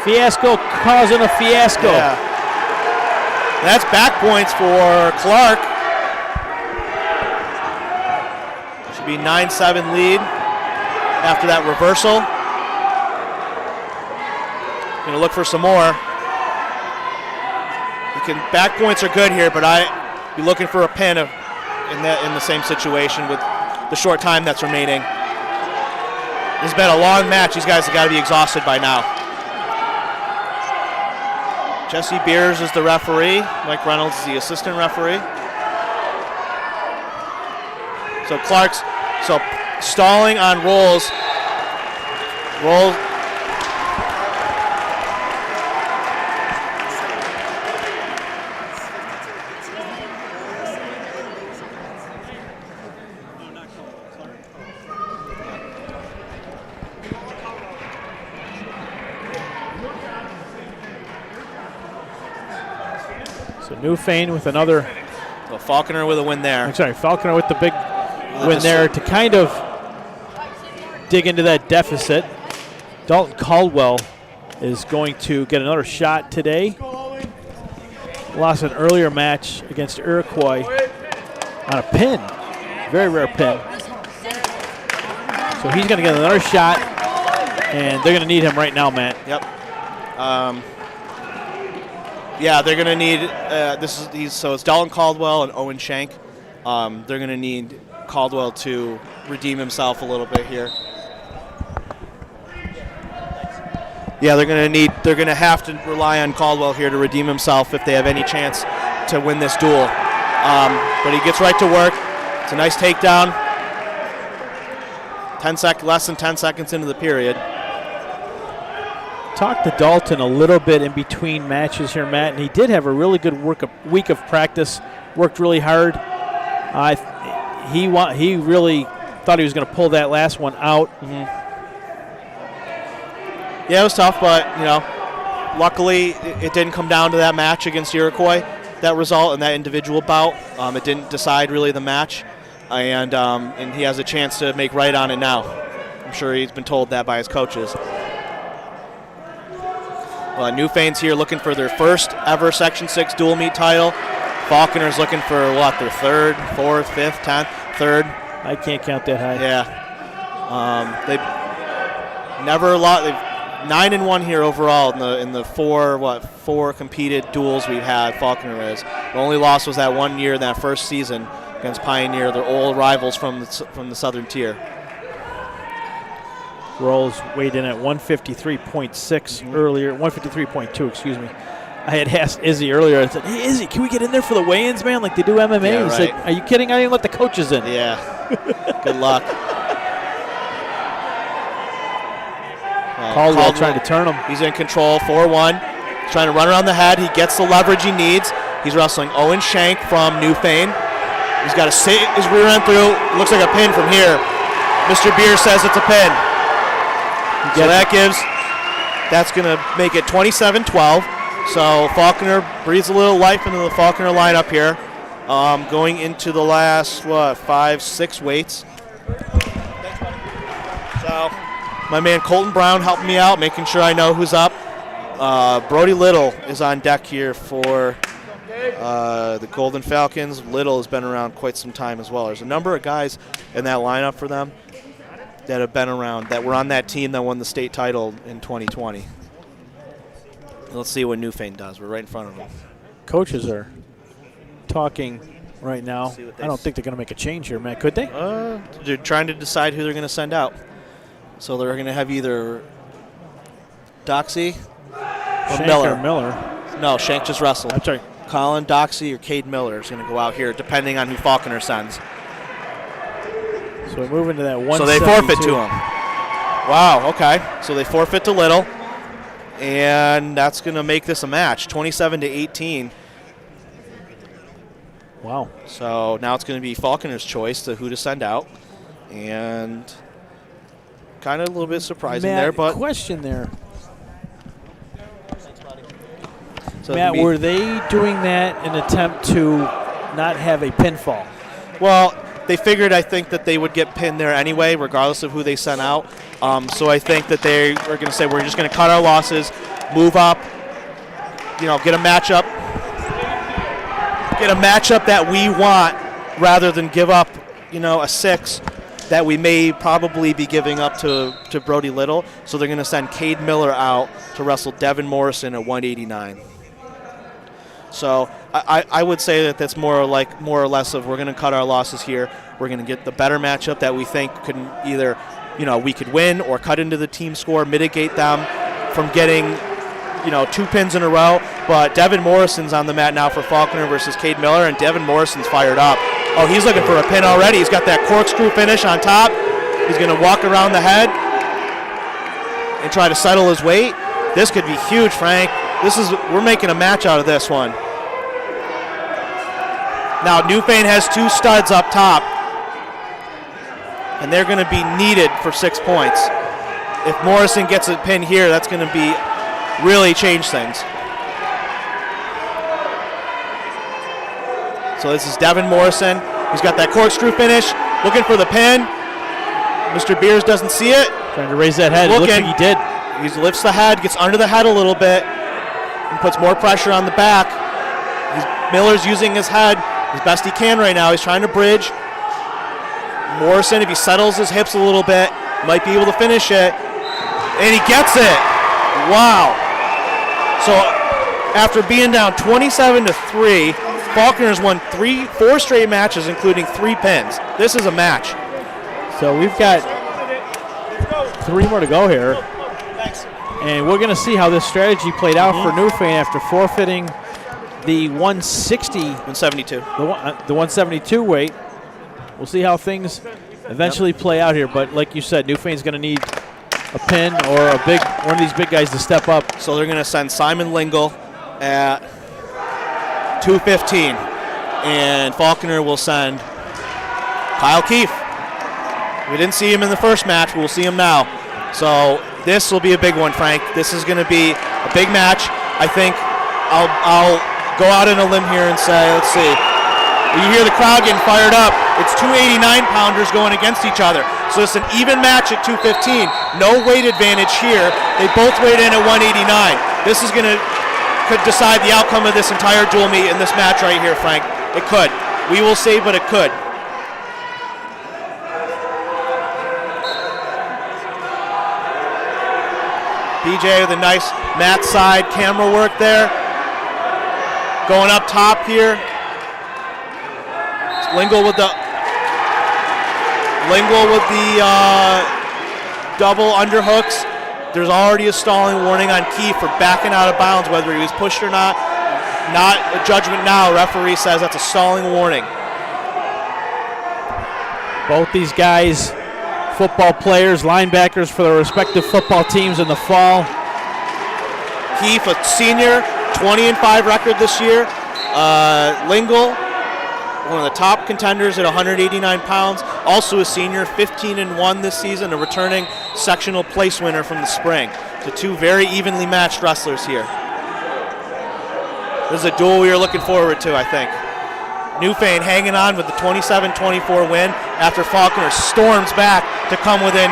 Fiasco causing a fiasco. Yeah. That's back points for Clark. Should be 9-7 lead after that reversal. Gonna look for some more. Back points are good here, but I'd be looking for a pin in the same situation with the short time that's remaining. It's been a long match. These guys have got to be exhausted by now. Jesse Beers is the referee. Mike Reynolds is the assistant referee. So Clark's stalling on Rolls. Rolls. So Newfane with another. So Falconer with a win there. I'm sorry, Falconer with the big win there to kind of dig into that deficit. Dalton Caldwell is going to get another shot today. lost an earlier match against Iroquois on a pin. Very rare pin. So he's going to get another shot, and they're going to need him right now, Matt. Yep. Yeah, they're going to need so it's Dalton Caldwell and Owen Shank. They're going to need Caldwell to redeem himself a little bit here. Yeah, they're going to have to rely on Caldwell here to redeem himself if they have any chance to win this duel. But he gets right to work. It's a nice takedown. Less than 10 seconds into the period. Talked to Dalton a little bit in between matches here, Matt, and he did have a really good week of practice. Worked really hard. He really thought he was going to pull that last one out. Mm-hmm. Yeah, it was tough, but luckily it didn't come down to that match against Iroquois, that result and that individual bout. It didn't decide really the match, and he has a chance to make right on it now. I'm sure he's been told that by his coaches. Newfane's here looking for their first ever Section 6 dual meet title. Falconer's looking for their third, fourth, fifth, 10th, third. I can't count that high. Yeah. They've never lost. They've 9-1 here overall in the four competed duels we've had. Falconer is. The only loss was that 1 year in that first season against Pioneer, their old rivals from the Southern Tier. Rolls weighed in at 153.6 earlier, 153.2, excuse me. I had asked Izzy earlier, I said, hey, Izzy, can we get in there for the weigh-ins, man, like they do MMA? Yeah, he said, are you kidding? I didn't let the coaches in. Yeah. Good luck. Caldwell trying to turn him. He's in control, 4-1. He's trying to run around the head. He gets the leverage he needs. He's wrestling Owen Shank from Newfane. He's got to sit his rear end through. It looks like a pin from here. Mr. Beer says it's a pin. So that's going to make it 27-12. So Falconer breathes a little life into the Falconer lineup here. Going into the last, 5-6 weights. So my man Colton Brown helping me out, making sure I know who's up. Brody Little is on deck here for the Golden Falcons. Little has been around quite some time as well. There's a number of guys in that lineup for them that have been around, that were on that team that won the state title in 2020. Let's see what Newfane does. We're right in front of them. Coaches are talking right now. I don't think they're going to make a change here, Matt. Could they? They're trying to decide who they're going to send out. So they're going to have either Doxy or Shank Miller. Or Miller. No, Shank just wrestled. I'm sorry. Colin, Doxy, or Cade Miller is going to go out here, depending on who Falconer sends. So we move into that 172. So they forfeit to him. Wow, okay. So they forfeit to Little. And that's going to make this a match, 27-18. Wow. So now it's going to be Falconer's choice to who to send out. And kind of a little bit surprising Matt, there. But question there. So Matt, were they doing that in an attempt to not have a pinfall? Well, they figured, I think, that they would get pinned there anyway, regardless of who they sent out. So I think that they are going to say, we're just going to cut our losses, move up, get a matchup that we want, rather than give up, a 6 that we may probably be giving up to Brody Little. So they're going to send Cade Miller out to wrestle Devin Morrison at 189. So I would say that that's more or less of, we're going to cut our losses here. We're going to get the better matchup that we think could either, we could win or cut into the team score, mitigate them from getting, 2 pins in a row. But Devin Morrison's on the mat now for Falconer versus Cade Miller, and Devin Morrison's fired up. Oh, he's looking for a pin already. He's got that corkscrew finish on top. He's going to walk around the head and try to settle his weight. This could be huge, Frank. We're making a match out of this one. Now, Newfane has 2 studs up top, and they're going to be needed for 6 points. If Morrison gets a pin here, that's going to be really change things. So this is Devin Morrison. He's got that corkscrew finish, looking for the pin. Mr. Beers doesn't see it. Trying to raise that head. It looks like he did. He lifts the head, gets under the head a little bit, and puts more pressure on the back. Miller's using his head as best he can right now. He's trying to bridge. Morrison, if he settles his hips a little bit, might be able to finish it. And he gets it. Wow. So after being down 27-3, Falconer's won 4 straight matches, including 3 pins. This is a match. So we've got 3 more to go here. And we're going to see how this strategy played out for Newfane after forfeiting the 172. The 172 weight. We'll see how things eventually play out here. But like you said, Newfane's going to need a pin or one of these big guys to step up. So they're going to send Simon Lingle at 215. And Falconer will send Kyle Keefe. We didn't see him in the first match, but we'll see him now. So this will be a big one, Frank. This is going to be a big match. I think I'll go out on a limb here and say, let's see. You hear the crowd getting fired up. It's 2 89-pounders going against each other. So it's an even match at 215. No weight advantage here. They both weighed in at 189. This is going to could decide the outcome of this entire dual meet in this match right here, Frank. It could. We will see, but it could. BJ with a nice mat side camera work there. Going up top here. Lingle with the double underhooks. There's already a stalling warning on Keefe for backing out of bounds, whether he was pushed or not. Not a judgment now. Referee says that's a stalling warning. Both these guys, football players, linebackers for their respective football teams in the fall. Keefe, a senior, 20-5 record this year. Lingle, one of the top contenders at 189 pounds. Also a senior, 15-1 this season, a returning sectional place winner from the spring. So 2 very evenly matched wrestlers here. This is a duel we are looking forward to, I think. Newfane hanging on with the 27-24 win after Falconer storms back to come within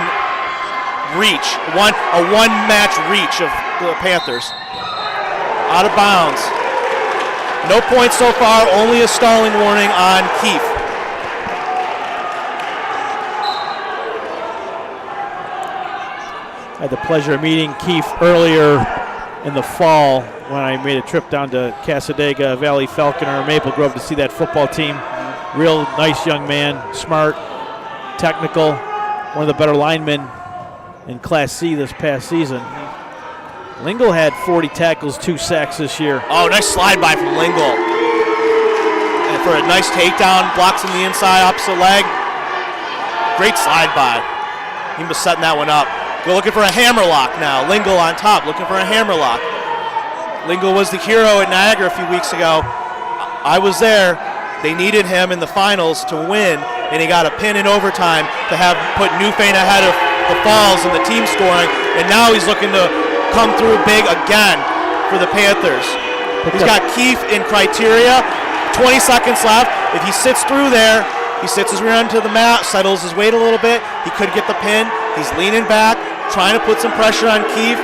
reach, a one-match reach of the Panthers. Out of bounds. No points so far, only a stalling warning on Keefe. I had the pleasure of meeting Keefe earlier in the fall when I made a trip down to Casadega Valley Falconer, Maple Grove to see that football team. Real nice young man, smart, technical, one of the better linemen in Class C this past season. Lingle had 40 tackles, 2 sacks this year. Oh, nice slide by from Lingle. And for a nice takedown, blocks on the inside, opposite leg. Great slide by. He was setting that one up. Go looking for a hammerlock now. Lingle on top, looking for a hammerlock. Lingle was the hero at Niagara a few weeks ago. I was there. They needed him in the finals to win, and he got a pin in overtime to have put Newfane ahead of the Falls in the team scoring, and now he's looking to come through big again for the Panthers. He's got Keefe in criteria. 20 seconds left. If he sits through there, he sits his rear end to the mat, settles his weight a little bit. He could get the pin. He's leaning back, trying to put some pressure on Keefe.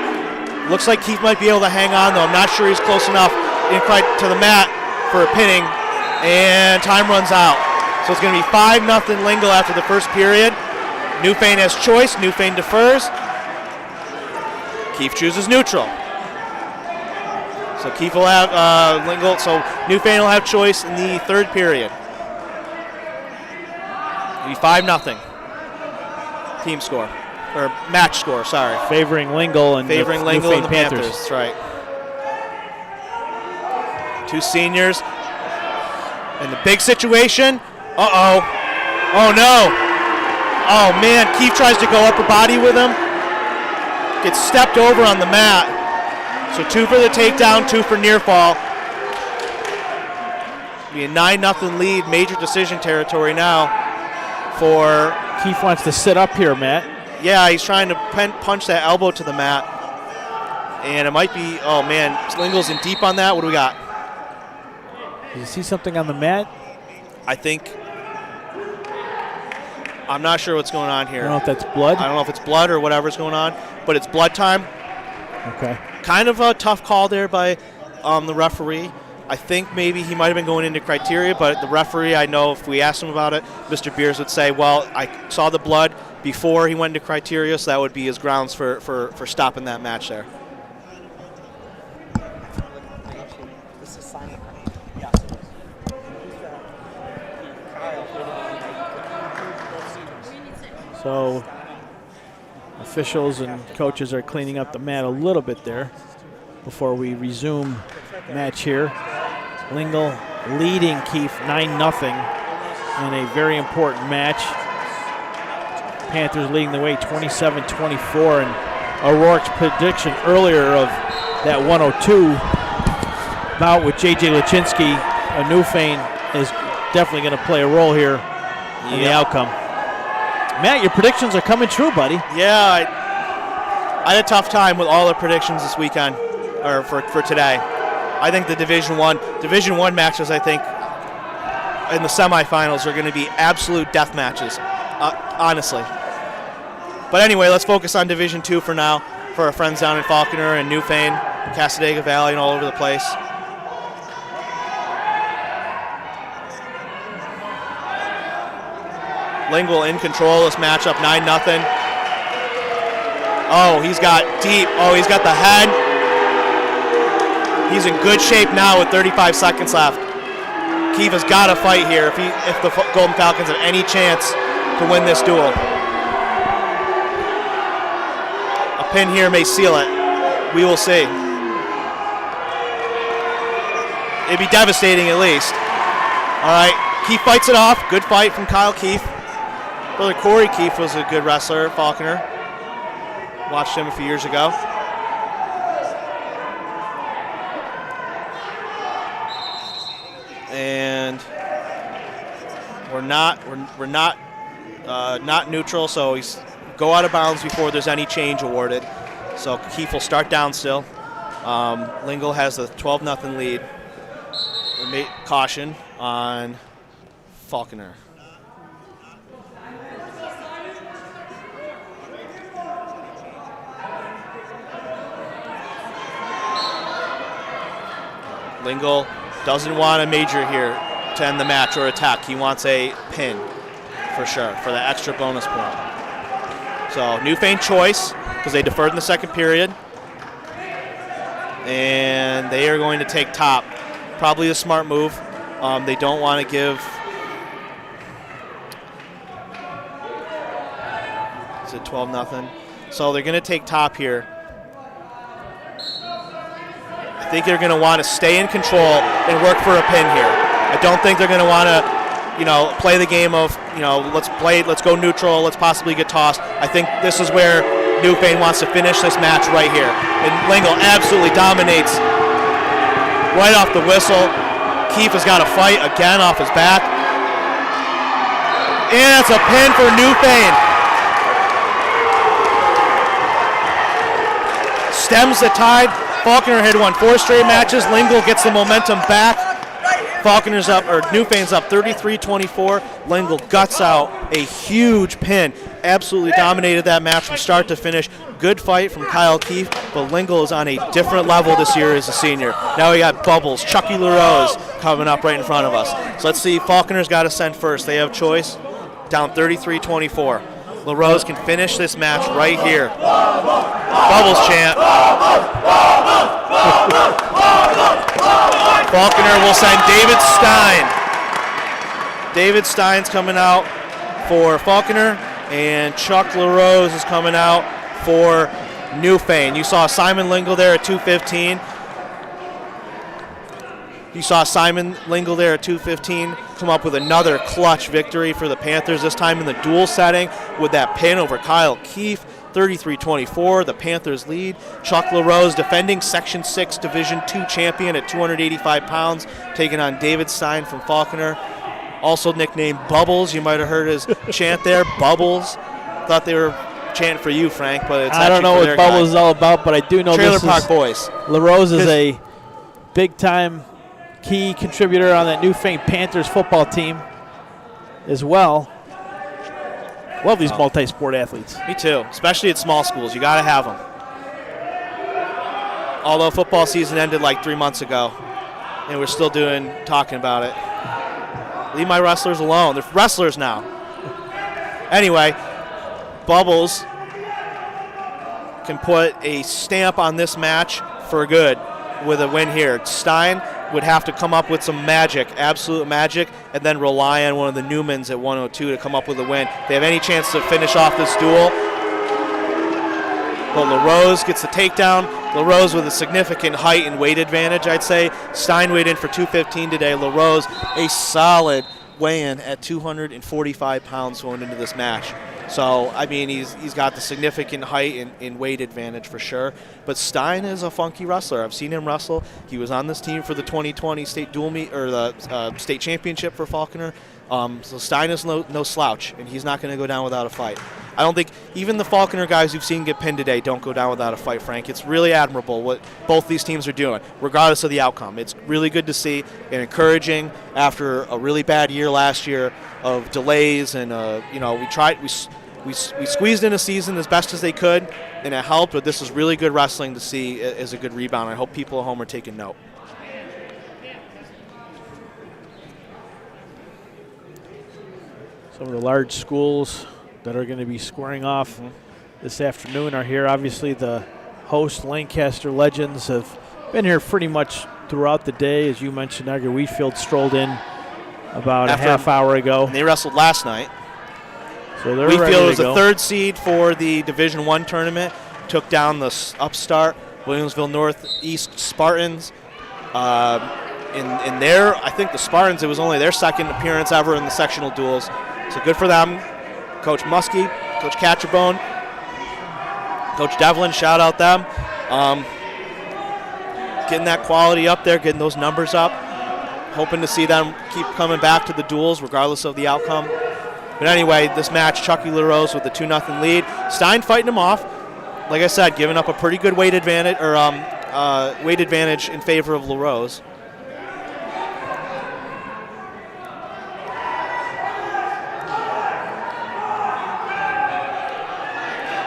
Looks like Keefe might be able to hang on, though. I'm not sure he's close enough to the mat for a pinning. And time runs out. So it's going to be 5-0 Lingle after the first period. Newfane has choice. Newfane defers. Keefe chooses neutral. So Keefe will have Lingle. So Newfane will have choice in the third period. It'll be 5-0. Team score. Or match score, sorry. Favoring Lingle and Favoring the Lingle and the Panthers. That's right. 2 seniors. And the big situation. Uh-oh. Oh, no. Oh, man. Keefe tries to go upper body with him. Gets stepped over on the mat. So 2 for the takedown, 2 for near fall. Be a 9-0 lead, major decision territory now for... Keefe wants to sit up here, Matt. Yeah, he's trying to punch that elbow to the mat. And it might be, oh man, Lingle's in deep on that. What do we got? Did you see something on the mat? I think, I'm not sure what's going on here. I don't know if that's blood. I don't know if it's blood or whatever's going on, but it's blood time. Okay. Kind of a tough call there by the referee. I think maybe he might have been going into criteria, but the referee, I know if we asked him about it, Mr. Beers would say, well, I saw the blood before he went into criteria, so that would be his grounds for stopping that match there. So officials and coaches are cleaning up the mat a little bit there before we resume match here. Lingle leading Keefe 9-0 in a very important match. Panthers leading the way 27-24, and O'Rourke's prediction earlier of that 102 bout with J.J. Lachinsky, a Newfane, is definitely going to play a role here in the outcome. Matt, your predictions are coming true, buddy. Yeah, I had a tough time with all the predictions this weekend, or for today. I think the Division One matches, I think, in the semifinals are going to be absolute death matches, honestly. But anyway, let's focus on Division II for now, for our friends down in Falconer and Newfane, Cassadaga Valley, and all over the place. Lingle in control of this matchup, 9-0. Oh, he's got deep. Oh, he's got the head. He's in good shape now with 35 seconds left. Keefe has got to fight here if the Golden Falcons have any chance to win this duel. A pin here may seal it. We will see. It'd be devastating at least. All right, Keefe fights it off. Good fight from Kyle Keefe. Brother Corey Keefe was a good wrestler, Falconer. Watched him a few years ago. And we're not neutral, so he's go out of bounds before there's any change awarded. So Keefe will start down still. Lingle has a 12-0 lead. Caution on Falconer. Lingle doesn't want a major here to end the match or attack. He wants a pin for sure for the extra bonus point. So Newfane choice because they deferred in the second period. And they are going to take top. Probably a smart move. They don't want to give... Is it 12-0? So they're going to take top here. I think they're going to want to stay in control and work for a pin here. I don't think they're going to want to, play the game of, let's go neutral, let's possibly get tossed. I think this is where Newfane wants to finish this match right here. And Lingle absolutely dominates right off the whistle. Keefe has got to fight again off his back. And it's a pin for Newfane. Stems the tide. Falconer had won 4 straight matches. Lingle gets the momentum back. Newfane's up 33-24. Lingle guts out a huge pin. Absolutely dominated that match from start to finish. Good fight from Kyle Keefe, but Lingle is on a different level this year as a senior. Now we got Bubbles, Chucky LaRose coming up right in front of us. So let's see, Falconer's got to send first. They have choice. Down 33-24. LaRose can finish this match right here. Bubbles chant. Falconer will send David Stein. David Stein's coming out for Falconer, and Chuck LaRose is coming out for Newfane. You saw Simon Lingle there at 2:15. Come up with another clutch victory for the Panthers, this time in the dual setting with that pin over Kyle Keefe. 33-24, the Panthers lead. Chuck LaRose, defending Section 6 Division II champion at 285 pounds, taking on David Stein from Falconer. Also nicknamed Bubbles. You might have heard his chant there, Bubbles. Thought they were chanting for you, Frank, but it's I don't know what Bubbles is all about, but I do know Trailer this Park is Boys. LaRose is a big-time key contributor on that Newfane Panthers football team as well. Love these multi-sport athletes. Me too, especially at small schools. You got to have them. Although football season ended like 3 months ago. and we're still talking about it. Leave my wrestlers alone. They're wrestlers now. Anyway, Bubbles can put a stamp on this match for good with a win here. Stein would have to come up with some magic, absolute magic, and then rely on one of the Newmans at 102 to come up with a win. If they have any chance to finish off this duel. But LaRose gets the takedown. LaRose with a significant height and weight advantage, I'd say. Stein weighed in for 215 today. LaRose, a solid weigh-in at 245 pounds going into this match. So, I mean, he's got the significant height and weight advantage for sure. But Stein is a funky wrestler. I've seen him wrestle. He was on this team for the 2020 state dual meet, or the state championship for Falconer. So Stein is no slouch, and he's not going to go down without a fight. I don't think even the Falconer guys you've seen get pinned today don't go down without a fight, Frank. It's really admirable what both these teams are doing, regardless of the outcome. It's really good to see and encouraging after a really bad year last year of delays, and we squeezed in a season as best as they could, and it helped. But this is really good wrestling to see as a good rebound. I hope people at home are taking note. Some of the large schools that are going to be squaring off this afternoon are here. Obviously, the host Lancaster Legends have been here pretty much throughout the day. As you mentioned, Niagara Wheatfield strolled in about a half hour ago. And they wrestled last night. So they're Wheatfield ready was to the go. third seed for the Division I tournament. Took down the upstart Williamsville Northeast Spartans. In their, I think the Spartans, it was only their second appearance ever in the sectional duels. So good for them. Coach Muskie, Coach Catcherbone, Coach Devlin, shout out them. Getting that quality up there, getting those numbers up. Hoping to see them keep coming back to the duels regardless of the outcome. But anyway, this match, Chucky LaRose with the 2-0 lead. Stein fighting him off. Like I said, giving up a pretty good weight advantage, weight advantage in favor of LaRose.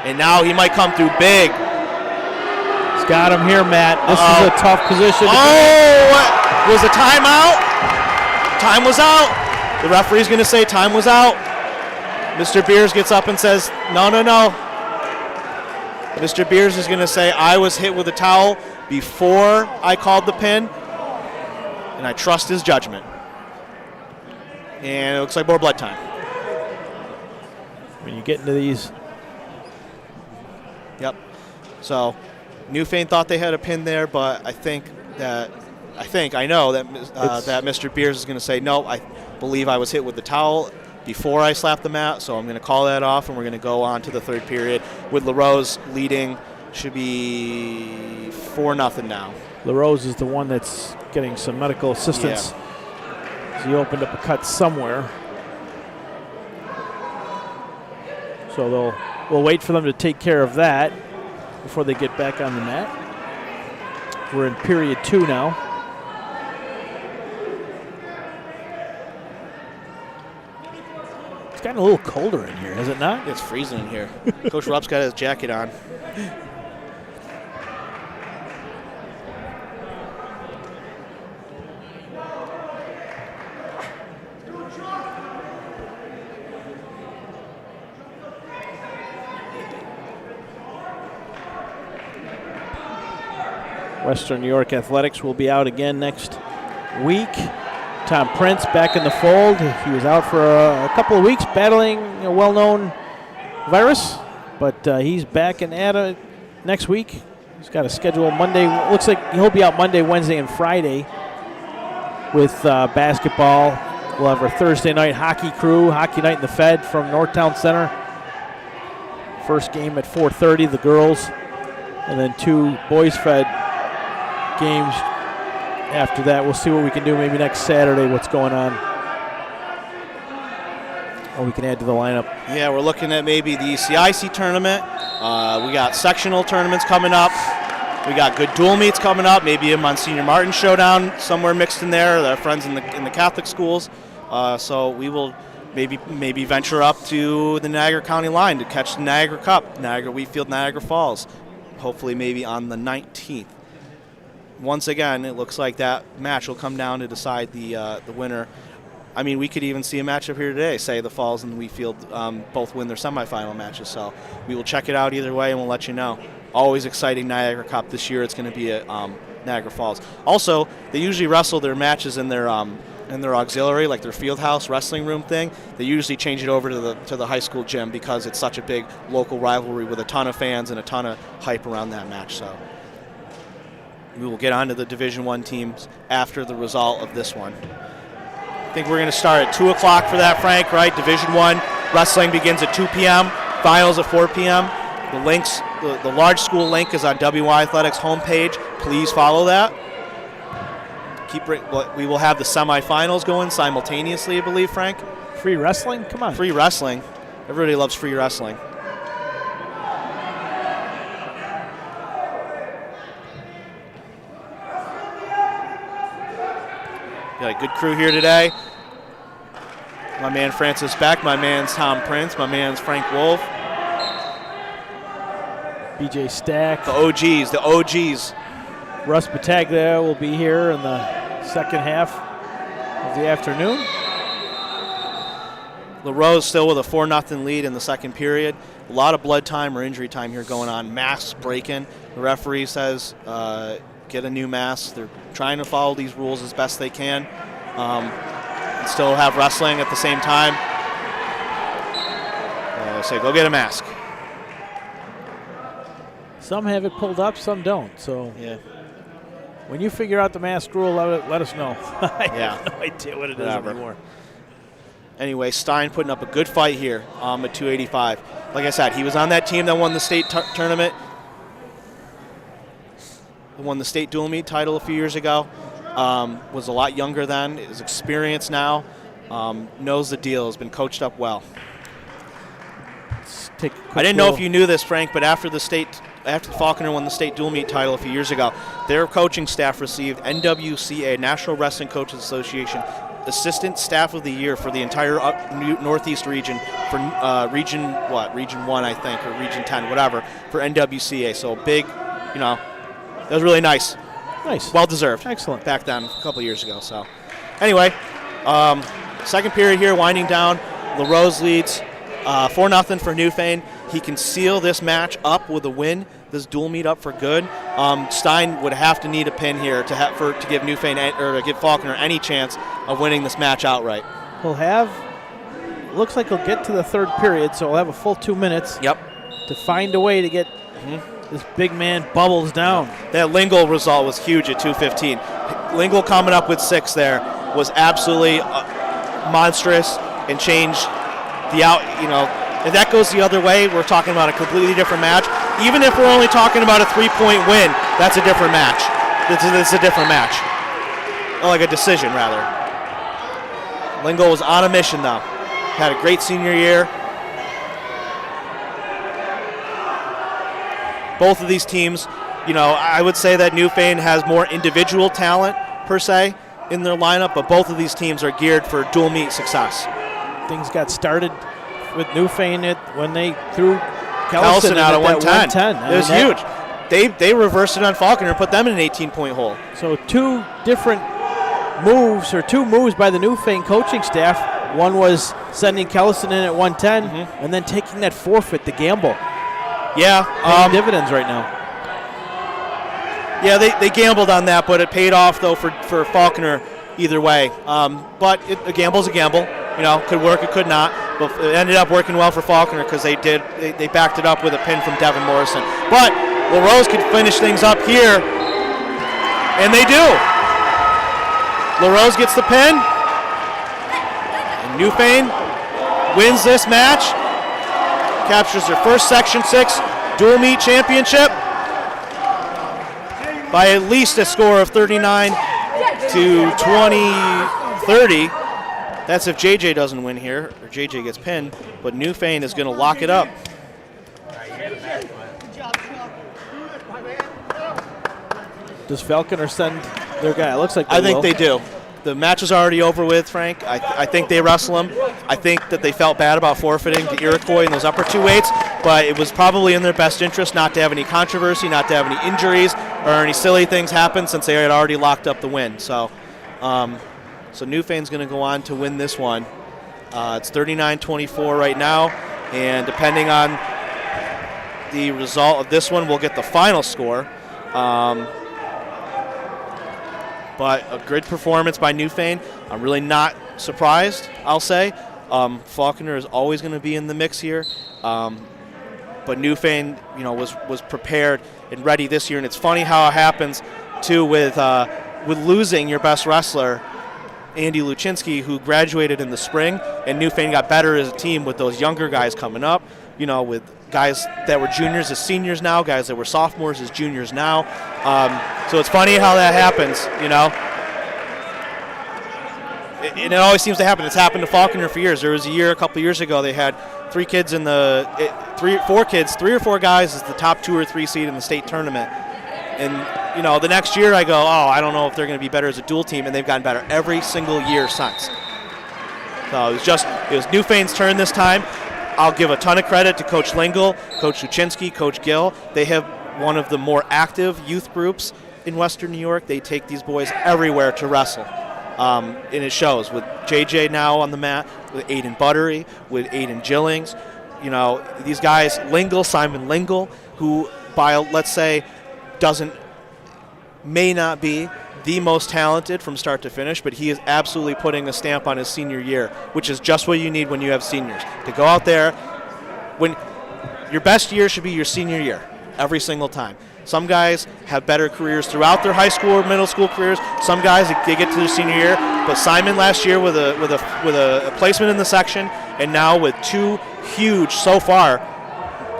And now he might come through big. He's got him here, Matt. This is a tough position. Was a timeout? Time was out. The referee's going to say time was out. Mr. Beers gets up and says, no. Mr. Beers is going to say, I was hit with a towel before I called the pin, and I trust his judgment. And it looks like more blood time. When you get into these. Yep. So Newfane thought they had a pin there, but I know that Mr. Beers is going to say, no, I believe I was hit with the towel before I slapped the mat, so I'm going to call that off, and we're going to go on to the third period with LaRose leading. Should be 4-0 now. LaRose is the one that's getting some medical assistance. Yeah. He opened up a cut somewhere. So we'll wait for them to take care of that before they get back on the mat. We're in period 2 now. It's gotten a little colder in here, has it not? It's freezing in here. Coach Rupp's got his jacket on. Western New York Athletics will be out again next week. Tom Prince back in the fold. He was out for a couple of weeks battling a well-known virus, but he's back and at it next week. He's got a schedule Monday. Looks like he'll be out Monday, Wednesday, and Friday with basketball. We'll have our Thursday night hockey crew, Hockey Night in the Fed from Northtown Center. First game at 4:30, the girls, and then 2 boys Fed games after that. We'll see what we can do maybe next Saturday, what's going on. Or we can add to the lineup. Yeah, we're looking at maybe the ECIC tournament. We got sectional tournaments coming up. We got good dual meets coming up. Maybe a Monsignor Martin showdown somewhere mixed in there. Our friends in the Catholic schools. So we will maybe venture up to the Niagara County line to catch the Niagara Cup, Niagara Wheatfield, Niagara Falls. Hopefully maybe on the 19th. once again, it looks like that match will come down to decide the winner. I mean, we could even see a matchup here today. Say the Falls and Wheatfield both win their semifinal matches. So we will check it out either way, and we'll let you know. Always exciting Niagara Cup this year. It's going to be at Niagara Falls. Also, they usually wrestle their matches in their auxiliary, like their field house wrestling room thing. They usually change it over to the high school gym because it's such a big local rivalry with a ton of fans and a ton of hype around that match. So we will get on to the Division I teams after the result of this one. I think we're going to start at 2 o'clock for that, Frank, right? Division I wrestling begins at 2 p.m., finals at 4 p.m. The large school link is on WY Athletics homepage. Please follow that. We will have the semifinals going simultaneously, I believe, Frank. Free wrestling? Come on. Free wrestling. Everybody loves free wrestling. Got a good crew here today. My man Francis Beck, my man's Tom Prince, my man's Frank Wolf. BJ Stack. The OGs. Russ Battaglia will be here in the second half of the afternoon. LaRose still with a 4-0 lead in the second period. A lot of blood time or injury time here going on. Masks breaking. The referee says get a new mask. They're trying to follow these rules as best they can. And still have wrestling at the same time. Say go get a mask. Some have it pulled up, some don't. So yeah. When you figure out the mask rule, let us know. I have no idea what it is anymore. Anyway, Stein putting up a good fight here at 285. Like I said, he was on that team that won the state tournament. He won the state dual meet title a few years ago. Was a lot younger then. Is experienced now. Knows the deal. Has been coached up well. I didn't know if you knew this, Frank, but after Falconer won the state dual meet title a few years ago, their coaching staff received NWCA, National Wrestling Coaches Association, Assistant Staff of the Year for the entire Northeast region for Region 1, I think, or Region 10, whatever, for NWCA. So big, that was really nice. Nice. Well deserved. Excellent. Back then, a couple of years ago. So anyway, second period here, winding down. LaRose leads 4-0 for Newfane. He can seal this match up with a win, this dual meet up for good. Stein would have to need a pin here to give Newfane or to give Falconer any chance of winning this match outright. Looks like he'll get to the third period, so he'll have a full 2 minutes. Yep. To find a way to get this big man Bubbles down. That Lingle result was huge at 2:15. Lingle coming up with 6 there was absolutely monstrous and changed the out. If that goes the other way, we're talking about a completely different match. Even if we're only talking about a 3-point win, that's a different match. It's a different match. Or like a decision, rather. Lingle was on a mission, though. Had a great senior year. Both of these teams, I would say that Newfane has more individual talent, per se, in their lineup, but both of these teams are geared for dual meet success. Things got started with Newfane when they threw Kellison out at 110. It was huge. They reversed it on Falconer and put them in an 18-point hole. So two different moves, or two moves by the Newfane coaching staff. One was sending Kellison in at 110 and then taking that forfeit, the gamble. Yeah. Paying dividends right now. Yeah, they gambled on that, but it paid off, though, for Falconer either way. But a gamble's a gamble. Could work, it could not. But it ended up working well for Falconer because they backed it up with a pin from Devin Morrison. But LaRose could finish things up here, and they do. LaRose gets the pin, and Newfane wins this match, captures their first Section 6 dual meet championship by at least a score of 39 to 30. That's if JJ doesn't win here, or JJ gets pinned, but Newfane is going to lock it up. Does Falconer send their guy? It looks like I think they do. the match is already over with, Frank. I think they wrestle him. I think that they felt bad about forfeiting to Iroquois in those upper 2 weights, but it was probably in their best interest not to have any controversy, not to have any injuries or any silly things happen since they had already locked up the win. So Newfane's going to go on to win this one. It's 39-24 right now, and depending on the result of this one, we'll get the final score. But a good performance by Newfane. I'm really not surprised, I'll say. Falconer is always going to be in the mix here. But Newfane, was prepared and ready this year. And it's funny how it happens, too, with losing your best wrestler, Andy Luchinsky, who graduated in the spring. And Newfane got better as a team with those younger guys coming up, with guys that were juniors as seniors now, guys that were sophomores as juniors now. So it's funny how that happens, And it always seems to happen. It's happened to Falconer for years. There was a couple years ago, they had 3 or 4 guys as the top 2 or 3 seed in the state tournament. And, the next year I go, I don't know if they're going to be better as a dual team, and they've gotten better every single year since. So it was Newfane's turn this time. I'll give a ton of credit to Coach Lingle, Coach Luchinsky, Coach Gill. They have one of the more active youth groups in Western New York. They take these boys everywhere to wrestle. And it shows with JJ now on the mat, with Aiden Buttery, with Aiden Gillings. These guys, Simon Lingle, who let's say may not be the most talented from start to finish, but he is absolutely putting a stamp on his senior year, which is just what you need when you have seniors. To go out there, when your best year should be your senior year, every single time. Some guys have better careers throughout their high school or middle school careers. Some guys, they get to their senior year. But Simon last year with a placement in the section, and now with 2 huge, so far,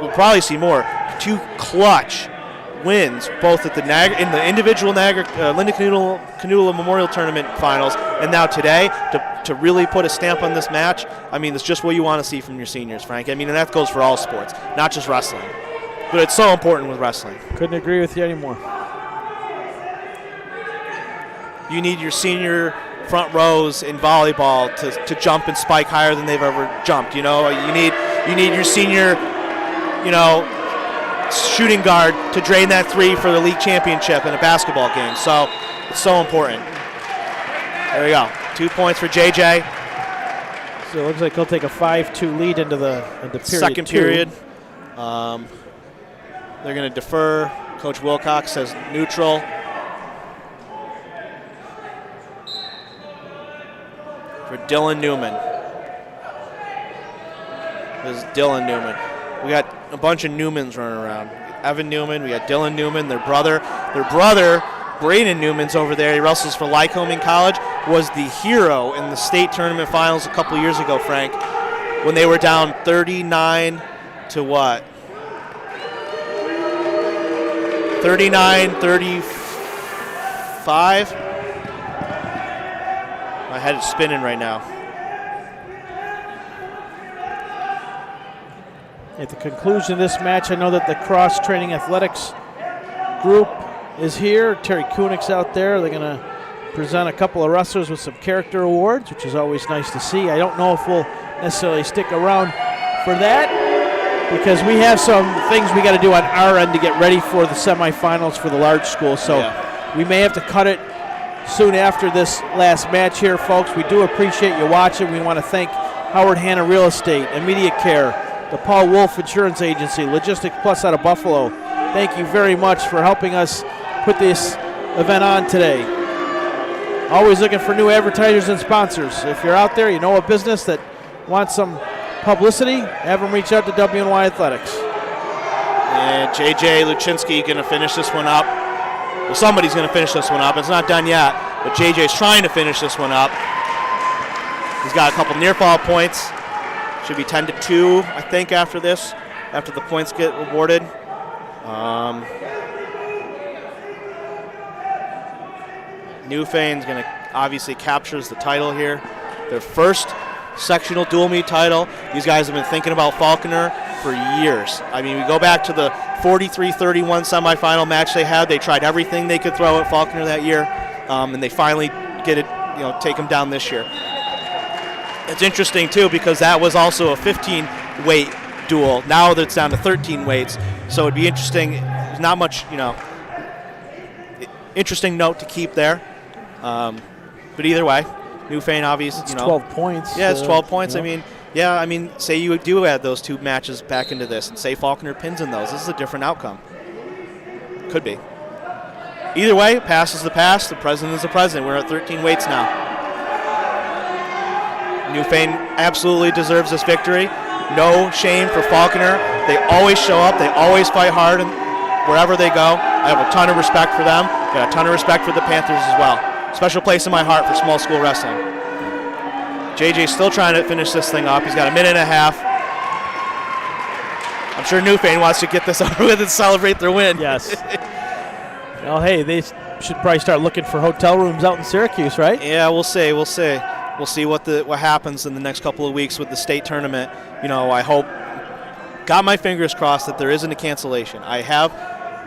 we'll probably see more, 2 clutch wins, both at in the individual Linda Canoodle Memorial Tournament finals, and now today, to really put a stamp on this match. It's just what you want to see from your seniors, Frank. And that goes for all sports, not just wrestling. But it's so important with wrestling. Couldn't agree with you anymore. You need your senior front rows in volleyball to jump and spike higher than they've ever jumped. You need your senior, shooting guard to drain that 3 for the league championship in a basketball game. So it's so important. There we go. 2 points for JJ. So it looks like he'll take a 5-2 lead into period second 2. period. They're going to defer. Coach Wilcox says neutral. For Dylan Newman. This is Dylan Newman. We got a bunch of Newmans running around. Evan Newman, we got Dylan Newman, their brother, Braden Newman's over there. He wrestles for Lycoming College, was the hero in the state tournament finals a couple years ago, Frank, when they were down 39 to what? 39-35. My head is spinning right now. At the conclusion of this match, I know that the cross-training athletics group is here. Terry Kunig's out there. They're going to present a couple of wrestlers with some character awards, which is always nice to see. I don't know if we'll necessarily stick around for that, because we have some things we got to do on our end to get ready for the semifinals for the large school. So we may have to cut it soon after this last match here, folks. We do appreciate you watching. We want to thank Howard Hanna Real Estate, Immediate Care, the Paul Wolf Insurance Agency, Logistics Plus out of Buffalo. Thank you very much for helping us put this event on today. Always looking for new advertisers and sponsors. If you're out there, you know a business that wants some publicity, have them reach out to WNY Athletics. And JJ Luchinsky going to finish this one up. Well, somebody's going to finish this one up. It's not done yet, but JJ's trying to finish this one up. He's got a couple near fall points. Should be 10-2, I think, after this, after the points get awarded. Newfane's going to obviously captures the title here. Their first sectional dual meet title. These guys have been thinking about Falconer for years. We go back to the 43-31 semifinal match they had. They tried everything they could throw at Falconer that year, and they finally get it take them down this year. It's interesting too because that was also a 15 weight duel. Now that's down to 13 weights, so it'd be interesting. There's not much, interesting note to keep there. But either way, Newfane obviously, It's 12 points. Yeah, it's 12 points. I mean, say you do add those 2 matches back into this, and say Falconer pins in those. This is a different outcome. Could be. Either way, past is the past. The president is the president. We're at 13 weights now. Newfane absolutely deserves this victory. No shame for Falconer. They always show up. They always fight hard, and wherever they go, I have a ton of respect for them. Got a ton of respect for the Panthers as well. Special place in my heart for small school wrestling. JJ's still trying to finish this thing up. He's got a minute and a half. I'm sure Newfane wants to get this over with and celebrate their win. Yes. Well, hey, they should probably start looking for hotel rooms out in Syracuse, right? Yeah, we'll see. We'll see what happens in the next couple of weeks with the state tournament. I hope, got my fingers crossed that there isn't a cancellation. I have.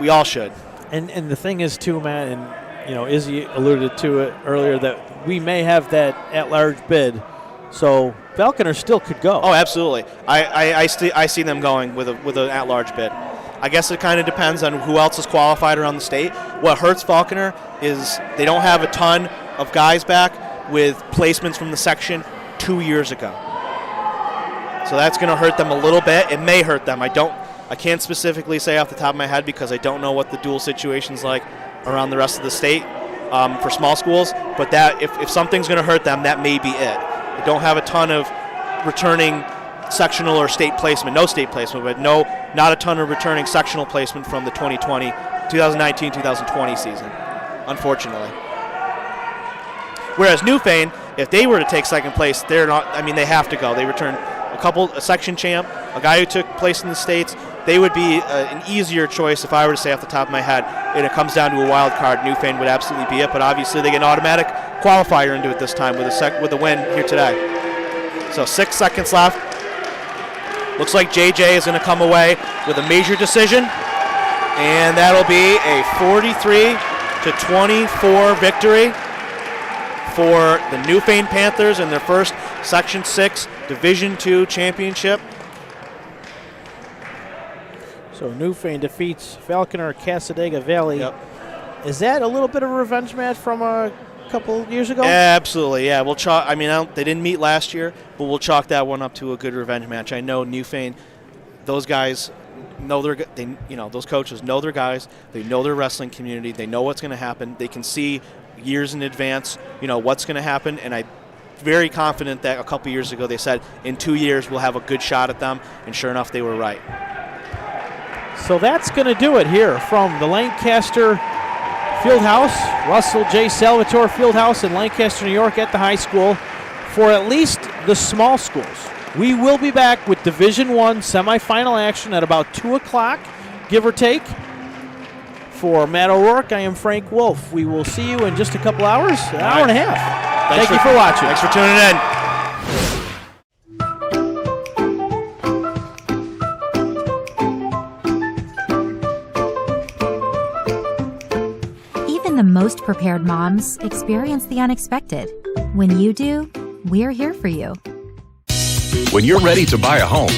We all should. And the thing is, too, Matt, and Izzy alluded to it earlier, that we may have that at-large bid. So Falconer still could go. Oh, absolutely. I see them going with an at-large bid. I guess it kind of depends on who else is qualified around the state. What hurts Falconer is they don't have a ton of guys back with placements from the section 2 years ago. So that's going to hurt them a little bit. It may hurt them. I can't specifically say off the top of my head because I don't know what the dual situation's like around the rest of the state for small schools. But that if something's going to hurt them, that may be it. They don't have a ton of returning sectional or state placement, no state placement, but not a ton of returning sectional placement from the 2019-2020 season, unfortunately. Whereas Newfane, if they were to take second place, they're not. I mean, they have to go. They return a section champ, a guy who took place in the States. They would be an easier choice if I were to say off the top of my head. And it comes down to a wild card. Newfane would absolutely be it, but obviously they get an automatic qualifier into it this time with a win here today. So 6 seconds left. Looks like JJ is going to come away with a major decision, and that'll be a 43-24 victory for the Newfane Panthers in their first Section 6 Division II championship. So Newfane defeats Falconer Cassadaga Valley. Yep. Is that a little bit of a revenge match from a couple of years ago? Absolutely, yeah. We'll chalk. I mean, they didn't meet last year, but we'll chalk that one up to a good revenge match. I know Newfane; those guys know those coaches know their guys. They know their wrestling community. They know what's going to happen. They can see years in advance, what's going to happen. And I'm very confident that a couple years ago they said in 2 years we'll have a good shot at them, and sure enough, they were right. So that's going to do it here from the Lancaster Fieldhouse, Russell J. Salvatore Fieldhouse in Lancaster, New York at the high school for at least the small schools. We will be back with Division I semifinal action at about 2 o'clock, give or take. For Matt O'Rourke, I am Frank Wolf. We will see you in just a couple hours, an hour and a half. Thank you for watching. Thanks for tuning in. The most prepared moms experience the unexpected. When you do, we're here for you. When you're ready to buy a home,